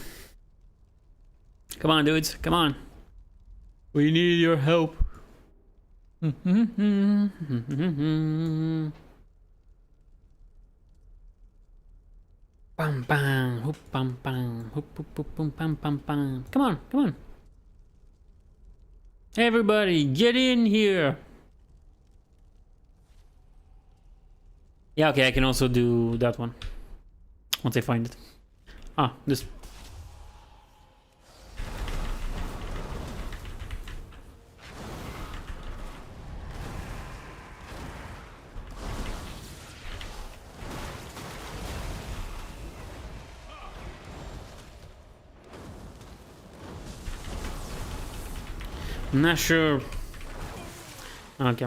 Come on, dudes. Come on. We need your help. Bam bam, hoop bam bam, hoop hoop hoop boom bam bam bam. Come on, come on. Everybody, get in here. Yeah, okay, I can also do that one. Once I find it. Ah, this. I'm not sure. Okay.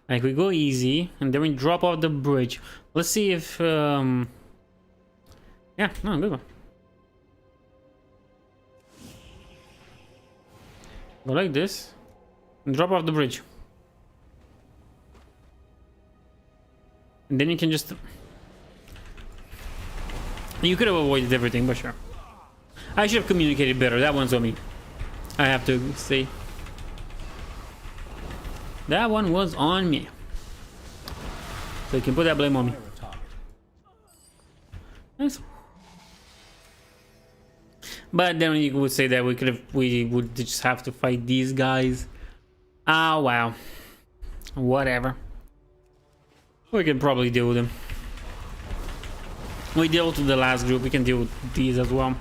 Like we go easy and then we drop off the bridge. Let's see if yeah, no, good one. Go like this and drop off the bridge. And then you can just, you could have avoided everything, but sure. I should have communicated better. That one's on me. I have to say. That one was on me. So you can put that blame on me. Nice. But then you would say that we would just have to fight these guys. Ah, wow. Whatever. We can probably deal with them. We dealt with the last group. We can deal with these as well.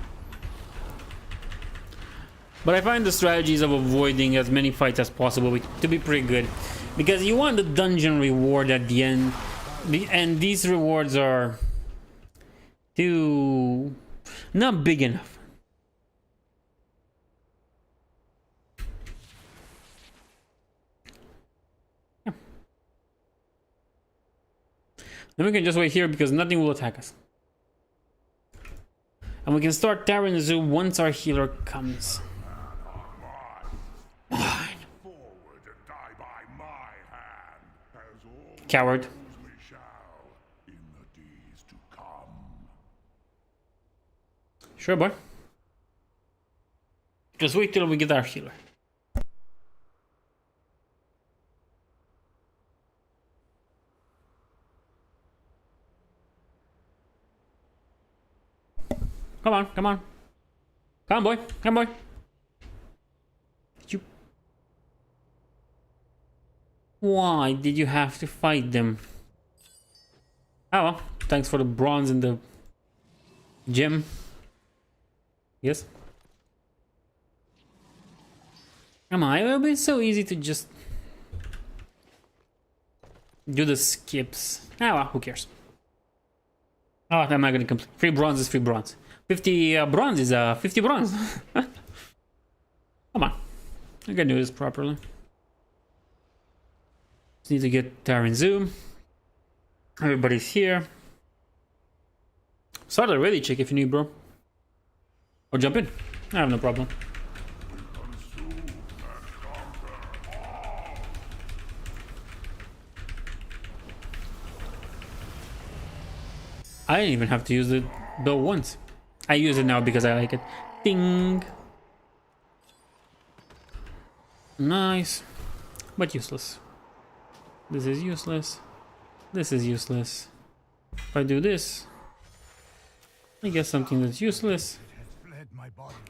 But I find the strategies of avoiding as many fights as possible to be pretty good. Because you want the dungeon reward at the end. And these rewards are too not big enough. Yeah. Then we can just wait here because nothing will attack us. And we can start Terran Zoo once our healer comes. Coward. Sure, boy. Just wait till we get our healer. Come on, come on. Come on, boy. Come on, boy. Why did you have to fight them? Oh well, thanks for the bronze in the gym. Yes. Come on, it will be so easy to just do the skips. Ah well, who cares? Oh, I'm not gonna complete. Free bronze is free bronze. 50 bronze is 50 bronze. Come on, I can do this properly. Just need to get Terran Zoom. Everybody's here. Start a ready check if you need, bro. Or jump in. I have no problem. I didn't even have to use the bow once. I use it now because I like it. Ding. Nice. But useless. This is useless. This is useless. If I do this, I get something that's useless.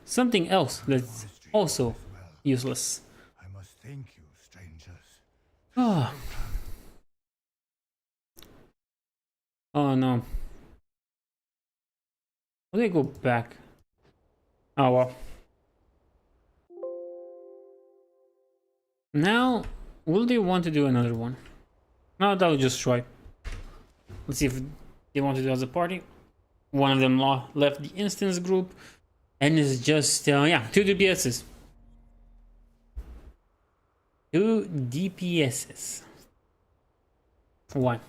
Something else that's also useless. I must thank you, strangers. Oh. Oh no. How do I go back? Oh well. Now, will they want to do another one? No, that will just try. Let's see if they want to do as a party. One of them left the instance group. And it's just, yeah, 2 DPSs. 2 DPSs. One.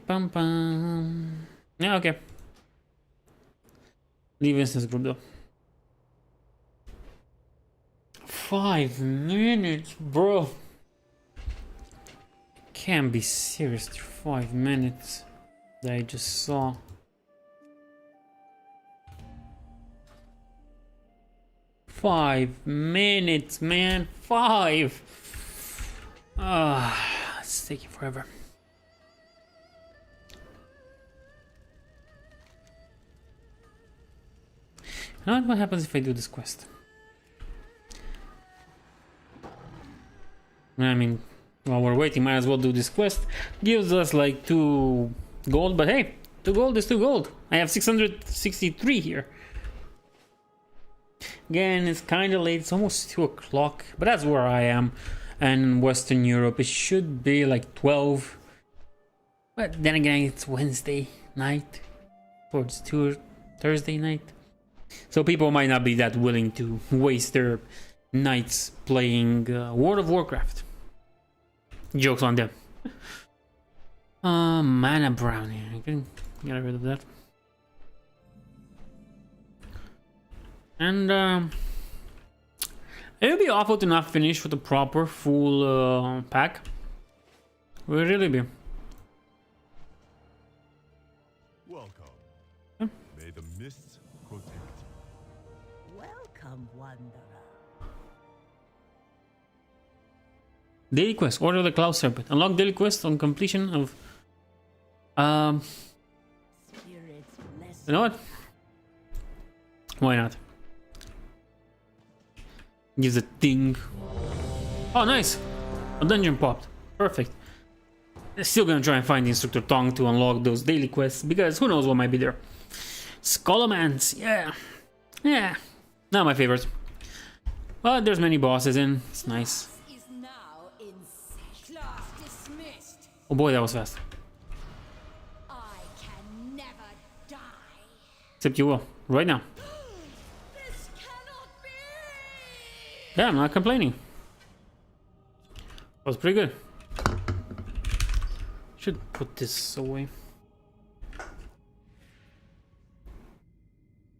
Pum, pum. Yeah, okay. Leave instance group though. 5 minutes, bro. Can't be serious. 5 minutes that I just saw. Five minutes, man. 5. It's taking forever. Now what happens if I do this quest? I mean, while we're waiting, might as well do this quest. Gives us like 2 gold, but hey, 2 gold is 2 gold. I have 663 here. Again, it's kind of late. It's almost 2 o'clock, but that's where I am. And in Western Europe, it should be like 12. But then again, it's Wednesday night towards Thursday night. So people might not be that willing to waste their nights playing World of Warcraft. Jokes on them. Mana brownie. I can get rid of that. And it would be awful to not finish with a proper full pack. It would really be. Welcome. Yeah. May the mists protect you. Welcome, wanderer. Daily quest. Order the Cloud Serpent. Unlock daily quest on completion of Spirits bless you know what? Why not? Gives a thing. Oh, nice! A dungeon popped. Perfect. Still gonna try and find the Instructor Tongue to unlock those daily quests, because who knows what might be there. Skullomance, yeah. Yeah. Not my favorite. But there's many bosses in. It's nice. Is now in session. Class dismissed. Oh boy, that was fast. I can never die. Except you will. Right now. This cannot be. Yeah, I'm not complaining. That was pretty good. Should put this away.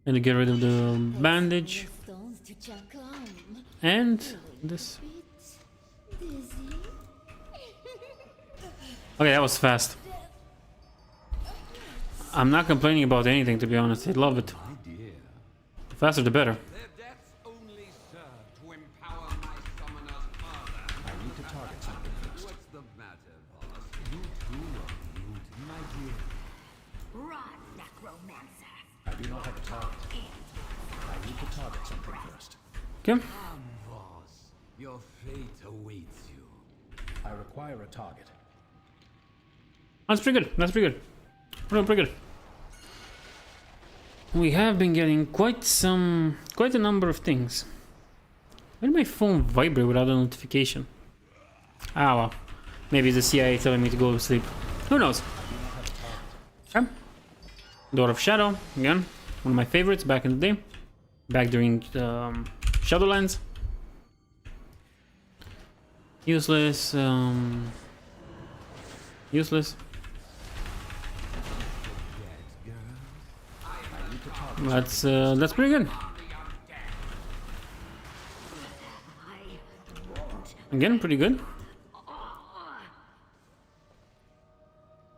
And get rid of the bandage. Stones to chuck on. And this. Okay, that was fast. I'm not complaining about anything, to be honest. I love it. The faster the better. Their deaths only serve to empower my summoners further. I need to target something first. What's the matter, boss? You too are beauty, my dear. Run, necromancer. I do not have a target. I need to target something first. Okay. Come, boss. Your fate awaits you. I require a target. That's pretty good. That's pretty good. We're doing pretty good. We have been getting quite a number of things. Why did my phone vibrate without a notification? Ah, well. Maybe it's the CIA telling me to go to sleep. Who knows? Okay. Door of Shadow, again. One of my favorites back in the day. Back during Shadowlands. Useless. Useless. That's pretty good. Again, pretty good.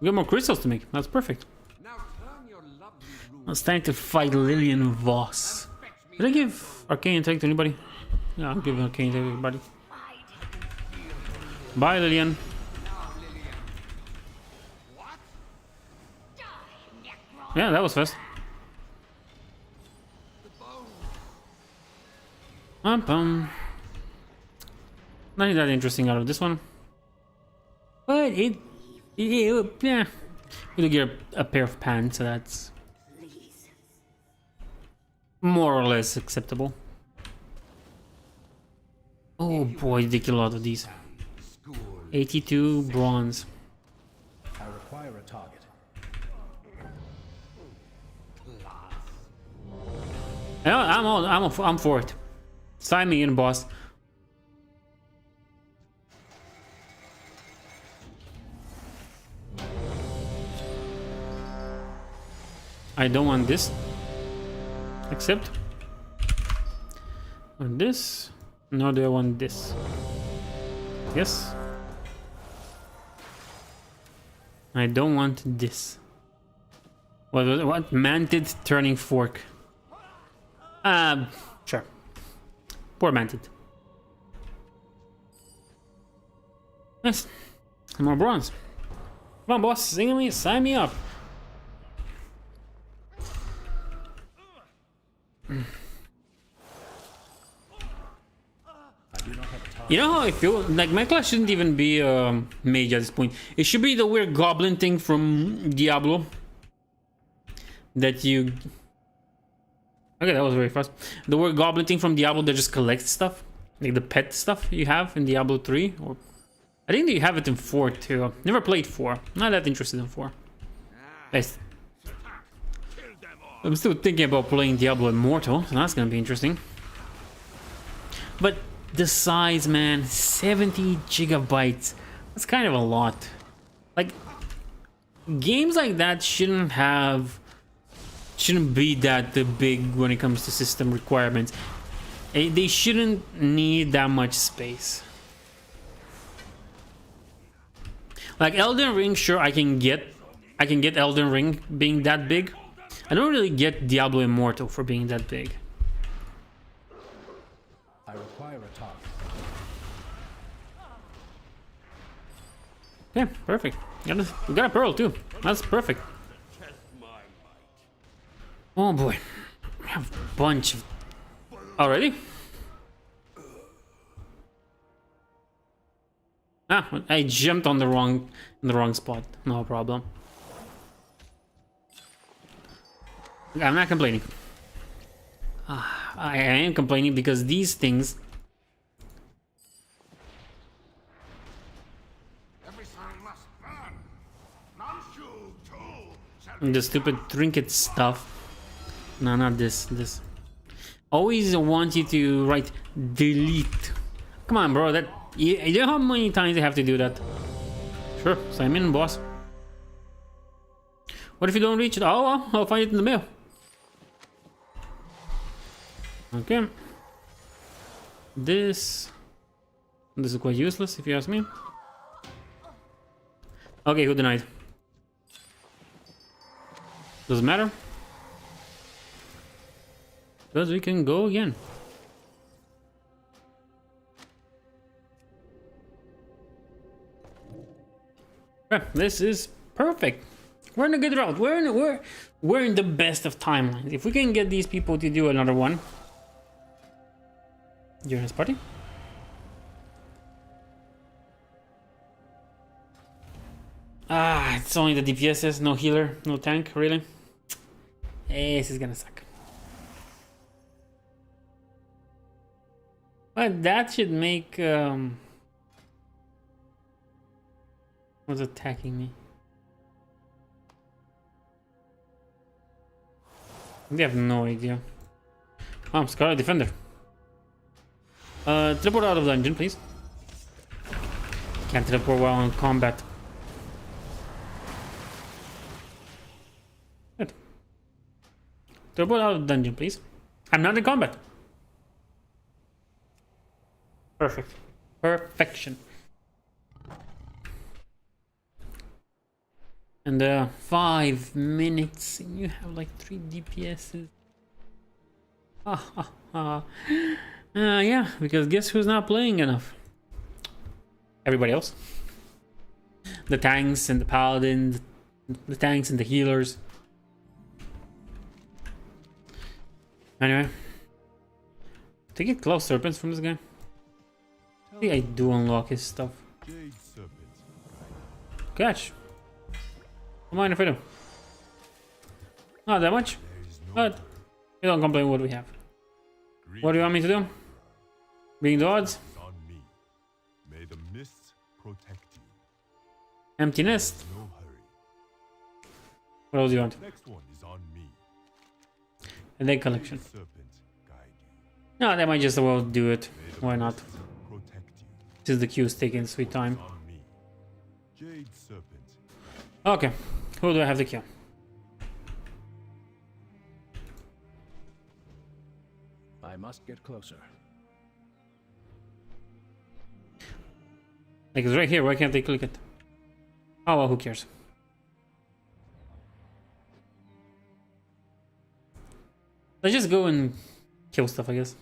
We got more crystals to make. That's perfect. Now turn your lovely room. It's time to fight Lillian Voss. Did I give Arcane Attack to anybody? Yeah, I'll give Arcane Attack to everybody. Bye, Lillian. Yeah, that was fast. Nothing that interesting out of this one. But yeah. We'll get a pair of pants, so that's more or less acceptable. Oh boy, did they kill a lot of these. 82 bronze. I require a target. I'm for it. Sign me in, boss. I don't want this. Accept. Want this. Nor do I want this. Yes. I don't want this. What? Manted turning fork. Sure. Poor Manted. Nice. Some more bronze. Come on, boss. Sign me up. You know how I feel? Like, my class shouldn't even be mage at this point. It should be the weird goblin thing from Diablo. That you... Okay, that was very fast. The weird goblin thing from Diablo that just collects stuff. Like the pet stuff you have in Diablo 3. Or I think you have it in 4 too. Never played 4. Not that interested in 4. I'm still thinking about playing Diablo Immortal. So that's gonna be interesting. But the size, man, 70 gigabytes. That's kind of a lot. Like, games like that shouldn't be that big when it comes to system requirements. They shouldn't need that much space. Like Elden Ring, sure, I can get Elden Ring being that big. I don't really get Diablo Immortal for being that big. I require a talk. Yeah, perfect. We got a pearl too. That's perfect. Oh boy, we have a bunch of... Already? Ah, I jumped on the wrong spot. No problem. I'm not complaining. I am complaining because these things... The stupid trinket stuff. No, not this. This. Always want you to write delete. Come on, bro. That you know how many times they have to do that? Sure, sign in, boss. What if you don't reach it? Oh, well, I'll find it in the mail. Okay. This is quite useless if you ask me. Okay, who denied? Doesn't matter. Because we can go again. Yeah, this is perfect. We're in a good route. We're in the best of timelines. If we can get these people to do another one. Join this party. Ah, it's only the DPSs, no healer, no tank, really? This is gonna suck. But that should make... What's attacking me? They have no idea. Oh, Scarlet Defender. Teleport out of dungeon, please. Can't teleport while in combat. Good. Teleport out of dungeon, please. I'm not in combat. Perfect. Perfection. And 5 minutes, and you have like 3 DPSs. Yeah, because guess who's not playing enough? Everybody else. The tanks and the paladins, the tanks and the healers. Anyway, to get close serpents from this guy. I think I do unlock his stuff. Catch. Don't mind if I do. Not that much, but you don't complain what we have. What do you want me to do? Being the odds? May the mists protect you. Empty nest. No hurry. What else do you want? Next one is on me. A egg collection. Serpent guide you. No, they might just as well do it. May the Why not? mists protect you. Since the queue's taking sweet time. On me. Jade serpent. Okay, who do I have to kill? must get closer. Like it's right here. Why can't they click it? Oh well, who cares? Let's just go and kill stuff, I guess.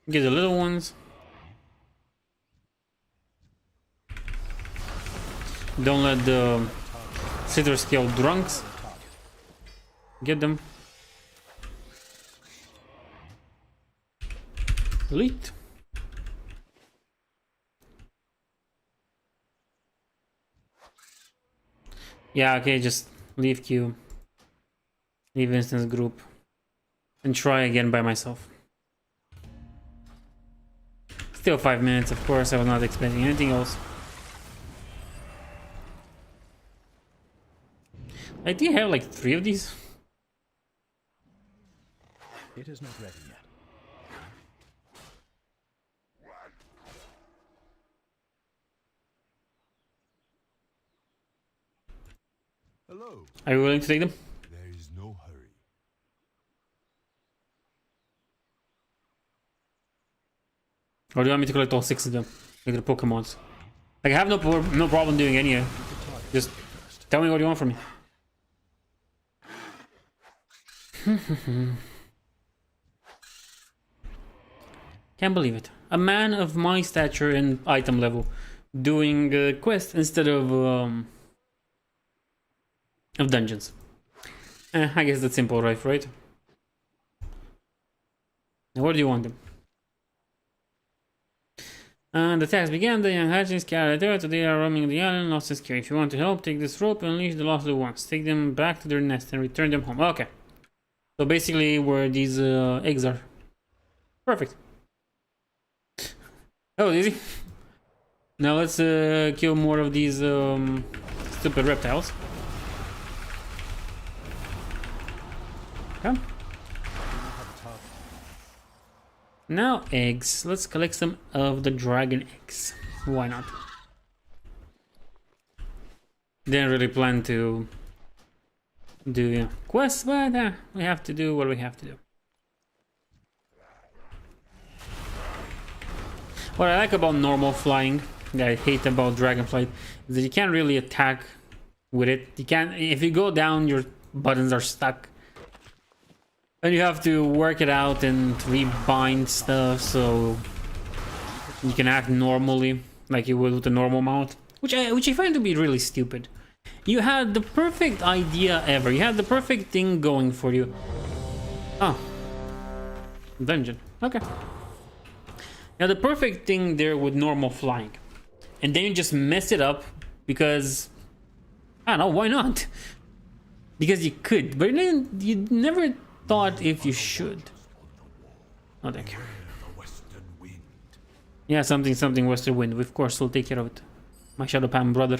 Get the little ones. Don't let the citrus scale drunks get them. Delete. Yeah, okay, just leave queue. Leave instance group. And try again by myself. Still 5 minutes, of course, I was not expecting anything else. I think I have like 3 of these. It is not ready yet. Hello. Are you willing to take them? There is no hurry. Or do you want me to collect all 6 of them? Like the Pokemons? Like I have no problem doing any. Just tell me what you want from me. Can't believe it. A man of my stature and item level doing quests instead of dungeons. I guess that's simple, right? Now, where do you want them? The task began. The young hatchlings carried there. Today are roaming the island. Lost and scary. If you want to help, take this rope and unleash the lost little ones. Take them back to their nest and return them home. Okay. So basically, where these eggs are. Perfect. Oh, easy. Now let's kill more of these stupid reptiles. Okay. Now eggs. Let's collect some of the dragon eggs. Why not? Didn't really plan to do quests, but we have to do what we have to do. What I like about normal flying, that I hate about dragonflight, is that you can't really attack with it. You can't. If you go down, your buttons are stuck. And you have to work it out and rebind stuff so you can act normally, like you would with a normal mount, which I find to be really stupid. You had the perfect idea ever. You had the perfect thing going for you. Oh, dungeon. Okay. Now the perfect thing there with normal flying, and then you just mess it up because I don't know, why not? Because you could, but then you never thought if you should. Oh, thank you. Yeah, something western wind. Of course, we'll take care of it. My Shadow Pam brother.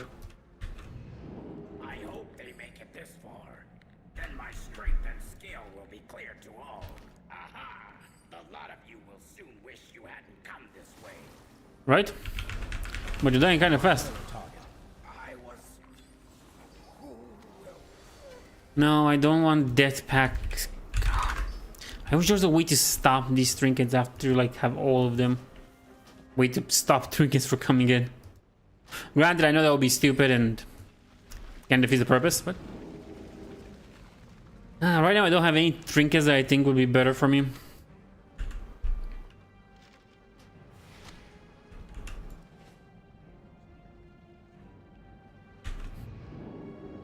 I hope they make it this far. Then my strength and skill will be clear to all. Aha! The lot of you will soon wish you hadn't come this way. Right? But you're dying kind of fast. I was... No, I don't want death packs. I wish there was a way to stop these trinkets after like have all of them. Way to stop trinkets from coming in. Granted, I know that would be stupid and can defeat the purpose, but right now I don't have any trinkets that I think would be better for me.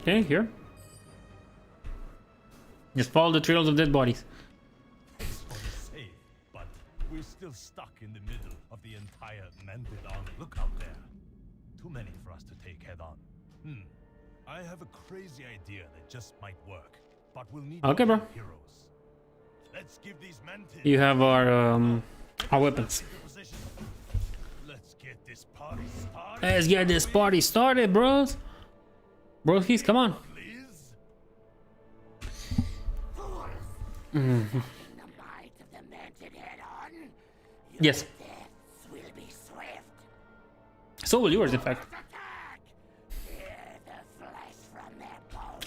Okay, here. Just follow the trails of dead bodies. Safe, but we're still stuck in the middle of the entire Mantid army. Look out there. Too many for us to take head on. I have a crazy idea that just might work, but we'll need okay, bro. Heroes. Let's give these Mantid. You have our weapons. Let's get this party started. Let's get this party started, bros. Broskies, come on. The might of the Mantid head on. Yes. Deaths will be swift. So will yours, in fact.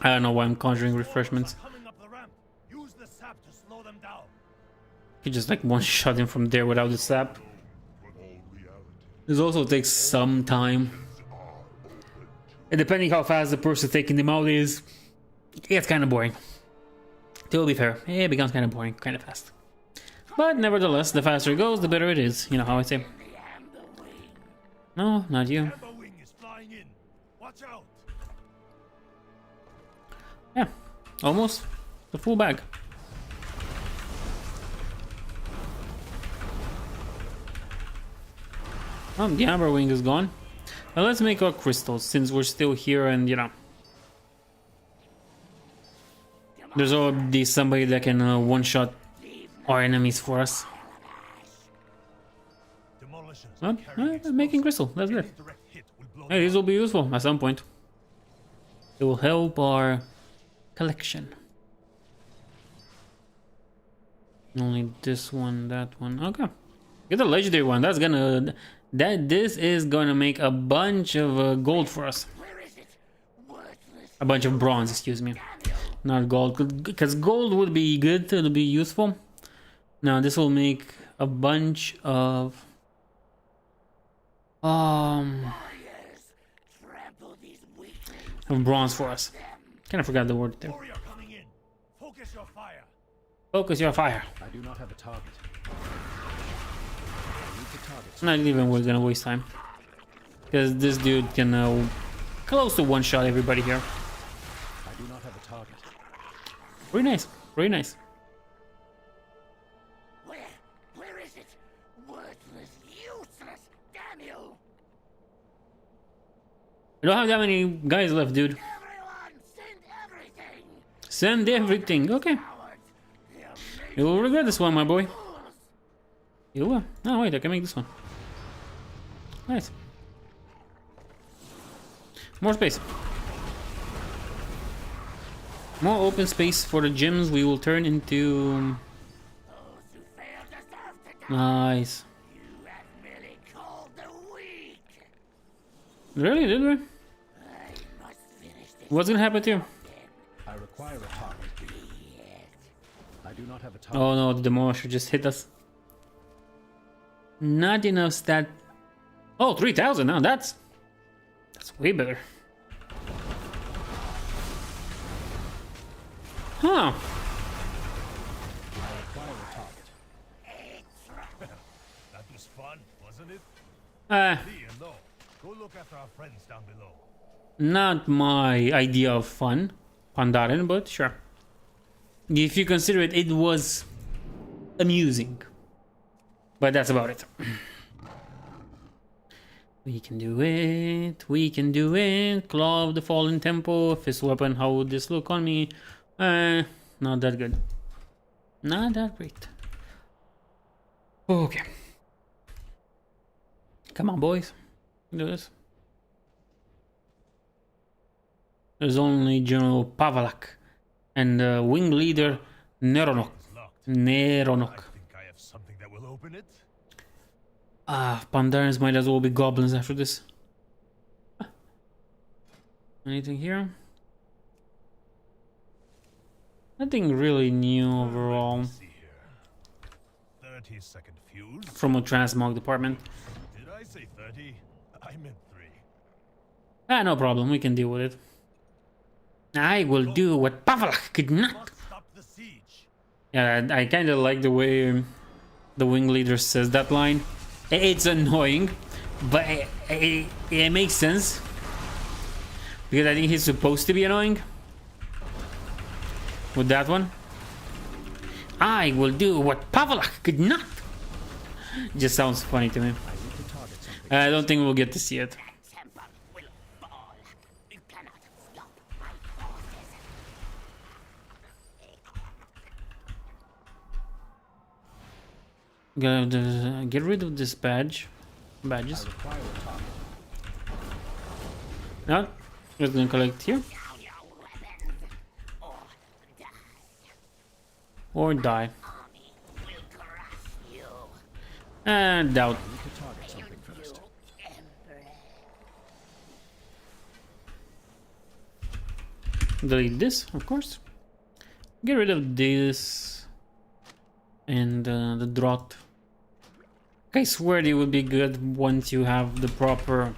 I don't know why I'm conjuring refreshments. Coming up the ramp. Use the sap to slow them down. You just like one shot him from there without the sap. This also takes some time. And depending how fast the person taking them out is, it gets kind of boring. To be fair, it becomes kind of boring, kind of fast. But nevertheless, the faster it goes, the better it is. You know how I say. No, not you. Amber wing is flying in. Watch out. Yeah, almost the full bag. Oh, the amber wing is gone. Now let's make our crystals since we're still here, and you know, there's already somebody that can one-shot our enemies for us. Well, making crystal, that's good. Hey, these will be useful at some point. It will help our collection. Only this one, that one. Okay, get the legendary one. That's gonna this is gonna make a bunch of gold for us. A bunch of bronze, excuse me, not gold, because gold would be good. It'll be useful. Now this will make a bunch of bronze for us. Kind of forgot the word there. Focus your fire. Focus your fire. I do not have a target. Not even we're gonna waste time, because this dude can close to one-shot everybody here. I do not have a target. Very nice, very nice. Where is it? Worthless, useless, damn you! We don't have that many guys left, dude. Everyone, send everything! Send everything. Okay. You will regret this one, my boy. You will. Oh wait, I can make this one. Nice. More space. More open space for the gyms. We will turn into... Nice. Really? Did we? What's gonna happen to you? I require a target. I do not have a target. Oh no, the demolisher just hit us. Not enough stat. Oh, 3,000 now. That's way better. Huh. That was fun, wasn't it? Lee and Lo, go look after our friends down below. Not my idea of fun, Pandaren, but sure. If you consider it, it was amusing. But that's about it. We can do it. We can do it. Claw of the Fallen Temple. Fist weapon. How would this look on me? Not that good. Not that great. Okay. Come on, boys. Do this. There's only General Pavalak and wing leader Neronok. Neronok. I have something that will open it. Pandarans might as well be goblins after this. Anything here? Nothing really new overall. 30-second fuse. From a transmog department. Did I say 30? I meant 3. No problem. We can deal with it. I will do what Pavalak could not. Yeah, I kind of like the way the wing leader says that line. It's annoying, but it makes sense. Because I think he's supposed to be annoying. With that one. I will do what Pavalak could not. Just sounds funny to me. I don't think we'll get to see it. Gotta get rid of this badges. No, just gonna collect here. Or die. And doubt. Delete this, of course. Get rid of this and the drought. I swear it would be good once you have the proper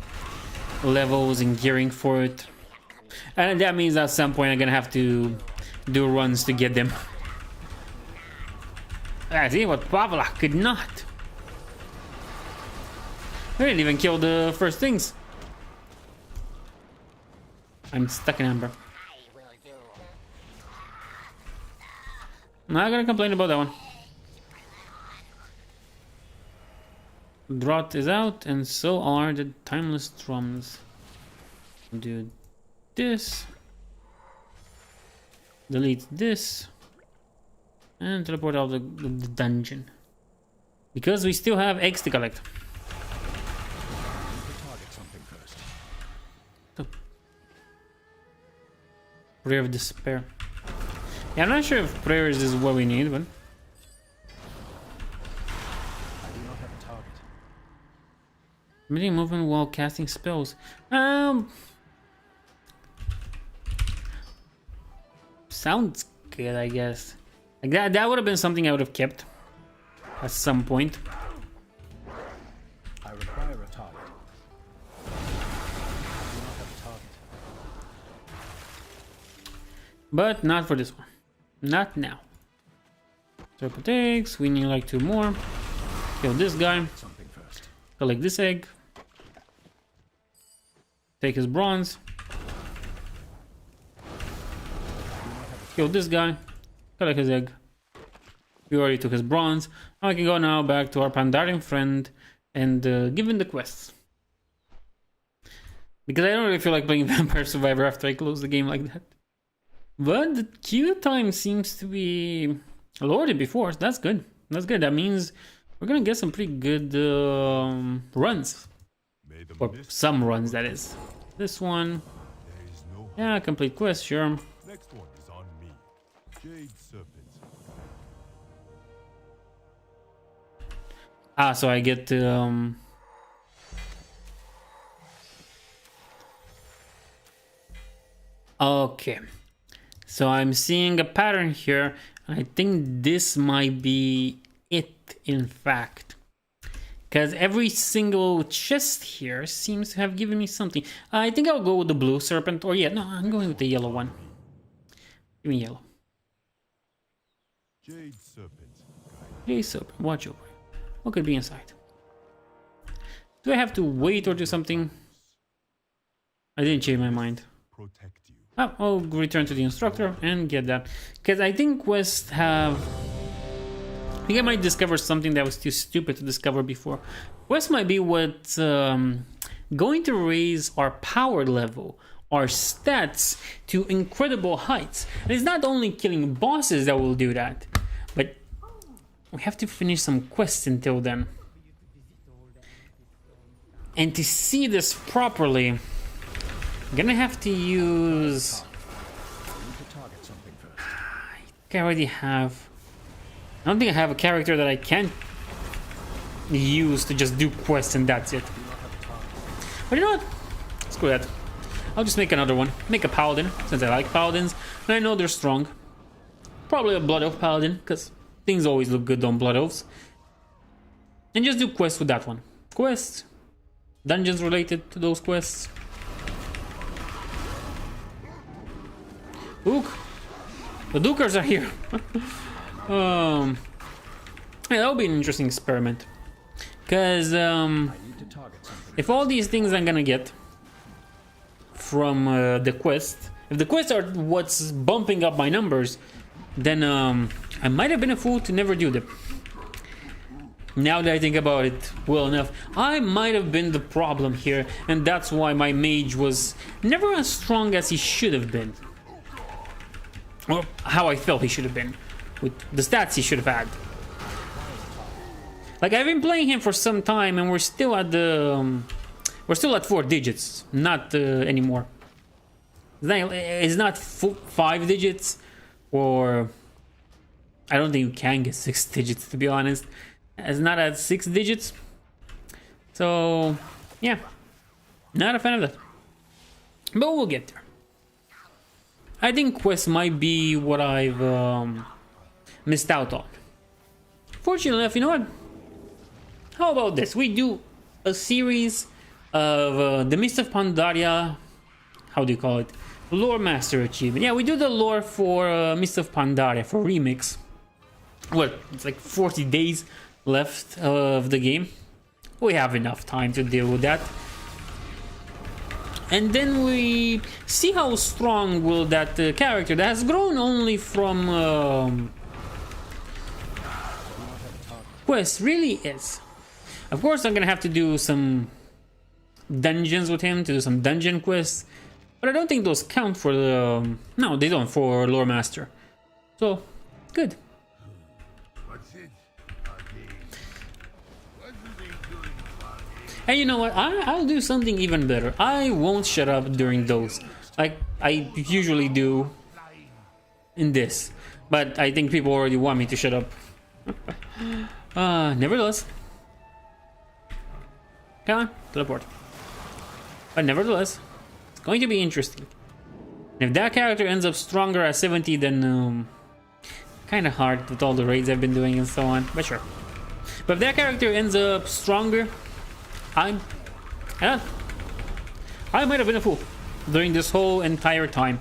levels and gearing for it. And that means at some point I'm gonna have to do runs to get them. I see what Pavla could not. I didn't even kill the first things. I'm stuck in amber. Not gonna complain about that one. Drought is out, and so are the timeless drums. Do this. Delete this. And teleport out of the dungeon. Because we still have eggs to collect. Prayer of Despair. Yeah, I'm not sure if prayers is what we need, but... Limiting movement while casting spells. Sounds good, I guess. Like that would have been something I would have kept at some point. I require a target. I do not have a target. But not for this one. Not now. Triple takes. We need like 2 more. Kill this guy. Something first. Collect this egg. Take his bronze. Kill this guy. Collect his egg. We already took his bronze. Now I can go now back to our Pandarian friend and give him the quests. Because I don't really feel like playing Vampire Survivor after I close the game like that. But the queue time seems to be lower than before. So that's good. That's good. That means we're gonna get some pretty good runs. Or some runs, that is. This one. Yeah, complete quest, sure. Next one is on me. Jade Serpent. Ah, so I get okay. So I'm seeing a pattern here. I think this might be it, in fact. Because every single chest here seems to have given me something. I think I'll go with the blue serpent. Or yeah, no, I'm going with the yellow one. Give me yellow. Jade Serpent. Jade Serpent, watch over. What could be inside? Do I have to wait or do something? I didn't change my mind. Protect you. Oh, I'll return to the instructor and get that. Because I think quests have... I think I might discover something that was too stupid to discover before. Quests might be what's going to raise our power level, our stats to incredible heights. And it's not only killing bosses that will do that, but we have to finish some quests until then. And to see this properly, I'm gonna have to use... I think I already have... I don't think I have a character that I can use to just do quests and that's it. But you know what? Screw that. I'll just make another one. Make a paladin, since I like paladins. And I know they're strong. Probably a blood elf paladin, because things always look good on blood elves. And just do quests with that one. Quests. Dungeons related to those quests. Ook. The Dukers are here. Yeah, that'll be an interesting experiment. Because if all these things I'm gonna get from the quest, if the quests are what's bumping up my numbers, then I might have been a fool to never do them. Now that I think about it well enough, I might have been the problem here, and that's why my mage was never as strong as he should have been. Or how I felt he should have been. With the stats he should have had. Like, I've been playing him for some time and we're still at the... we're still at 4 digits. Not anymore. It's not 5 digits. Or... I don't think you can get 6 digits, to be honest. It's not at 6 digits. So... yeah. Not a fan of that. But we'll get there. I think quests might be what I've missed out on. Fortunately enough, you know what? How about this? We do a series of the Mist of Pandaria. How do you call it? Lore Master achievement. Yeah, we do the lore for Mist of Pandaria for remix. What? It's like 40 days left of the game. We have enough time to deal with that. And then we see how strong will that character that has grown only from quest really is. Of course, I'm gonna have to do some dungeons with him to do some dungeon quests, but I don't think those count for the no, they don't for Lore Master. So good. And you know what? I'll do something even better. I won't shut up during those, like I usually do in this. But I think people already want me to shut up. Nevertheless. Come on, teleport. But nevertheless, it's going to be interesting. And if that character ends up stronger at 70, then kind of hard with all the raids I've been doing and so on. But sure. But if that character ends up stronger, I might have been a fool during this whole entire time.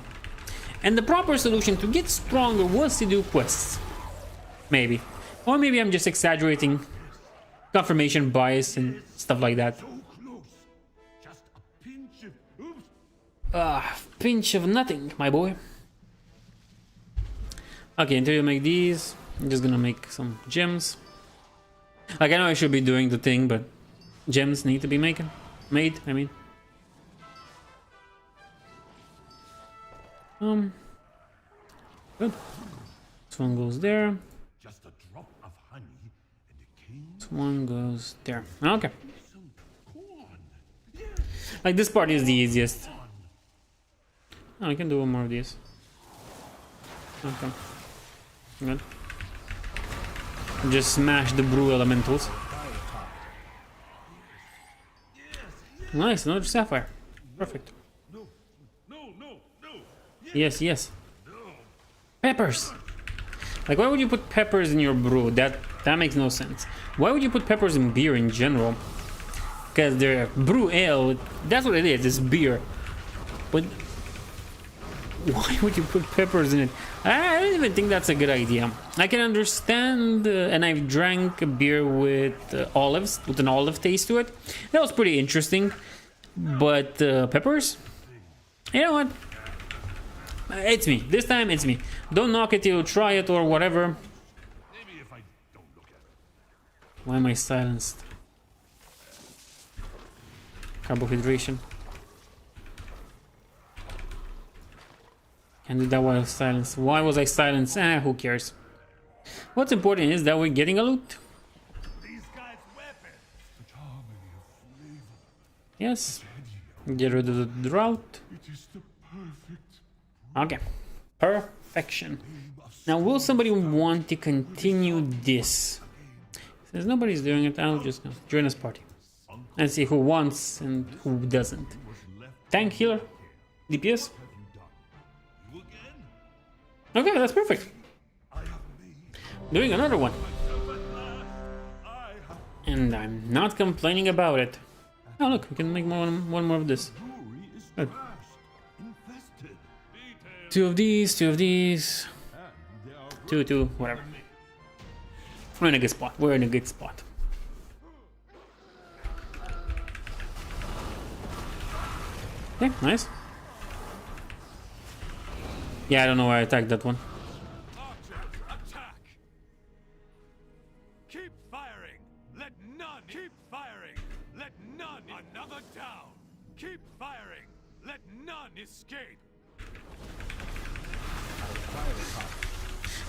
And the proper solution to get stronger was to do quests. Maybe. Or maybe I'm just exaggerating confirmation bias and stuff like that. Pinch of nothing, my boy. Okay, until you make these, I'm just gonna make some gems. Like, I know I should be doing the thing, but gems need to be made, I mean. Good. This one goes there. Just a drop of honey and a king. This one goes there. Okay. Like, this part is the easiest. Oh, I can do one more of these. Okay. Good. Just smash the brew elementals. Nice, another sapphire. Perfect. Yes, yes. Peppers. Like, why would you put peppers in your brew? That makes no sense. Why would you put peppers in beer in general? Because they're brew ale. That's what it is. It's beer. But why would you put peppers in it? I don't even think that's a good idea. I can understand, and I've drank a beer with olives, with an olive taste to it. That was pretty interesting. But peppers? You know what? It's me. This time it's me. Don't knock it till you try it or whatever. Why am I silenced? Carbohydration. Can't do that while silenced. Why was I silenced? Who cares? What's important is that we're getting a loot. Yes. Get rid of the drought. Okay. Perfection. Now, will somebody want to continue this? Since nobody's doing it, I'll just join us party. And see who wants and who doesn't. Tank, healer, DPS. Okay, that's perfect. Doing another one. And I'm not complaining about it. Oh look, we can make one more of this. Good. Two of these, two, whatever. We're in a good spot. We're in a good spot. Okay, nice. Yeah, I don't know why I attacked that one. Attack! Keep firing! Let none keep firing! Let none another down! Keep firing! Let none escape!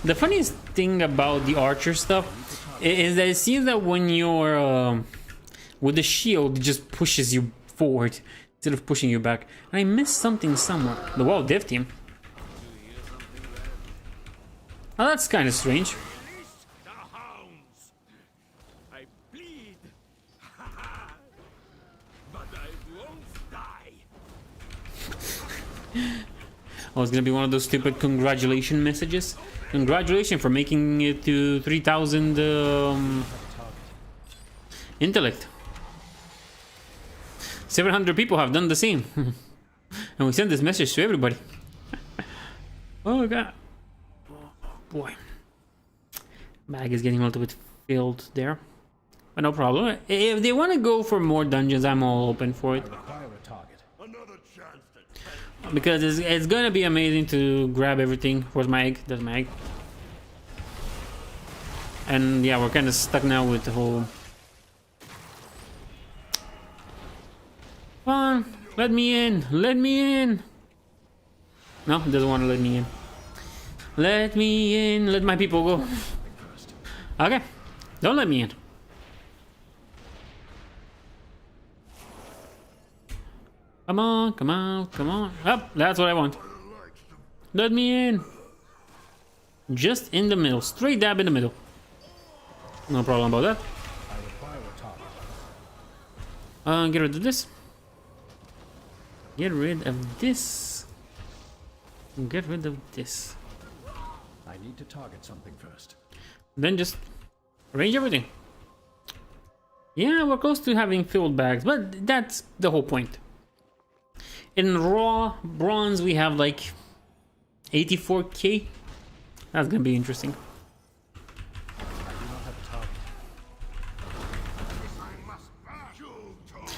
The funniest thing about the archer stuff is that it seems that when you're with the shield, it just pushes you forward instead of pushing you back. And I missed something somewhere. The WoW dev team. Oh, that's kind of strange. I bleed, but I won't die. Oh, it's gonna be one of those stupid congratulation messages. Congratulations for making it to 3,000 intellect. 700 people have done the same. And we send this message to everybody. Oh god. Oh boy. Bag is getting a little bit filled there. But no problem. If they want to go for more dungeons, I'm all open for it. Because it's gonna be amazing to grab everything. Where's my egg? There's my egg. And yeah, we're kind of stuck now with the whole... Come on, let me in, let me in. No, it doesn't want to let me in. Let me in, let my people go. Okay, don't let me in. Come on, come on, come on. Up, that's what I want. Let me in. Just in the middle, straight dab in the middle. No problem about that. Get rid of this. Get rid of this. Get rid of this. I need to target something first. Then just arrange everything. Yeah, we're close to having filled bags, but that's the whole point. In raw bronze, we have like 84k. That's gonna be interesting.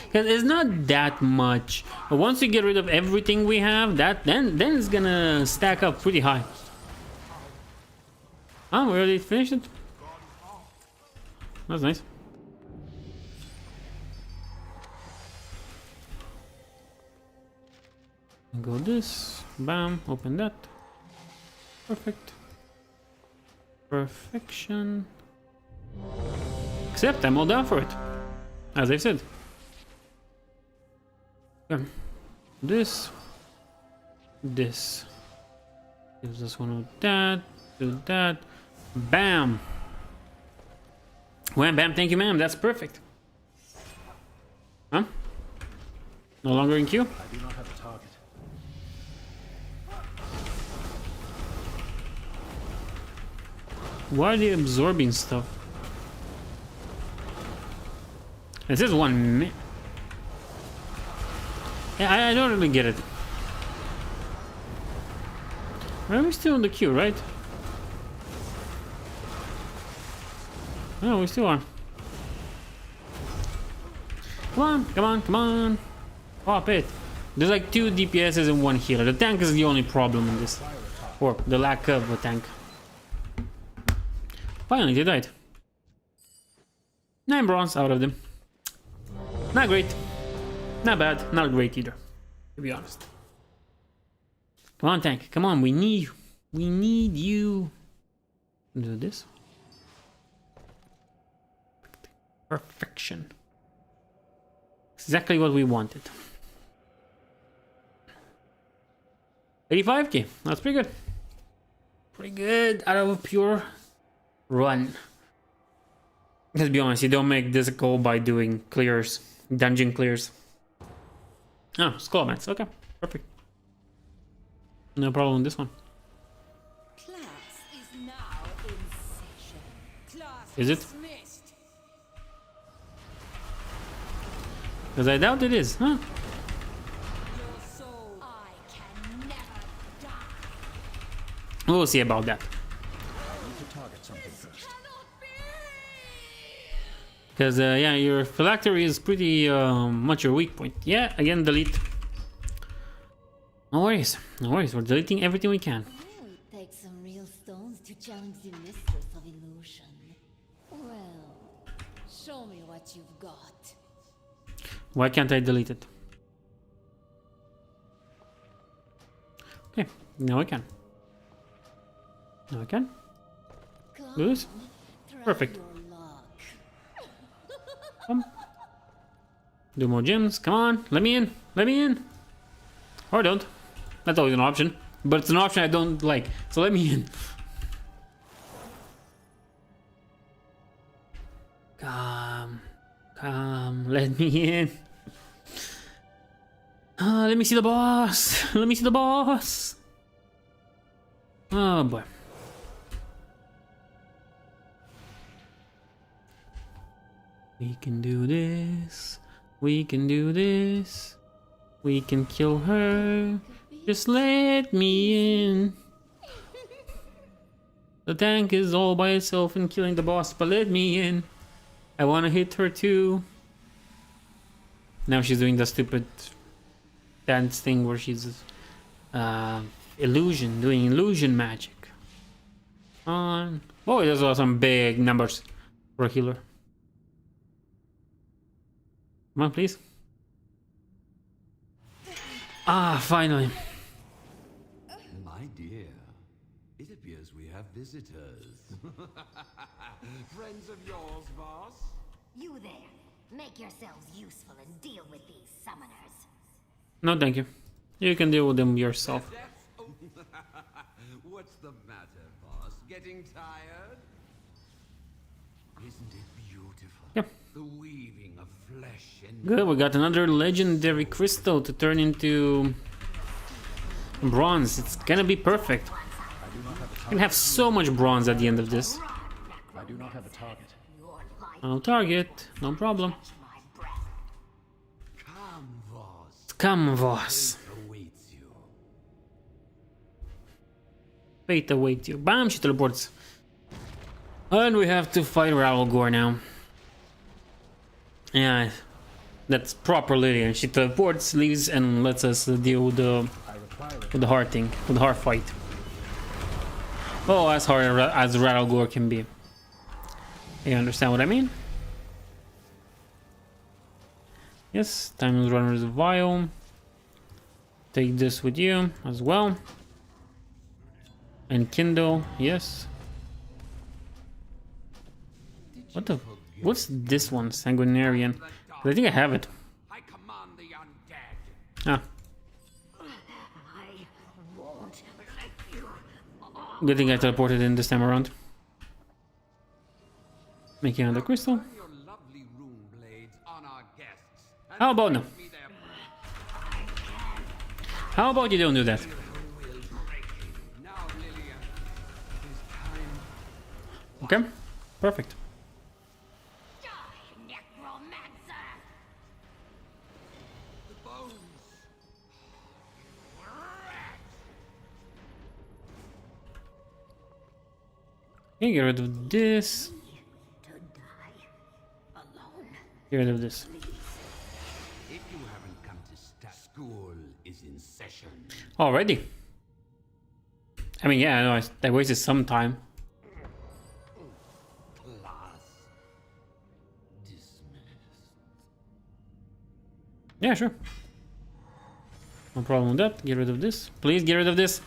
Because it's not that much. But once you get rid of everything we have, then it's gonna stack up pretty high. Oh, we already finished it? That's nice. Go this, bam, open that. Perfect. Perfection. Except I'm all down for it, as I said. Okay. This gives us one of that, do that, bam. Wham bam, thank you ma'am, that's perfect. Huh? No longer in queue? I do not have a target. Why are they absorbing stuff? It says 1 minute. Yeah, I don't really get it. Are we still in the queue, right? No, we still are. Come on, come on, come on. Pop it. There's like 2 DPSs and 1 healer. The tank is the only problem in this. Or the lack of a tank. Finally, they died. 9 bronze out of them. Not great. Not bad. Not great either, to be honest. Come on, tank. Come on, we need you. We need you. Do this. Perfection. Exactly what we wanted. 85k. That's pretty good. Pretty good out of a pure run. Let's be honest, you don't make this goal by doing clears, dungeon clears. Oh, skull mats. Okay, perfect. No problem with this one. Class is now in session. Class Is it? dismissed. Because I doubt it is, huh? Your soul. I can never die. We'll see about that. I need to target something first. Because, yeah, your phylactery is pretty much your weak point. Yeah, again, delete. No worries. No worries. We're deleting everything we can. Well, it takes some real stones to challenge the mistress of illusion. Well, show me what you've got. Why can't I delete it? Okay, now I can. Now I can. Do this. Perfect. Come. Do more gems. Come on. Let me in. Let me in. Or don't. That's always an option. But it's an option I don't like. So let me in. Come. Come. Let me in. Let me see the boss. Let me see the boss. Oh boy. We can do this. We can do this. We can kill her. Just let me in. The tank is all by itself and killing the boss, but let me in. I wanna hit her too. Now she's doing the stupid dance thing where she's doing illusion magic. On. Oh, those are some big numbers for a healer. Come on, please. Ah, finally. My dear, it appears we have visitors. Friends of yours, boss? You there. Make yourselves useful and deal with these summoners. No, thank you. You can deal with them yourself. What's the matter, boss? Getting tired? Isn't it beautiful? Yep. The weaving of flesh and Good, we got another legendary crystal to turn into bronze. It's gonna be perfect. We can have so much bronze at the end of this. I do not have a target. No target, no problem. Come, boss. Come, boss. Awaits you. Fate awaits you. Bam, she teleports. And we have to fight Ralgor now. Yeah, that's proper Lydian. She teleports, leaves, and lets us deal with the hard thing, with the hard fight. Oh, as hard as Ralgor can be. You understand what I mean? Yes, Timeless Runner's Vial. Take this with you as well. And Kindle, yes. What's this one? Sanguinarian. I think I have it. I command the undead. Ah. I won't let you. Good thing I teleported in this time around. Making another crystal. Turn your lovely rune blades on our guests. And How about no? give me their How about you don't do that? Now, Lillian, it is time. Okay, perfect. Die, necromancer! The bones. Okay, get rid of this. To die alone. Get rid of this. If you haven't come to school is in session. Already. I mean, yeah, I know I wasted some time. Class dismissed. Yeah, sure. No problem with that. Get rid of this. Please get rid of this.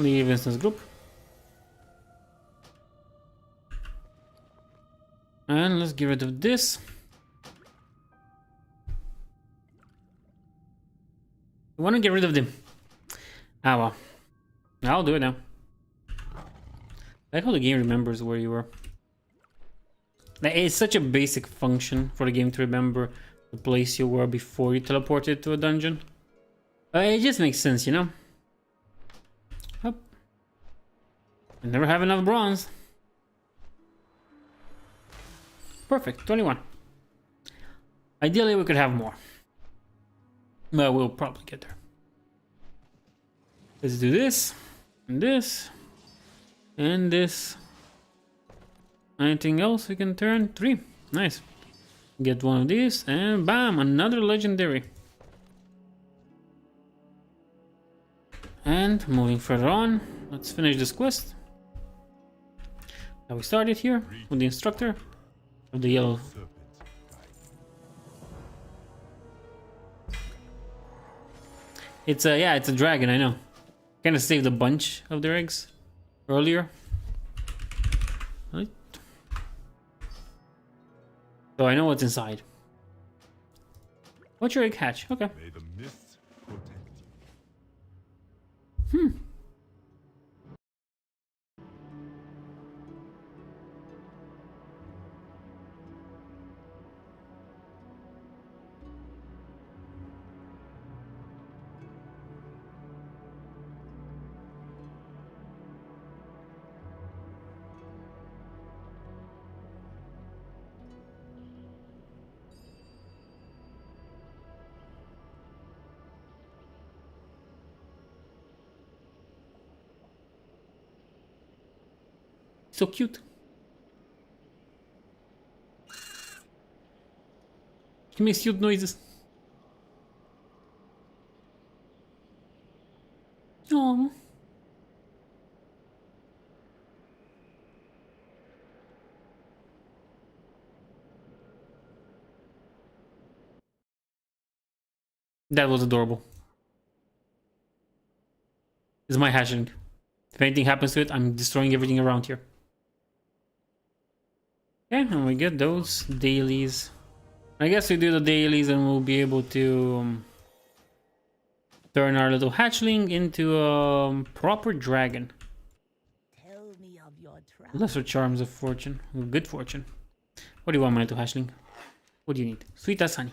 Leave instance group. And let's get rid of this. I want to get rid of them. Ah, well. I'll do it now. I like how the game remembers where you were. Like, it's such a basic function for the game to remember the place you were before you teleported to a dungeon. It just makes sense, you know? Yep. I never have enough bronze. Perfect, 21. Ideally, we could have more. But we'll probably get there. Let's do this, and this, and this. Anything else we can turn? 3. Nice. Get one of these, and bam, another legendary. And moving further on, let's finish this quest. Now we started here with the instructor of the yellow. It's a dragon, I know. Kind of saved a bunch of their eggs earlier. Right. So I know what's inside. What's your egg hatch? Okay. May the mists protect you. So cute. He makes cute noises. Oh. That was adorable. This is my hatchling. If anything happens to it, I'm destroying everything around here. Okay, and we get those dailies. I guess we do the dailies and we'll be able to turn our little hatchling into a proper dragon. Tell me of your Lesser charms of fortune. Good fortune. What do you want, my little hatchling? What do you need? Sweet as honey.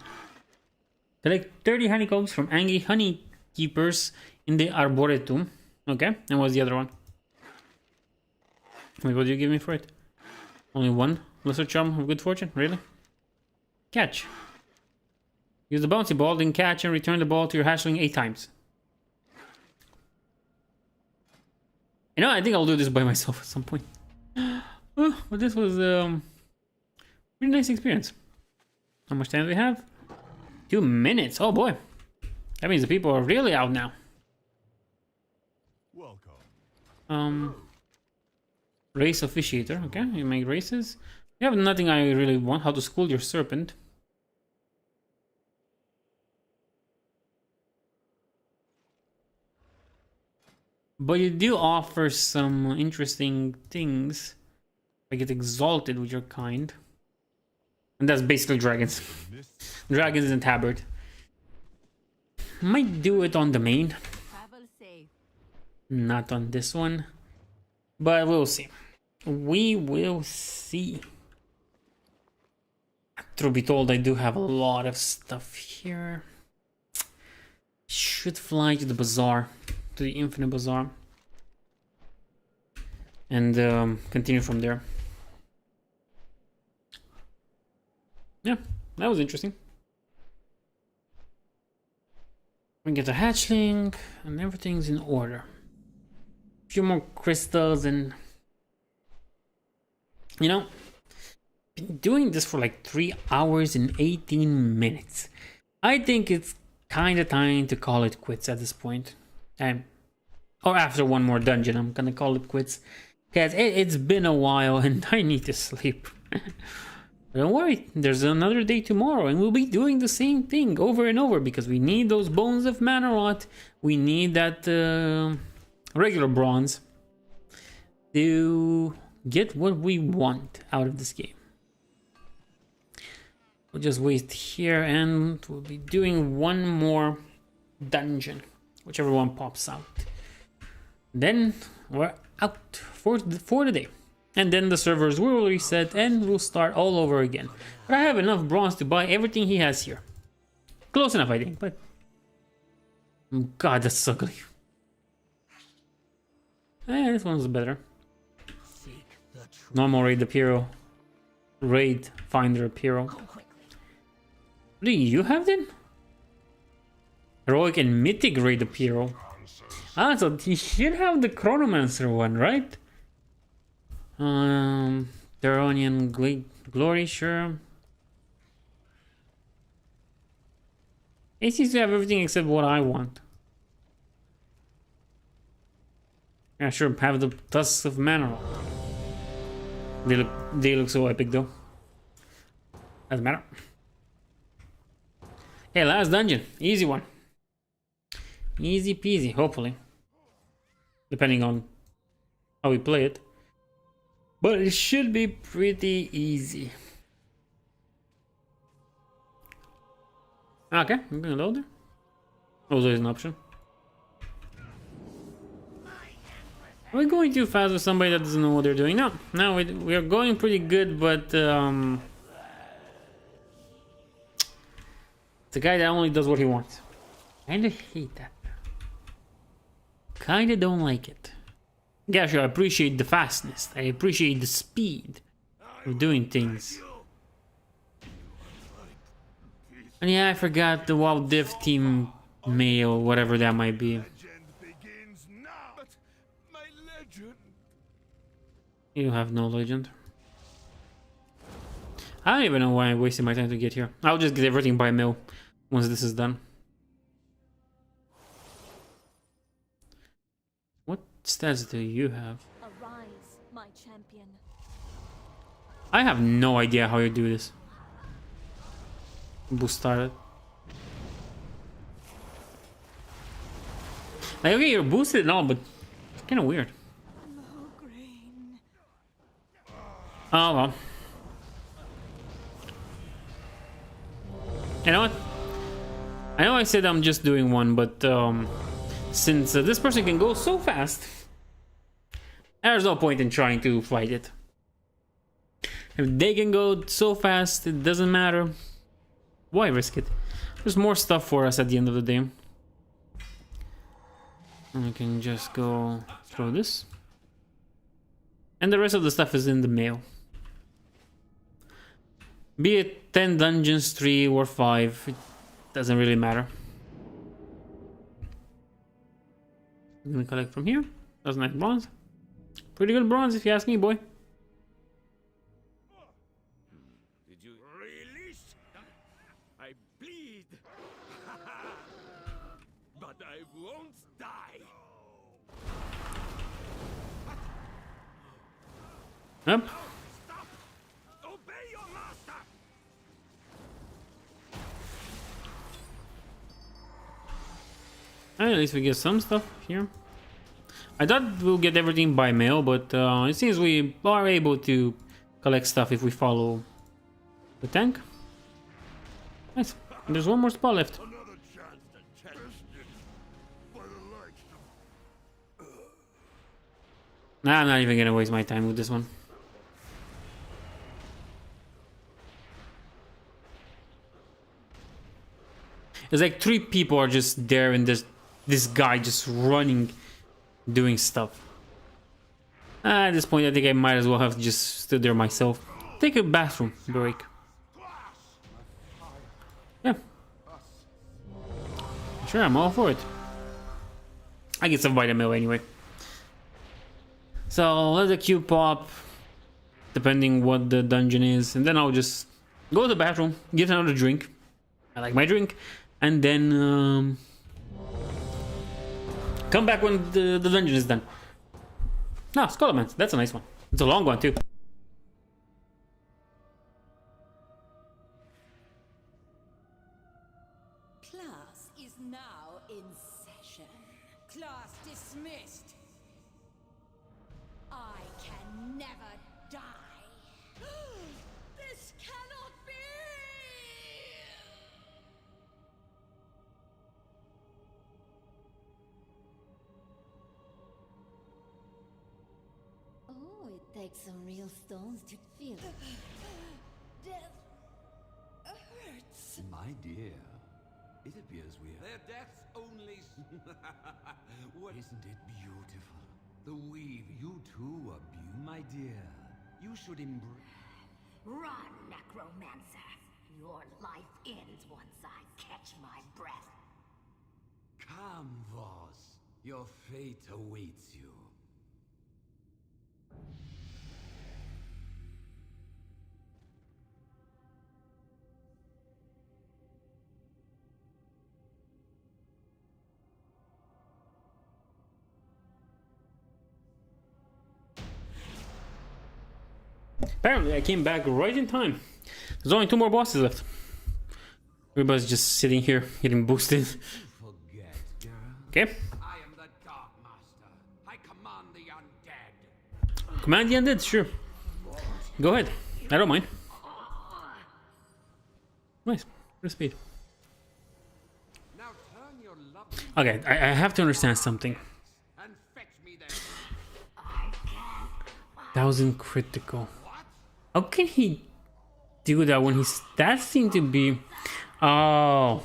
Collect 30 honeycombs from angry honey keepers in the arboretum. Okay, and what's the other one? Wait, what do you give me for it? Only one lesser charm of good fortune? Really? Catch. Use the bouncy ball, then catch and return the ball to your hatchling 8 times. You know, I think I'll do this by myself at some point. Oh, but this was pretty nice experience. How much time do we have? 2 minutes. Oh boy. That means the people are really out now. Race officiator. Okay, you make races. You have nothing I really want. How to school your serpent. But you do offer some interesting things. I get exalted with your kind. And that's basically dragons. Dragons and tabard. Might do it on the main. Not on this one. But we'll see. We will see. Truth be told, I do have a lot of stuff here. Should fly to the bazaar. To the Infinite Bazaar. And continue from there. Yeah, that was interesting. We get a hatchling and everything's in order. A few more crystals and... You know, been doing this for like 3 hours and 18 minutes. I think it's kind of time to call it quits at this point. Or after one more dungeon, I'm gonna call it quits. Because it's been a while and I need to sleep. Don't worry, there's another day tomorrow and we'll be doing the same thing over and over because we need those bones of mana rot. We need that regular bronze to get what we want out of this game. We'll just wait here and we'll be doing one more dungeon, whichever one pops out. Then we're out for the day. And then the servers will reset and we'll start all over again. But I have enough bronze to buy everything he has here. Close enough, I think, but... God, that's ugly. This one's better. Normal raid the hero. Raid finder hero. What do you have then? Heroic and mythic raid the hero. Ah, so he should have the Chronomancer one, right? Teronian Glory, sure. He seems to have everything except what I want. Yeah, sure, have the Tusks of Mana. They look so epic though. Doesn't matter. Hey, last dungeon. Easy one. Easy peasy, hopefully. Depending on how we play it. But it should be pretty easy. Okay, I'm gonna load there. Oh, there's an option. Are we going too fast with somebody that doesn't know what they're doing? No, we are going pretty good, but the guy that only does what he wants. Kinda hate that. Kinda don't like it. Yeah, sure, I appreciate the fastness. I appreciate the speed of doing things. And yeah, I forgot the WoW Div Team mail, whatever that might be. You have no legend. I don't even know why I'm wasting my time to get here. I'll just get everything by mail once this is done. What stats do you have? Arise, my champion. I have no idea how you do this. Boost started. Like, okay, you're boosted and all, but it's kind of weird. Oh well. You know what? I know I said I'm just doing one, but since this person can go so fast, there's no point in trying to fight it. If they can go so fast, it doesn't matter. Why risk it? There's more stuff for us at the end of the day. I can just go throw this. And the rest of the stuff is in the mail. Be it 10 dungeons, 3 or 5, it doesn't really matter. I'm gonna collect from here. That's nice bronze. Pretty good bronze if you ask me, boy. Did you release? I bleed. But I won't die. Yep. Stop! Obey your master. At least we get some stuff here. I thought we'll get everything by mail, but it seems we are able to collect stuff if we follow the tank. Nice. There's one more spot left. Another chance to test it by the likes of... Nah, I'm not even gonna waste my time with this one. It's like 3 people are just there and there's this guy just running, doing stuff. At this point, I think I might as well have just stood there myself. Take a bathroom break. Yeah. Sure, I'm all for it. I get some vitamin anyway. So let the queue pop, depending what the dungeon is, and then I'll just go to the bathroom, get another drink. I like my drink, and then come back when the dungeon is done. Ah, Skullman, that's a nice one. It's a long one too. Class is now in session. Class dismissed. I can never die. This cannot be! Oh, it takes some real stones to feel it. Death hurts. My dear, it appears we are... Their deaths only. What isn't it beautiful? The weave, you too are beautiful, my dear. You should embrace... Run, necromancer. Your life ends once I catch my breath. Come, Voss. Your fate awaits you. Apparently, I came back right in time. There's only 2 more bosses left. Everybody's just sitting here, getting boosted. Forget, girl. Okay. I am the Dark Master. I command the undead. Command the undead, sure. Go ahead. I don't mind. Nice. Good speed. Now turn your lovely Okay, I have to understand something. and fetch me their... 1000 critical. How can he do that when his stats seem to be... Oh.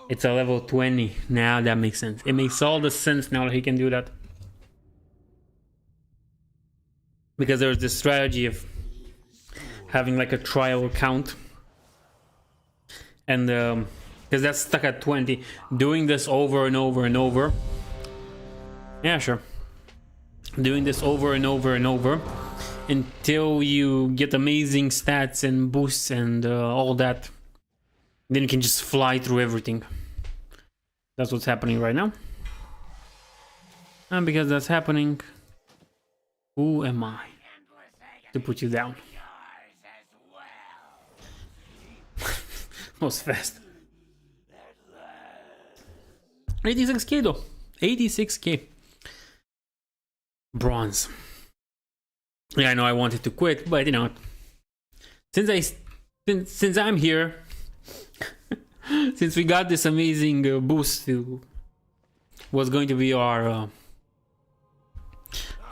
It's a level 20. Now that makes sense. It makes all the sense now that he can do that. Because there's this strategy of having like a trial count. And because that's stuck at 20. Doing this over and over and over. Yeah, sure. doing this over and over and over until you get amazing stats and boosts and all that. Then you can just fly through everything. That's what's happening right now. And because that's happening, who am I to put you down? Most fast. 86k though. 86k. Bronze. Yeah, I know I wanted to quit, but you know, since I'm here, since we got this amazing boost to what's going to be our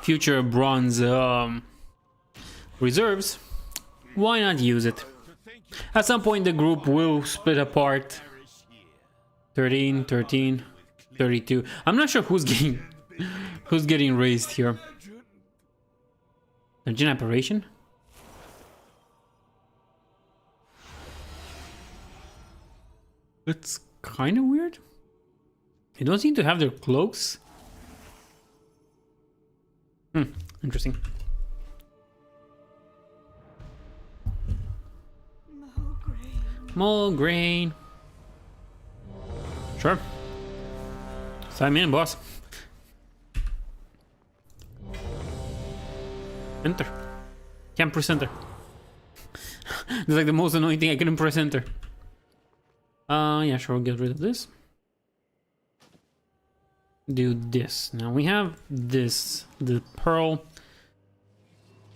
future bronze reserves, why not use it? At some point the group will split apart. 13, 13, 32. I'm not sure who's getting raised here. Engine operation? It's kind of weird. They don't seem to have their cloaks. Interesting. Mulgrain. Sure. Sign me in, boss. Enter. Can't press enter. It's like the most annoying thing. I couldn't press enter. Yeah, sure, we'll get rid of this. Do this. Now we have this. The pearl.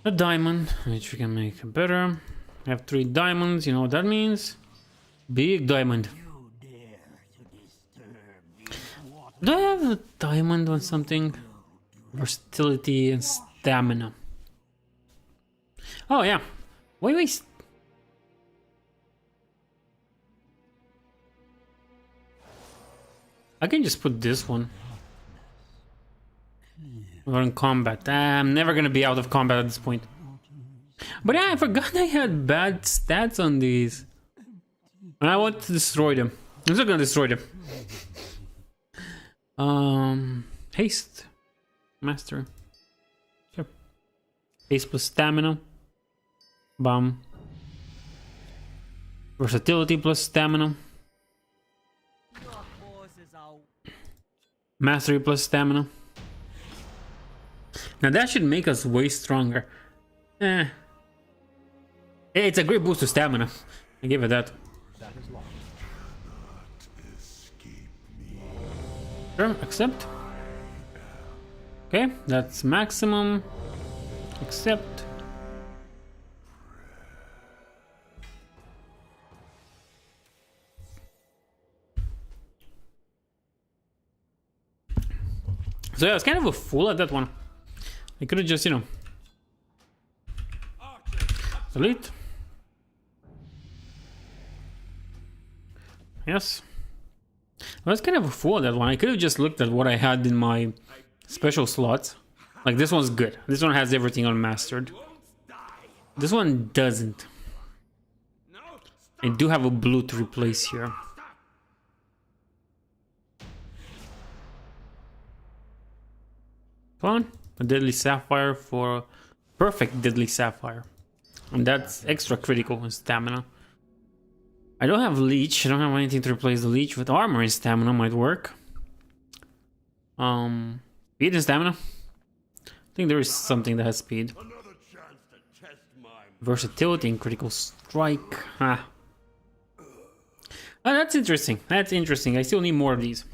A diamond, which we can make better. We have 3 diamonds. You know what that means? Big diamond. Do I have a diamond on something? Versatility and stamina. Oh yeah. Wait. I can just put this one. We're in combat. I'm never gonna be out of combat at this point. But yeah, I forgot I had bad stats on these. And I want to destroy them. I'm still gonna destroy them. Haste. Master. Sure. Haste plus stamina. Bomb. Versatility plus stamina. Mastery plus stamina. Now that should make us way stronger. It's a great boost to stamina. I give it that. Sure, accept. Okay, that's maximum. Accept. So yeah, I was kind of a fool at that one. I could have just, you know, delete. Yes. I was kind of a fool at that one. I could have just looked at what I had in my special slots. Like, this one's good. This one has everything unmastered. This one doesn't. I do have a blue to replace here. Come on. A deadly sapphire for perfect deadly sapphire. And that's extra critical in stamina. I don't have leech. I don't have anything to replace the leech with. Armor and stamina might work. Speed and stamina. I think there is something that has speed. Versatility and critical strike. Ah. Oh, that's interesting. That's interesting. I still need more of these.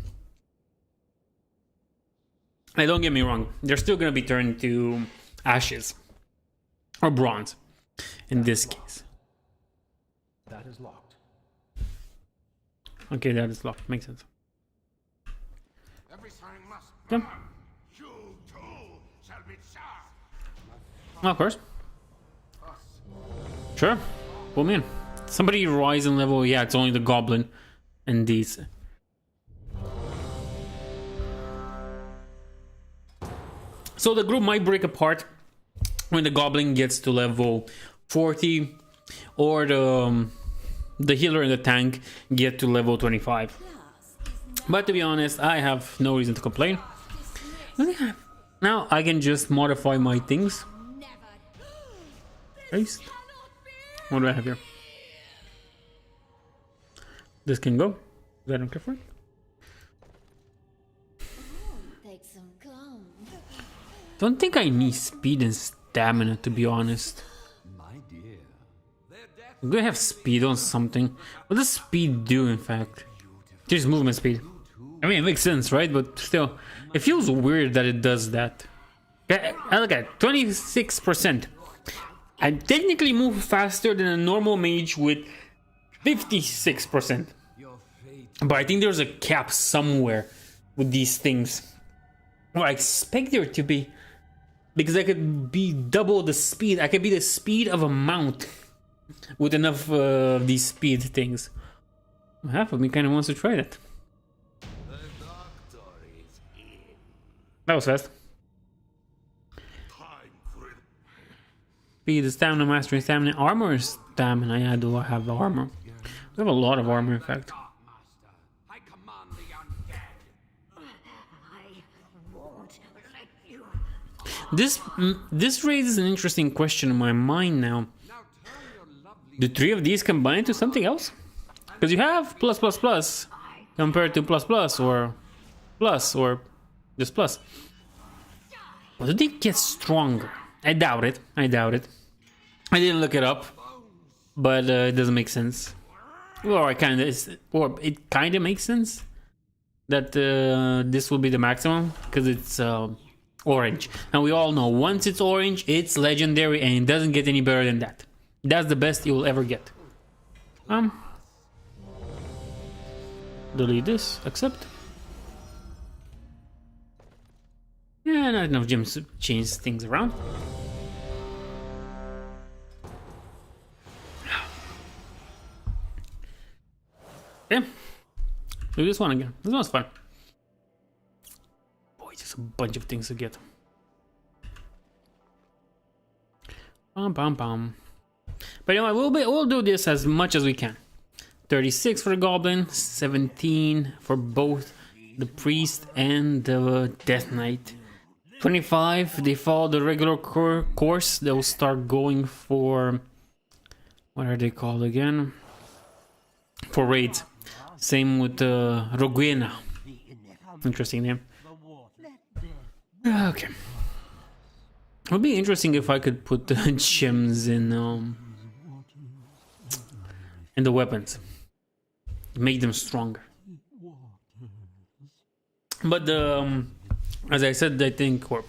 Hey, don't get me wrong. They're still gonna be turned to ashes. Or bronze. In this case. That is locked. Okay, that is locked. Makes sense. Okay. Of course. Sure. Pull me in. Somebody rise in level. Yeah, it's only the goblin and these. So the group might break apart when the goblin gets to level 40, or the healer and the tank get to level 25. But to be honest, I have no reason to complain. Now I can just modify my things. Paste. What do I have here? This can go. I don't care for it. Don't think I need speed and stamina, to be honest. I'm gonna have speed on something. What does speed do, in fact? Just movement speed. I mean, it makes sense, right? But still, it feels weird that it does that. I look at it, 26%. I technically move faster than a normal mage with 56%. But I think there's a cap somewhere with these things. Well, I expect there to be. Because I could be double the speed. I could be the speed of a mount with enough of these speed things. Half of me kind of wants to try that. That was fast. Speed, stamina, mastery, stamina, armor, stamina. Yeah, do I have armor? We have a lot of armor, in fact. This raises an interesting question in my mind now. Do three of these combine to something else? Because you have plus plus plus compared to plus plus or just plus. Well, do they get stronger? I doubt it. I doubt it. I didn't look it up, but it doesn't make sense. Or it kind of makes sense that this will be the maximum because it's orange. And we all know once it's orange, it's legendary and it doesn't get any better than that. That's the best you will ever get. Delete this. Accept. Yeah, not enough gems to change things around. Okay. Do this one again. This one's fun. Boy, just a bunch of things to get. Bum bum bum. But you know what, we'll do this as much as we can. 36 for the goblin, 17 for both the priest and the death knight. 25, they follow the regular course. They'll start going for, what are they called again? For raids. Same with Roguena. Interesting name. Okay. It would be interesting if I could put the gems in the weapons. Make them stronger. But as I said, I think, or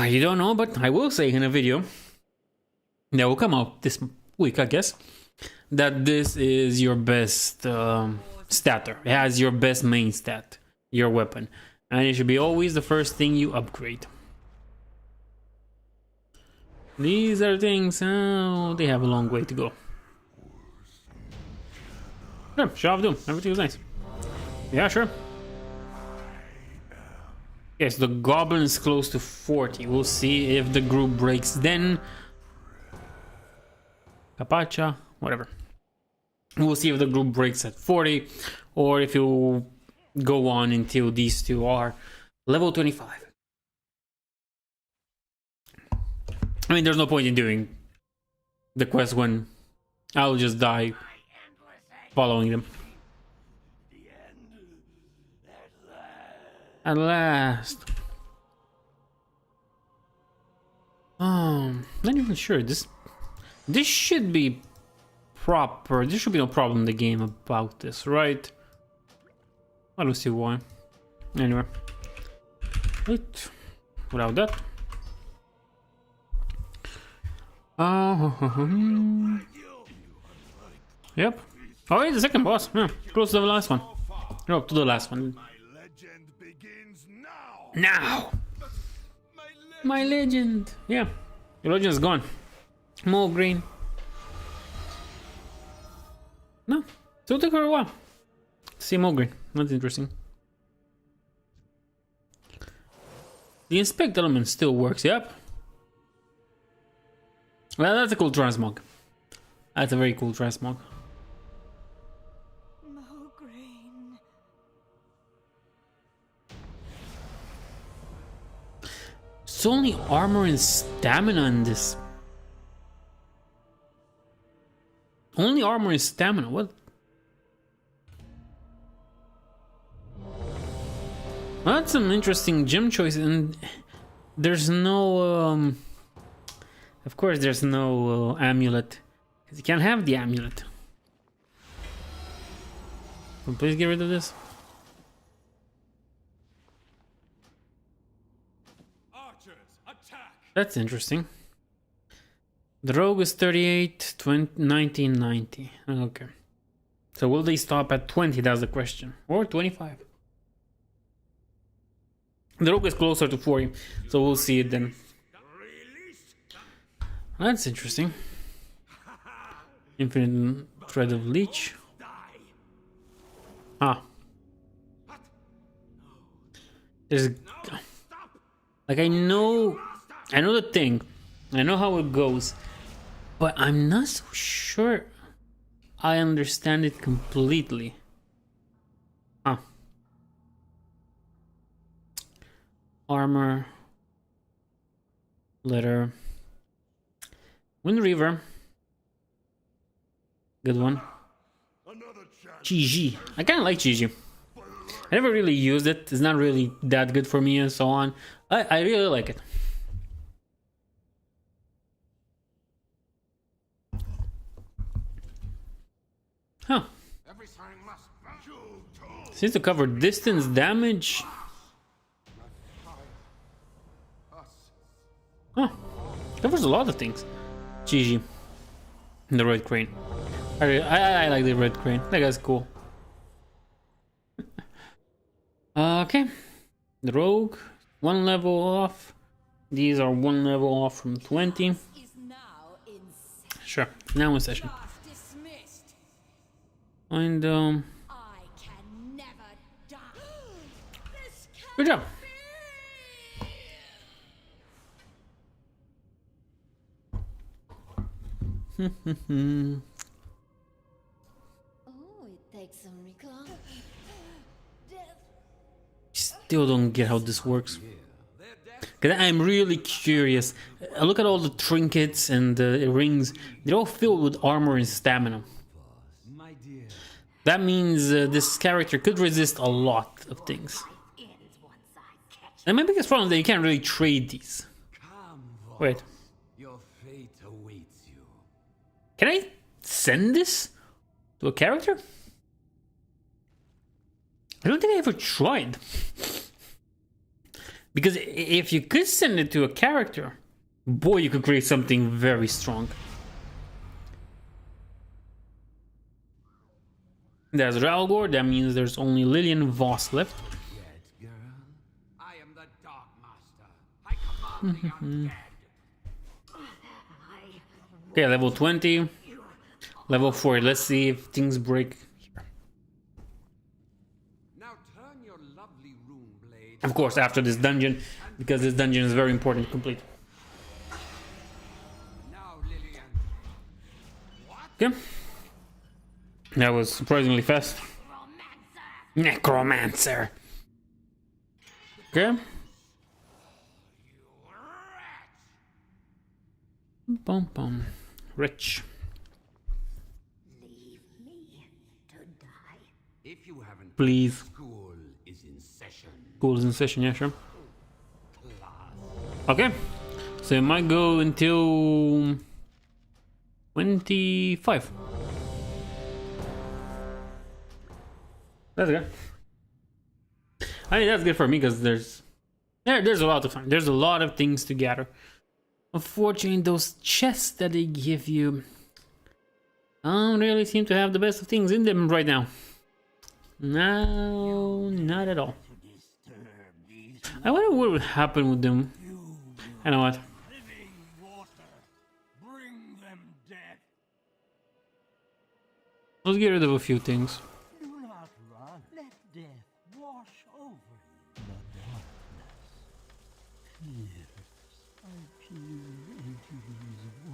you don't know, but I will say in a video that will come out this week, I guess, that this is your best statter. It has your best main stat, your weapon, and it should be always the first thing you upgrade. These are things, they have a long way to go. Sure, Shaw of Doom, everything is nice. Yeah, sure. Yes, the goblin is close to 40. We'll see if the group breaks then. Capacha, whatever. We'll see if the group breaks at 40 or if it will go on until these two are level 25. I mean, there's no point in doing the quest when I'll just die following them. At last. Not even sure. This should be proper. There should be no problem in the game about this, right? I don't see why. Anyway. Wait. Without that. Yep. Oh wait, the second boss. Yeah, close to the last one. No, to the last one. Now! My legend! Yeah, your legend is gone. More green. No, still took her a while. See more green. That's interesting. The inspect element still works, yep. Well, that's a cool transmog. That's a very cool transmog. It's only armor and stamina in this. Only armor and stamina. What? Well, that's some interesting gem choice, and there's no. Of course, there's no amulet, because you can't have the amulet. So please get rid of this. Archers, attack! That's interesting. The rogue is 38, 1990. Okay. So will they stop at 20? That's the question. Or 25? The rogue is closer to 40, so we'll see it then. That's interesting. Infinite thread of leech. Ah. There's like I know the thing. I know how it goes, but I'm not so sure I understand it completely. Ah. Armor. Letter. Wind Reaver. Good one. GG. I kind of like GG. I never really used it. It's not really that good for me and so on. I really like it. Huh. Seems to cover distance damage. Huh. Covers a lot of things. GG. The red crane. I like the red crane. That guy's cool. Okay. The rogue. 1 level off. These are 1 level off from 20. Sure. Now in session. And good job. Oh, it takes some recall. Still don't get how this works. Cause I'm really curious. I look at all the trinkets and the rings. They're all filled with armor and stamina. That means this character could resist a lot of things. And my biggest problem is that you can't really trade these. Wait. Can I send this to a character? I don't think I ever tried. Because if you could send it to a character, boy, you could create something very strong. There's Ralgor, that means there's only Lillian Voss left. I am the Dark Master. I command the undead. Okay, level 20. Level 4. Let's see if things break here. Now turn your lovely rune blade. Of course, after this dungeon, because this dungeon is very important to complete. Now, Lillian. Okay. That was surprisingly fast. Necromancer. Okay. Bum bum. Rich. Leave me to die. If you haven't, Please. school is in session. School is in session, yeah, sure. Okay. So it might go until 25. That's good. I mean, that's good for me because there's a lot of fun. There's a lot of things to gather. Unfortunately, those chests that they give you don't really seem to have the best of things in them right now. No, not at all. I wonder what would happen with them. I know what. Let's get rid of a few things. Do not run. Let death wash over you. The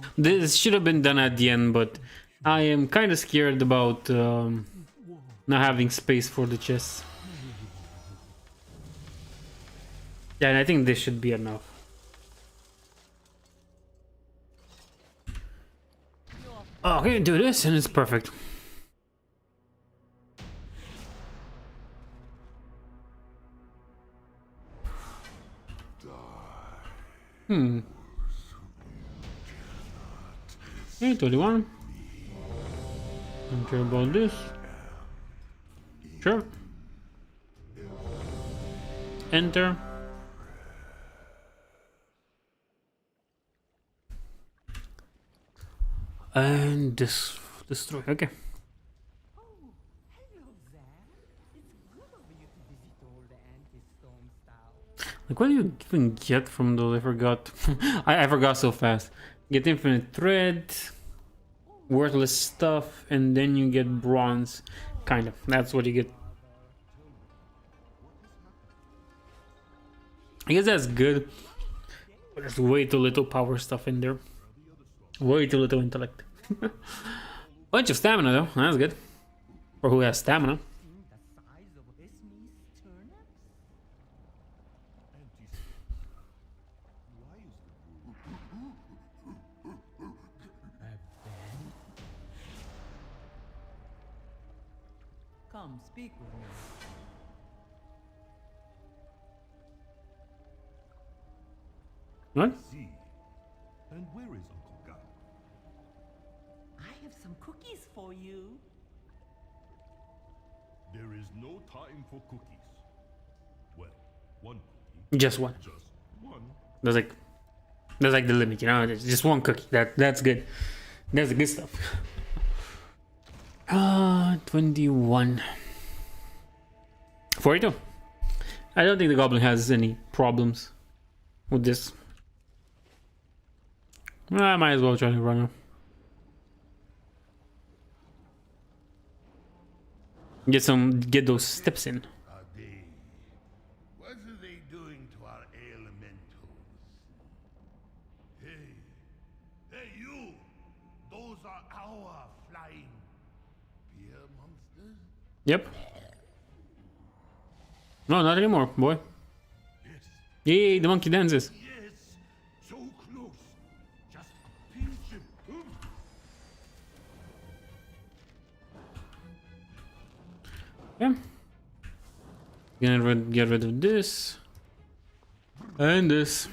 darkness. This should have been done at the end, but I am kind of scared about not having space for the chests. Yeah, and I think this should be enough. Okay, do this and it's perfect. Okay, 21. Don't care about this. Sure. Enter. And destroy. Okay. Like, what do you even get from those? I forgot. I forgot so fast. Get infinite thread, worthless stuff, and then you get bronze. Kind of. That's what you get. I guess that's good. But there's way too little power stuff in there. Way too little intellect. Bunch of stamina though. That's good. For who has stamina. Come, speak with me. What? See. And where is Uncle Gab? I have some cookies for you. There is no time for cookies. Well, one cookie. Just one. Just one. That's like the limit, you know. It's just one cookie. That's good. That's the good stuff. 21. 42. I don't think the goblin has any problems with this. I might as well try to run him. Get those steps in. Are they? What are they doing to our elementals? Hey, you! Those are our flying beer monsters. Yep. No, not anymore, boy. Yes. Yay, the monkey dances. Yes. So close. Just pinch him. Yeah. Get rid of this. And this.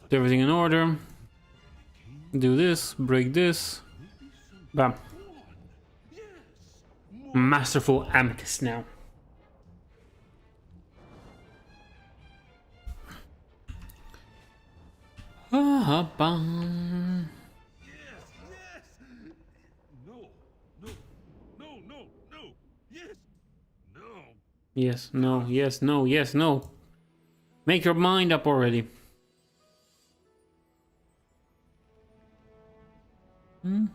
Put everything in order. Do this, break this. Bam. Masterful amethyst now. Bam. Yes, no, yes, no, yes, no. Make your mind up already. Help!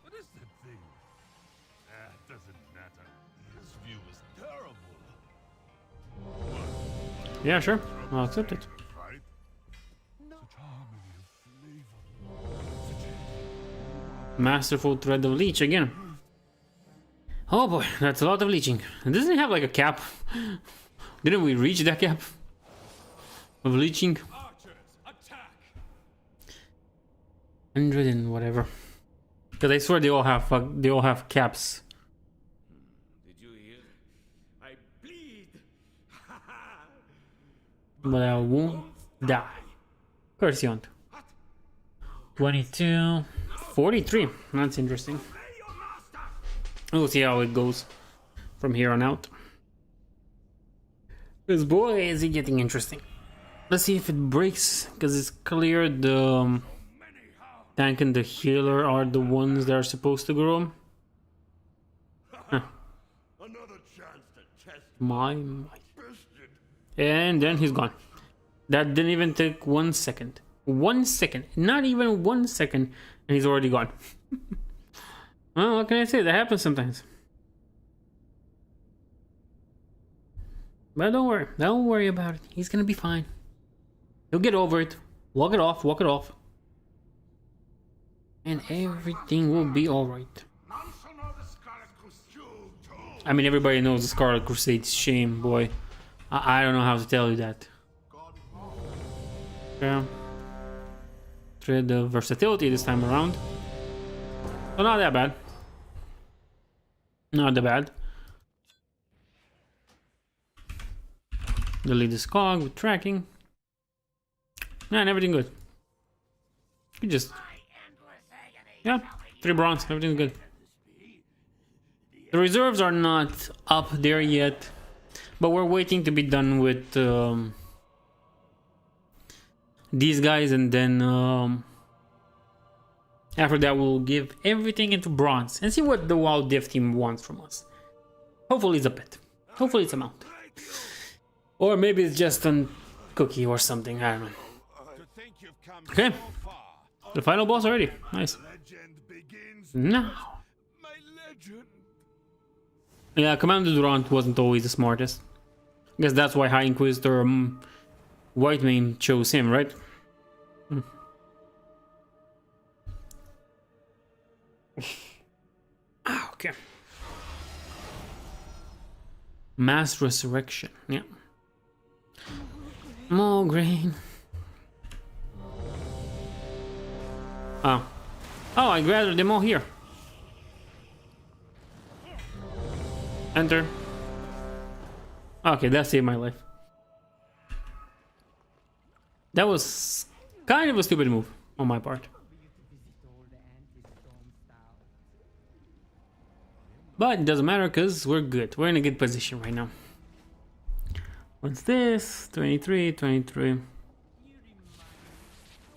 What is that thing? It doesn't matter. This view is terrible. Yeah, sure. I'll accept it. Right? Masterful thread of leech again. Oh boy, that's a lot of leeching. Doesn't it have like a cap? Didn't we reach that cap of leeching? 100 and whatever. Because I swear they all have caps. Did you hear? I bleed. But I won't die. Of course you won't. 22, 43. That's interesting. We'll see how it goes from here on out. Because boy, is it getting interesting. Let's see if it breaks, because it's clear the tank and the healer are the ones that are supposed to grow. Huh. Another chance to test My. And then he's gone. That didn't even take 1 second. 1 second. Not even 1 second. And he's already gone. Well, what can I say? That happens sometimes. But don't worry. Don't worry about it. He's gonna be fine. He'll get over it. Walk it off. Walk it off. And everything will be alright. I mean, everybody knows the Scarlet Crusade's shame, boy. I don't know how to tell you that. Yeah. Trade the versatility this time around. So not that bad. Not that bad. Delete this cog with tracking. And everything good. You just... Yeah, 3 bronze, everything's good. The reserves are not up there yet, but we're waiting to be done with these guys, and then after that we'll give everything into bronze and see what the WoW dev team wants from us. Hopefully it's a pet. Hopefully it's a mount. Or maybe it's just a cookie or something, I don't know. Okay, the final boss already, nice. Now. Yeah, Commander Durant wasn't always the smartest. I guess that's why High Inquisitor Whitemane chose him, right? Okay. Mass Resurrection, yeah. More grain. Oh. Oh, I gathered them all here. Enter. Okay, that saved my life. That was kind of a stupid move on my part. But it doesn't matter because we're good. We're in a good position right now. What's this? 23, 23.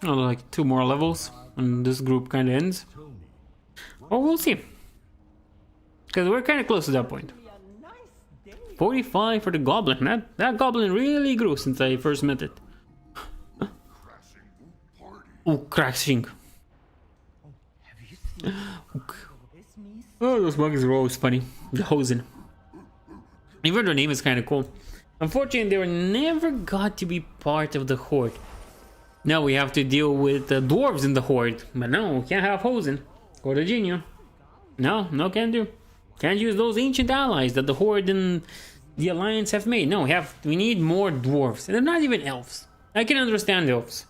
Oh, like 2 more levels and this group kind of ends. Oh, we'll see. Because we're kind of close to that point. 45 for the goblin. That goblin really grew since I first met it. Oh, crashing. Oh, those monkeys were always funny. The Hosen. Even their name is kind of cool. Unfortunately, they were never got to be part of the Horde. Now we have to deal with the dwarves in the Horde. But no, we can't have Hosen or the Geniu. No, can't do. Can't use those ancient allies that the Horde and the Alliance have made. No, we need more dwarves. And they're not even elves. I can understand elves.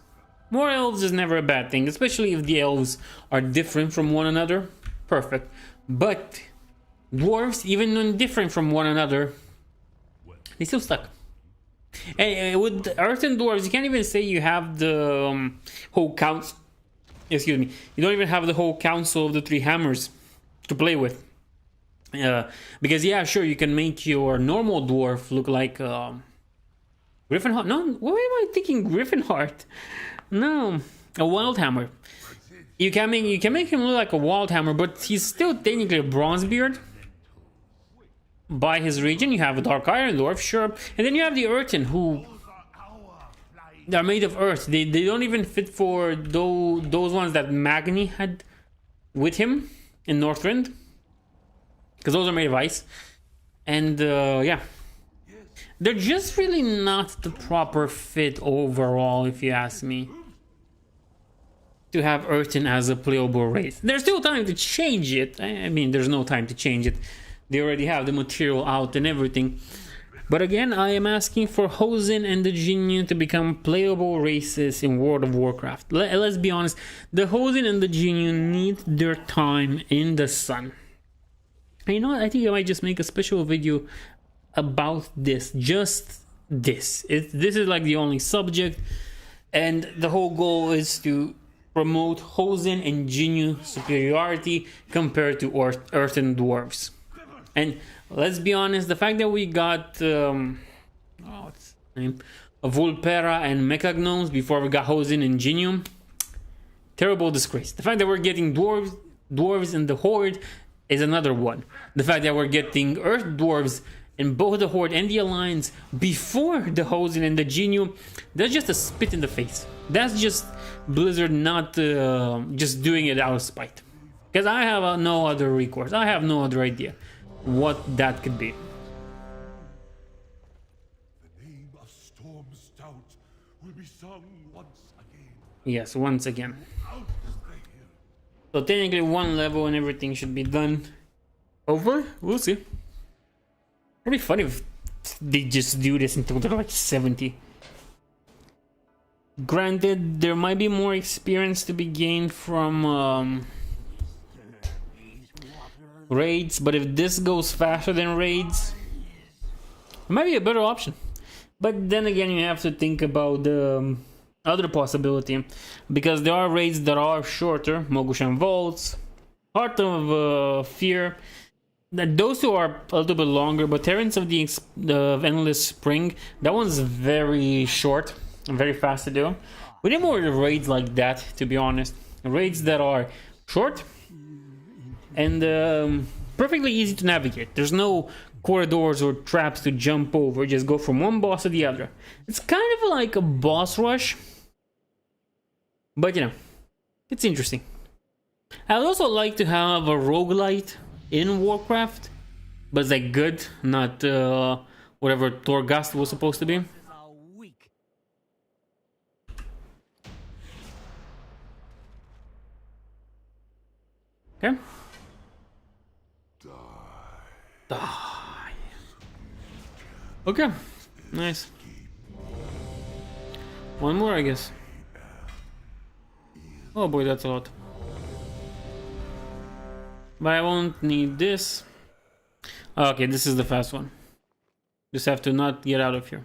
More elves is never a bad thing, especially if the elves are different from one another. Perfect. But dwarves, even when different from one another, they still stuck. And with Earth and dwarves, you can't even say you have the whole council. Excuse me. You don't even have the whole council of the 3 hammers to play with. Because yeah, sure, you can make your normal dwarf look like Griffinheart. No, what am I thinking? Griffinheart? No, a Wildhammer. You can make him look like a Wildhammer, but he's still technically a Bronzebeard. By his region, you have a Dark Iron Dwarf, sure, and then you have the Earthen, who they're made of earth. They don't even fit for those ones that Magni had with him in Northrend, because those are made of ice. And yeah, they're just really not the proper fit overall, if you ask me, to have Earthen as a playable race. There's still time to change it. I mean, there's no time to change it. They already have the material out and everything. But again, I am asking for Hosen and the Geniu to become playable races in World of Warcraft. Let's be honest, the Hosen and the Geniu need their time in the sun. And you know what? I think I might just make a special video about this. Just this. This is like the only subject. And the whole goal is to promote Hosen and Geniu superiority compared to Earthen Dwarves. And let's be honest, the fact that we got what's the name? Vulpera and Mechagnomes before we got Hosen and Geniu, terrible disgrace. The fact that we're getting dwarves in the Horde is another one. The fact that we're getting Earth Dwarves in both the Horde and the Alliance before the Hosen and the Geniu, that's just a spit in the face. That's just Blizzard not just doing it out of spite. Because I have no other recourse. I have no other idea what that could be. The name of Storm Stout will be sung once again. Yes, once again. So technically 1 level and everything should be done. Hopefully, we'll see. It'd be funny if they just do this until they're like 70. Granted, there might be more experience to be gained from raids, but if this goes faster than raids, it might be a better option. But then again, you have to think about the other possibility, because there are raids that are shorter, Mogushan Vaults, Heart of Fear. Those two are a little bit longer, but Terrans of the Endless Spring, that one's very short and very fast to do. We need more raids like that, to be honest. Raids that are short and perfectly easy to navigate. There's no corridors or traps to jump over, just go from one boss to the other. It's kind of like a boss rush, but you know, it's interesting. I would also like to have a roguelite in Warcraft, but it's like good, not whatever Torghast was supposed to be. Okay. Die. Okay. Nice. One more, I guess. Oh boy, that's a lot. But I won't need this. Okay, this is the fast one. Just have to not get out of here.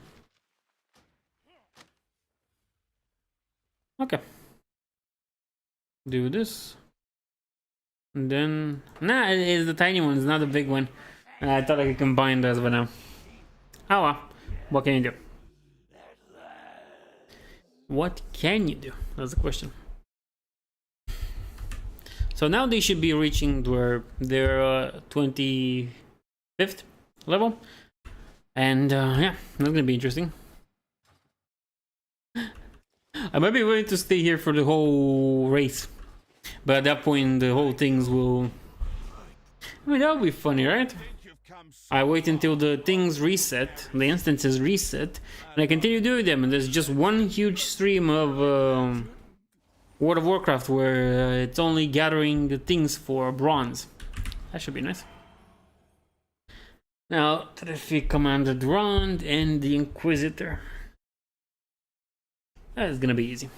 Okay. Do this. And then... Nah, it's the tiny one, it's not the big one. I thought I could combine those, but no. Oh well. What can you do? What can you do? That's the question. So now they should be reaching their 25th level. And yeah, that's gonna be interesting. I might be willing to stay here for the whole race. But at that point, the whole things will... I mean, that would be funny, right? I wait until the things reset, the instances reset, and I continue doing them, and there's just one huge stream of World of Warcraft where it's only gathering the things for bronze. That should be nice. Now, Terrific Commander Durand and the Inquisitor. That is gonna be easy.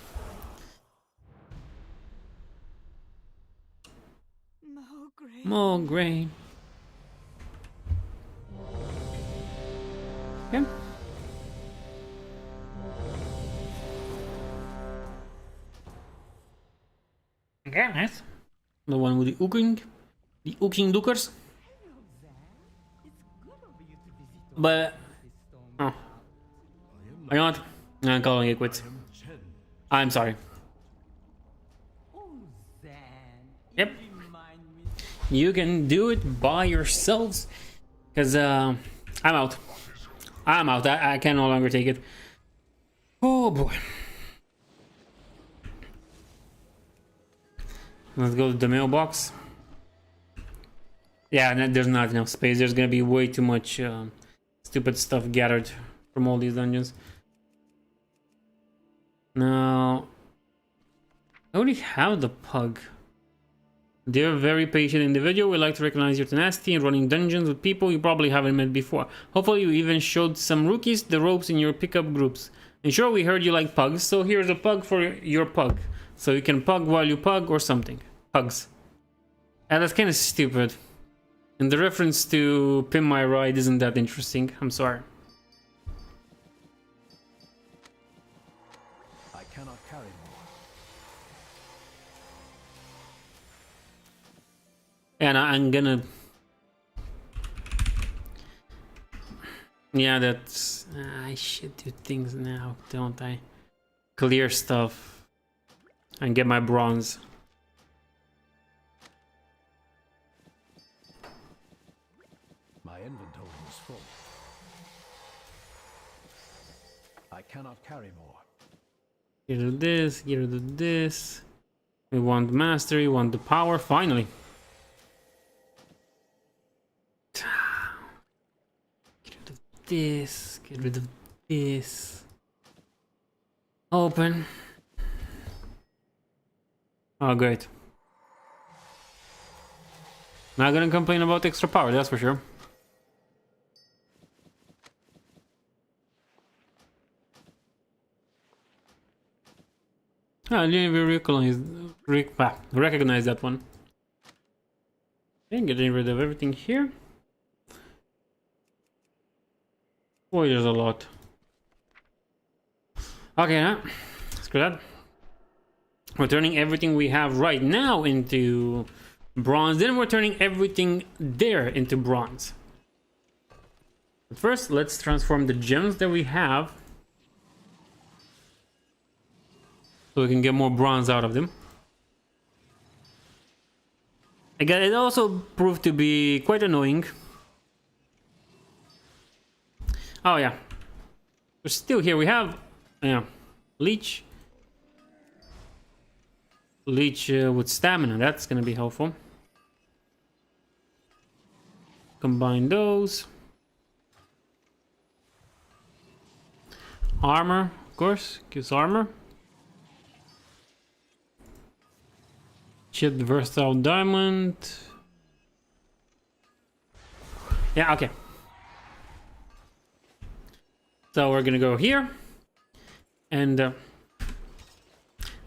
More grain. Okay. Okay, nice. The one with the Uking Dukers. But oh, you know what? I'm calling it quits. I'm sorry. Yep. You can do it by yourselves, because I'm out. I'm out. I can no longer take it. Oh boy. Let's go to the mailbox. Yeah, there's not enough space. There's gonna be way too much stupid stuff gathered from all these dungeons. Now, I already have the pug. Dear very patient individual, we'd like to recognize your tenacity in running dungeons with people you probably haven't met before. Hopefully you even showed some rookies the ropes in your pickup groups. And sure, we heard you like pugs, so here's a pug for your pug. So you can pug while you pug or something. Pugs. And that's kind of stupid. And the reference to Pin My Ride isn't that interesting. I'm sorry. I cannot carry more. And I'm gonna... Yeah, that's... I should do things now, don't I? Clear stuff. And get my bronze. My inventory is full. I cannot carry more. Get rid of this, get rid of this. We want mastery, we want the power, finally. Get rid of this, get rid of this. Open. Oh, great. Not gonna complain about extra power, that's for sure. No, I didn't even recognize that one. Okay, getting rid of everything here. Boy, there's a lot. Okay, now screw that. We're turning everything we have right now into bronze. Then we're turning everything there into bronze. But first, let's transform the gems that we have, so we can get more bronze out of them. Again, it also proved to be quite annoying. Oh yeah, we're still here. We have, yeah, leech with stamina. That's gonna be helpful. Combine those. Armor, of course, gives armor. Chipped versatile diamond. Yeah, okay. So we're gonna go here, and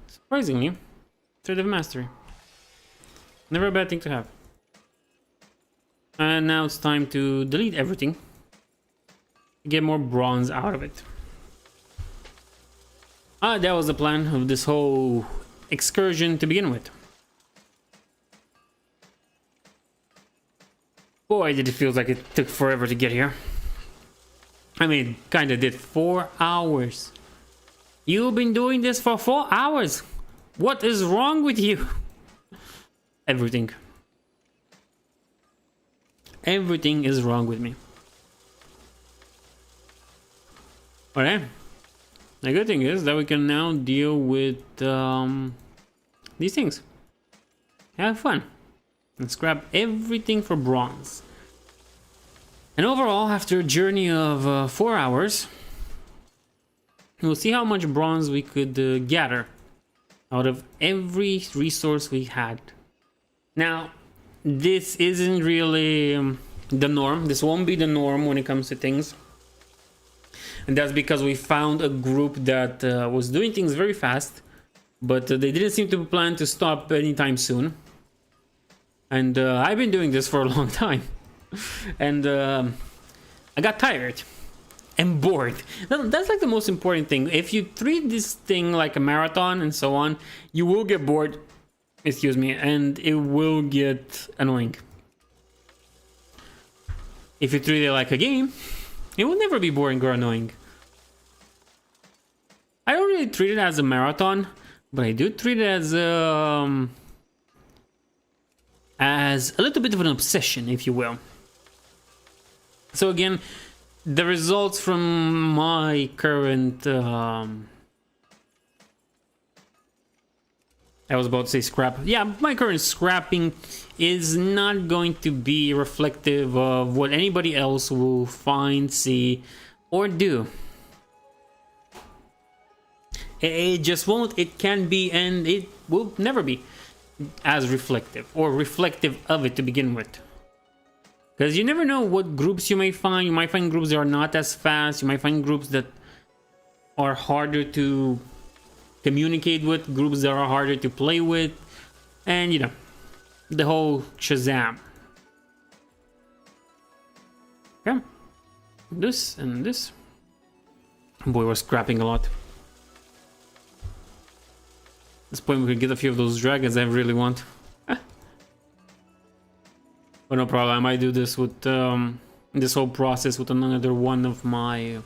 surprisingly, thread of mastery. Never a bad thing to have. And now it's time to delete everything. Get more bronze out of it. That was the plan of this whole excursion to begin with. Boy, did it feel like it took forever to get here. I mean, it kinda did. 4 hours. You've been doing this for 4 hours. What is wrong with you? Everything. Everything is wrong with me. Alright. The good thing is that we can now deal with these things. Have fun. And scrap everything for bronze. And overall, after a journey of 4 hours, we'll see how much bronze we could gather out of every resource we had. Now, this isn't really the norm. This won't be the norm when it comes to things. And that's because we found a group that was doing things very fast, but they didn't seem to plan to stop anytime soon. And I've been doing this for a long time. And I got tired and bored. That's like the most important thing. If you treat this thing like a marathon and so on, you will get bored, excuse me, and it will get annoying. If you treat it like a game, it will never be boring or annoying. I don't really treat it as a marathon, but I do treat it as a little bit of an obsession, if you will. So again, the results from my current I was about to say scrap. Yeah, my current scrapping is not going to be reflective of what anybody else will find, see, or do. It just won't, it can be, and it will never be as reflective, or reflective of it to begin with. Because you never know what groups you may find. You might find groups that are not as fast. You might find groups that are harder to communicate with, groups that are harder to play with, and you know, the whole Shazam. Okay, this and this. Boy, we're scrapping a lot. At this point we could get a few of those dragons I really want. But no problem, I might do this with this whole process with another one of my what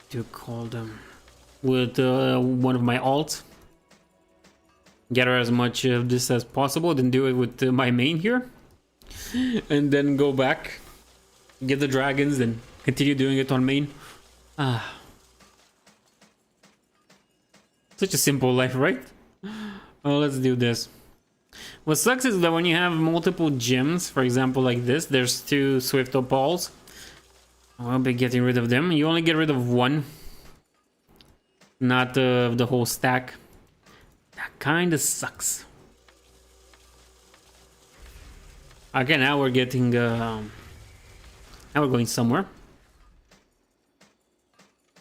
do you call them, with one of my alts. Gather as much of this as possible, then do it with my main here, and then go back, get the dragons, then continue doing it on main. Such a simple life, right? Well, let's do this. What sucks is that when you have multiple gems, for example like this, there's 2 swift opals. I'll be getting rid of them. You only get rid of 1, not the whole stack. That kinda sucks. Okay, now we're getting now we're going somewhere.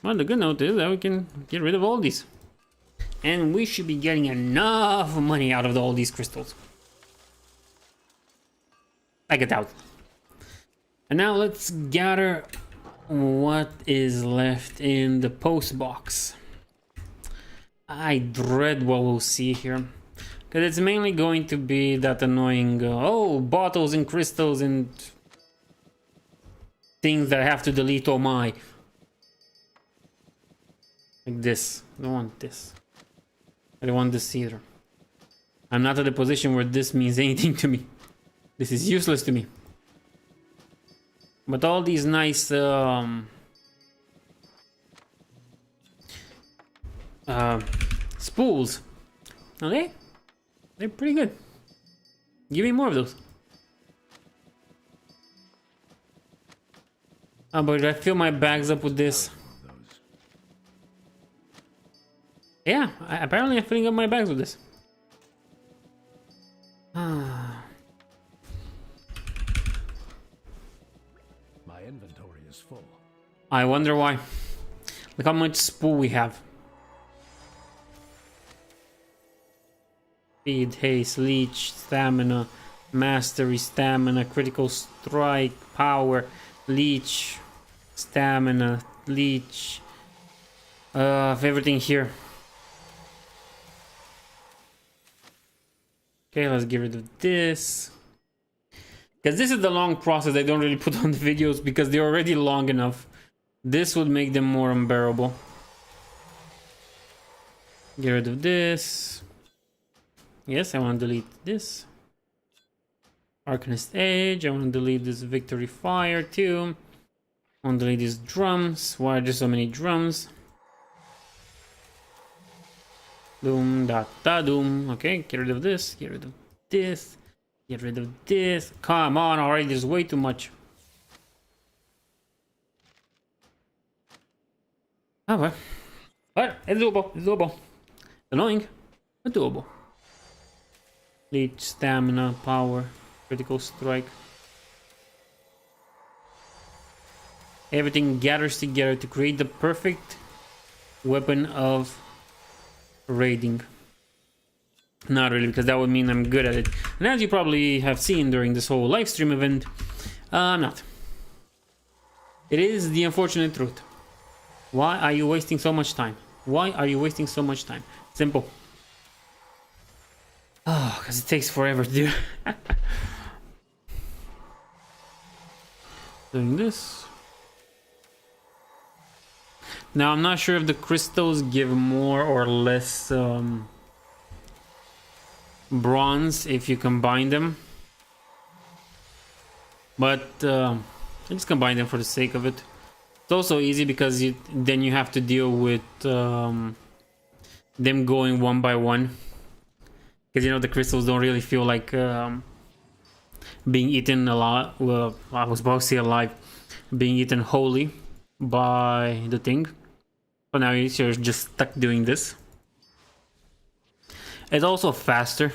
Well, the good note is that we can get rid of all these. And we should be getting enough money out of all these crystals. Like it out. And now let's gather what is left in the post box. I dread what we'll see here. Because it's mainly going to be that annoying, oh, bottles and crystals and things that I have to delete, oh my. Like this. I don't want this. I don't want this either. I'm not at a position where this means anything to me. This is useless to me. But all these nice spools, okay? They're pretty good. Give me more of those. Oh, but I fill my bags up with this. Yeah, apparently I'm filling up my bags with this. My inventory is full. I wonder why. Look how much spool we have. Speed, haste, leech, stamina, mastery, stamina, critical strike, power, leech, stamina, leech. Everything here. Okay, let's get rid of this. Because this is the long process I don't really put on the videos because they're already long enough. This would make them more unbearable. Get rid of this. Yes, I want to delete this. Arcanist Edge. I want to delete this Victory Fire too. I want to delete these drums. Why are there so many drums? Doom, da, da, doom. Okay, get rid of this. Get rid of this. Get rid of this. Come on, already. There's way too much. Oh, well. But it's doable. It's doable. Annoying, but doable. Leech, stamina, power, critical strike. Everything gathers together to create the perfect weapon of raiding. Not really, because that would mean I'm good at it. And as you probably have seen during this whole live stream event, I'm not. It is the unfortunate truth. Why are you wasting so much time? Why are you wasting so much time? Simple. Oh, because it takes forever to do. Doing this. Now, I'm not sure if the crystals give more or less bronze if you combine them. But I just combine them for the sake of it. It's also easy because then you have to deal with them going one by one. Because, you know, the crystals don't really feel like being eaten a lot. Well, I was about to say alive. Being eaten wholly by the thing. But now you're just stuck doing this. It's also faster.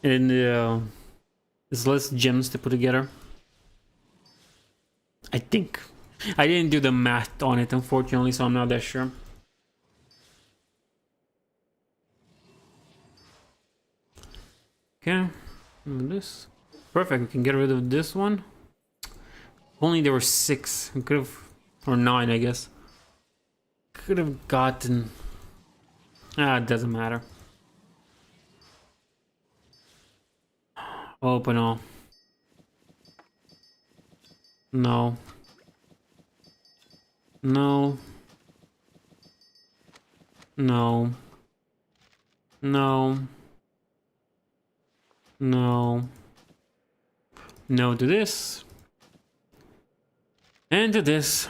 And there's less gems to put together. I think. I didn't do the math on it, unfortunately, so I'm not that sure. Okay, this. Perfect, we can get rid of this one. Only there were 6. We could have, or 9, I guess. Could have gotten. It doesn't matter. Open all. No. No. No. No. No. No to this. And to this.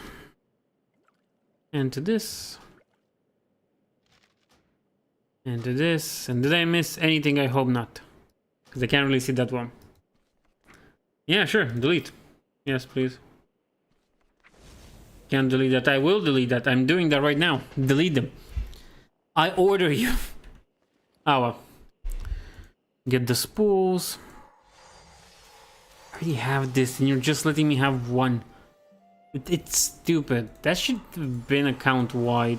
And to this. And to this. And did I miss anything? I hope not. Because I can't really see that one. Yeah, sure. Delete. Yes, please. Can't delete that. I will delete that. I'm doing that right now. Delete them. I order you. Oh well. Get the spools. I already have this and you're just letting me have one. It's stupid. That should have been account wide.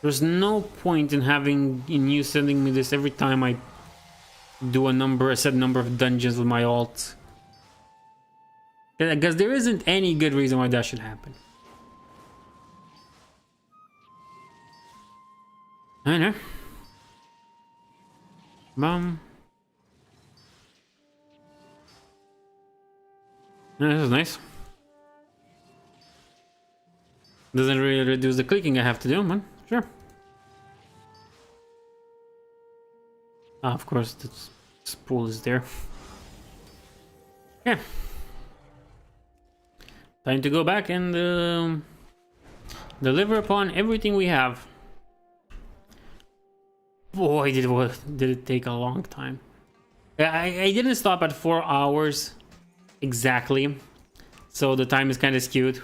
There's no point in you sending me this every time I do a set number of dungeons with my alt. Because there isn't any good reason why that should happen. I know. Bum. Yeah, this is nice. Doesn't really reduce the clicking I have to do, man. Sure. Ah, of course, this spool is there. Yeah. Time to go back and deliver upon everything we have. Boy, did it take a long time. I didn't stop at 4 hours exactly, so the time is kind of skewed.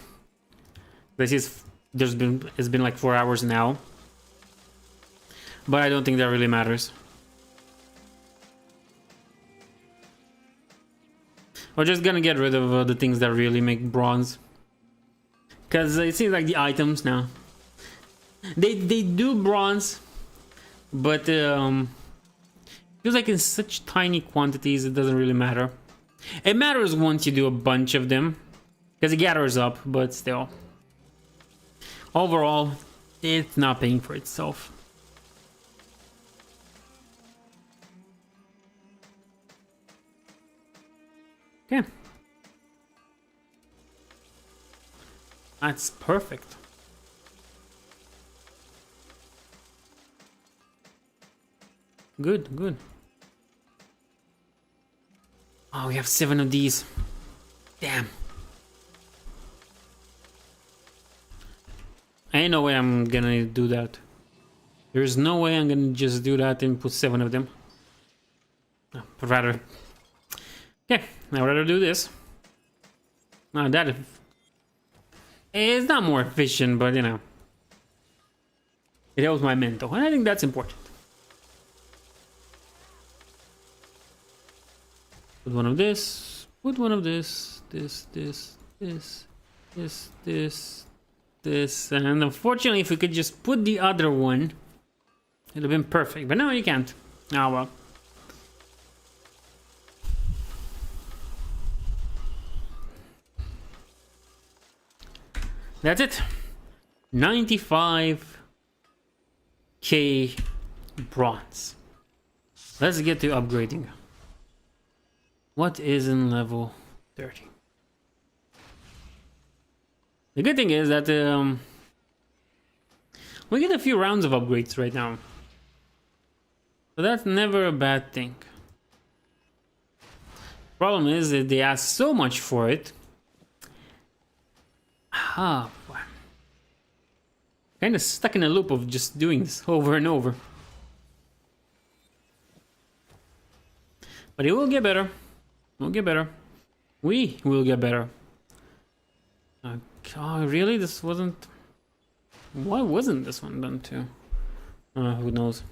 It's been like 4 hours now, but I don't think that really matters. We're just gonna get rid of the things that really make bronze, because it seems like the items now they do bronze, but feels like in such tiny quantities it doesn't really matter. It matters once you do a bunch of them, because it gathers up, but still. Overall, it's not paying for itself. Okay. That's perfect. Good, good. Oh, we have 7 of these. Damn. Ain't no way I'm gonna do that. There's no way I'm gonna just do that and put 7 of them. No, but rather... Okay, I'd rather do this. Now that... It's not more efficient, but you know. It helps my mental, and I think that's important. Put one of this, put one of this, this, and unfortunately if we could just put the other one, it'd have been perfect, but no, you can't. Oh well. That's it. 95k bronze. Let's get to upgrading. What is in level 30? The good thing is that we get a few rounds of upgrades right now. So that's never a bad thing. Problem is that they ask so much for it. Ah, boy. Kind of stuck in a loop of just doing this over and over. But it will get better. We'll get better. We will get better. Oh, really? This wasn't... Why wasn't this one done too? Who knows?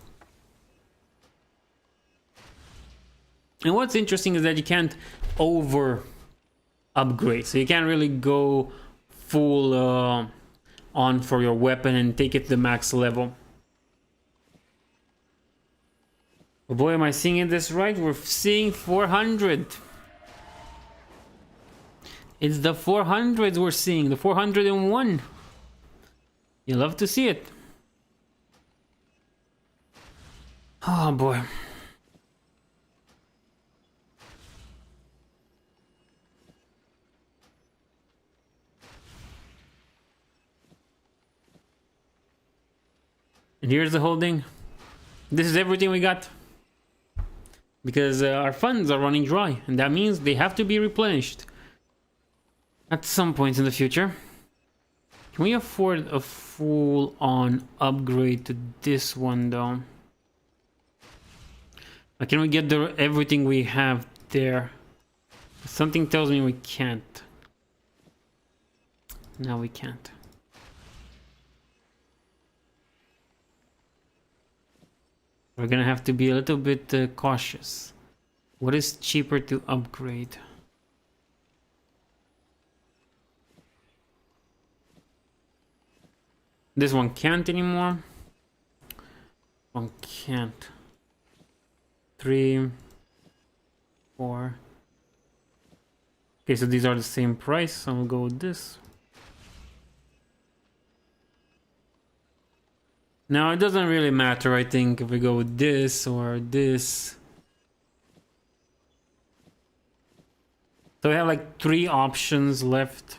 And what's interesting is that you can't over upgrade. So you can't really go full on for your weapon and take it to the max level. Oh boy, am I seeing this right? We're seeing 400. It's the 400s we're seeing, the 401. You love to see it. Oh boy. And here's the whole thing. This is everything we got. Because our funds are running dry, and that means they have to be replenished at some point in the future. Can we afford a full-on upgrade to this one though? Or can we get everything we have there? Something tells me we can't. No, we can't. We're gonna have to be a little bit cautious. What is cheaper to upgrade? This one can't anymore. One can't. 3, 4. Okay, so these are the same price, so we'll go with this. Now it doesn't really matter, I think, if we go with this or this. So we have like 3 options left.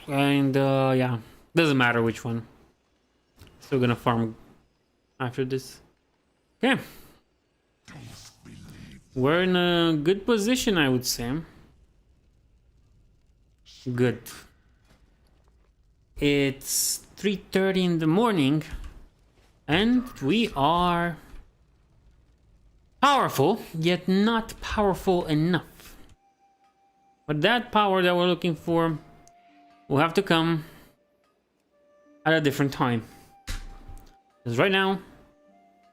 And yeah, doesn't matter which one. Still gonna farm after this. Okay. We're in a good position, I would say. Good. It's 3:30 in the morning. And we are powerful, yet not powerful enough. But that power that we're looking for will have to come at a different time. Because right now,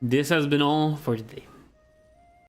this has been all for today.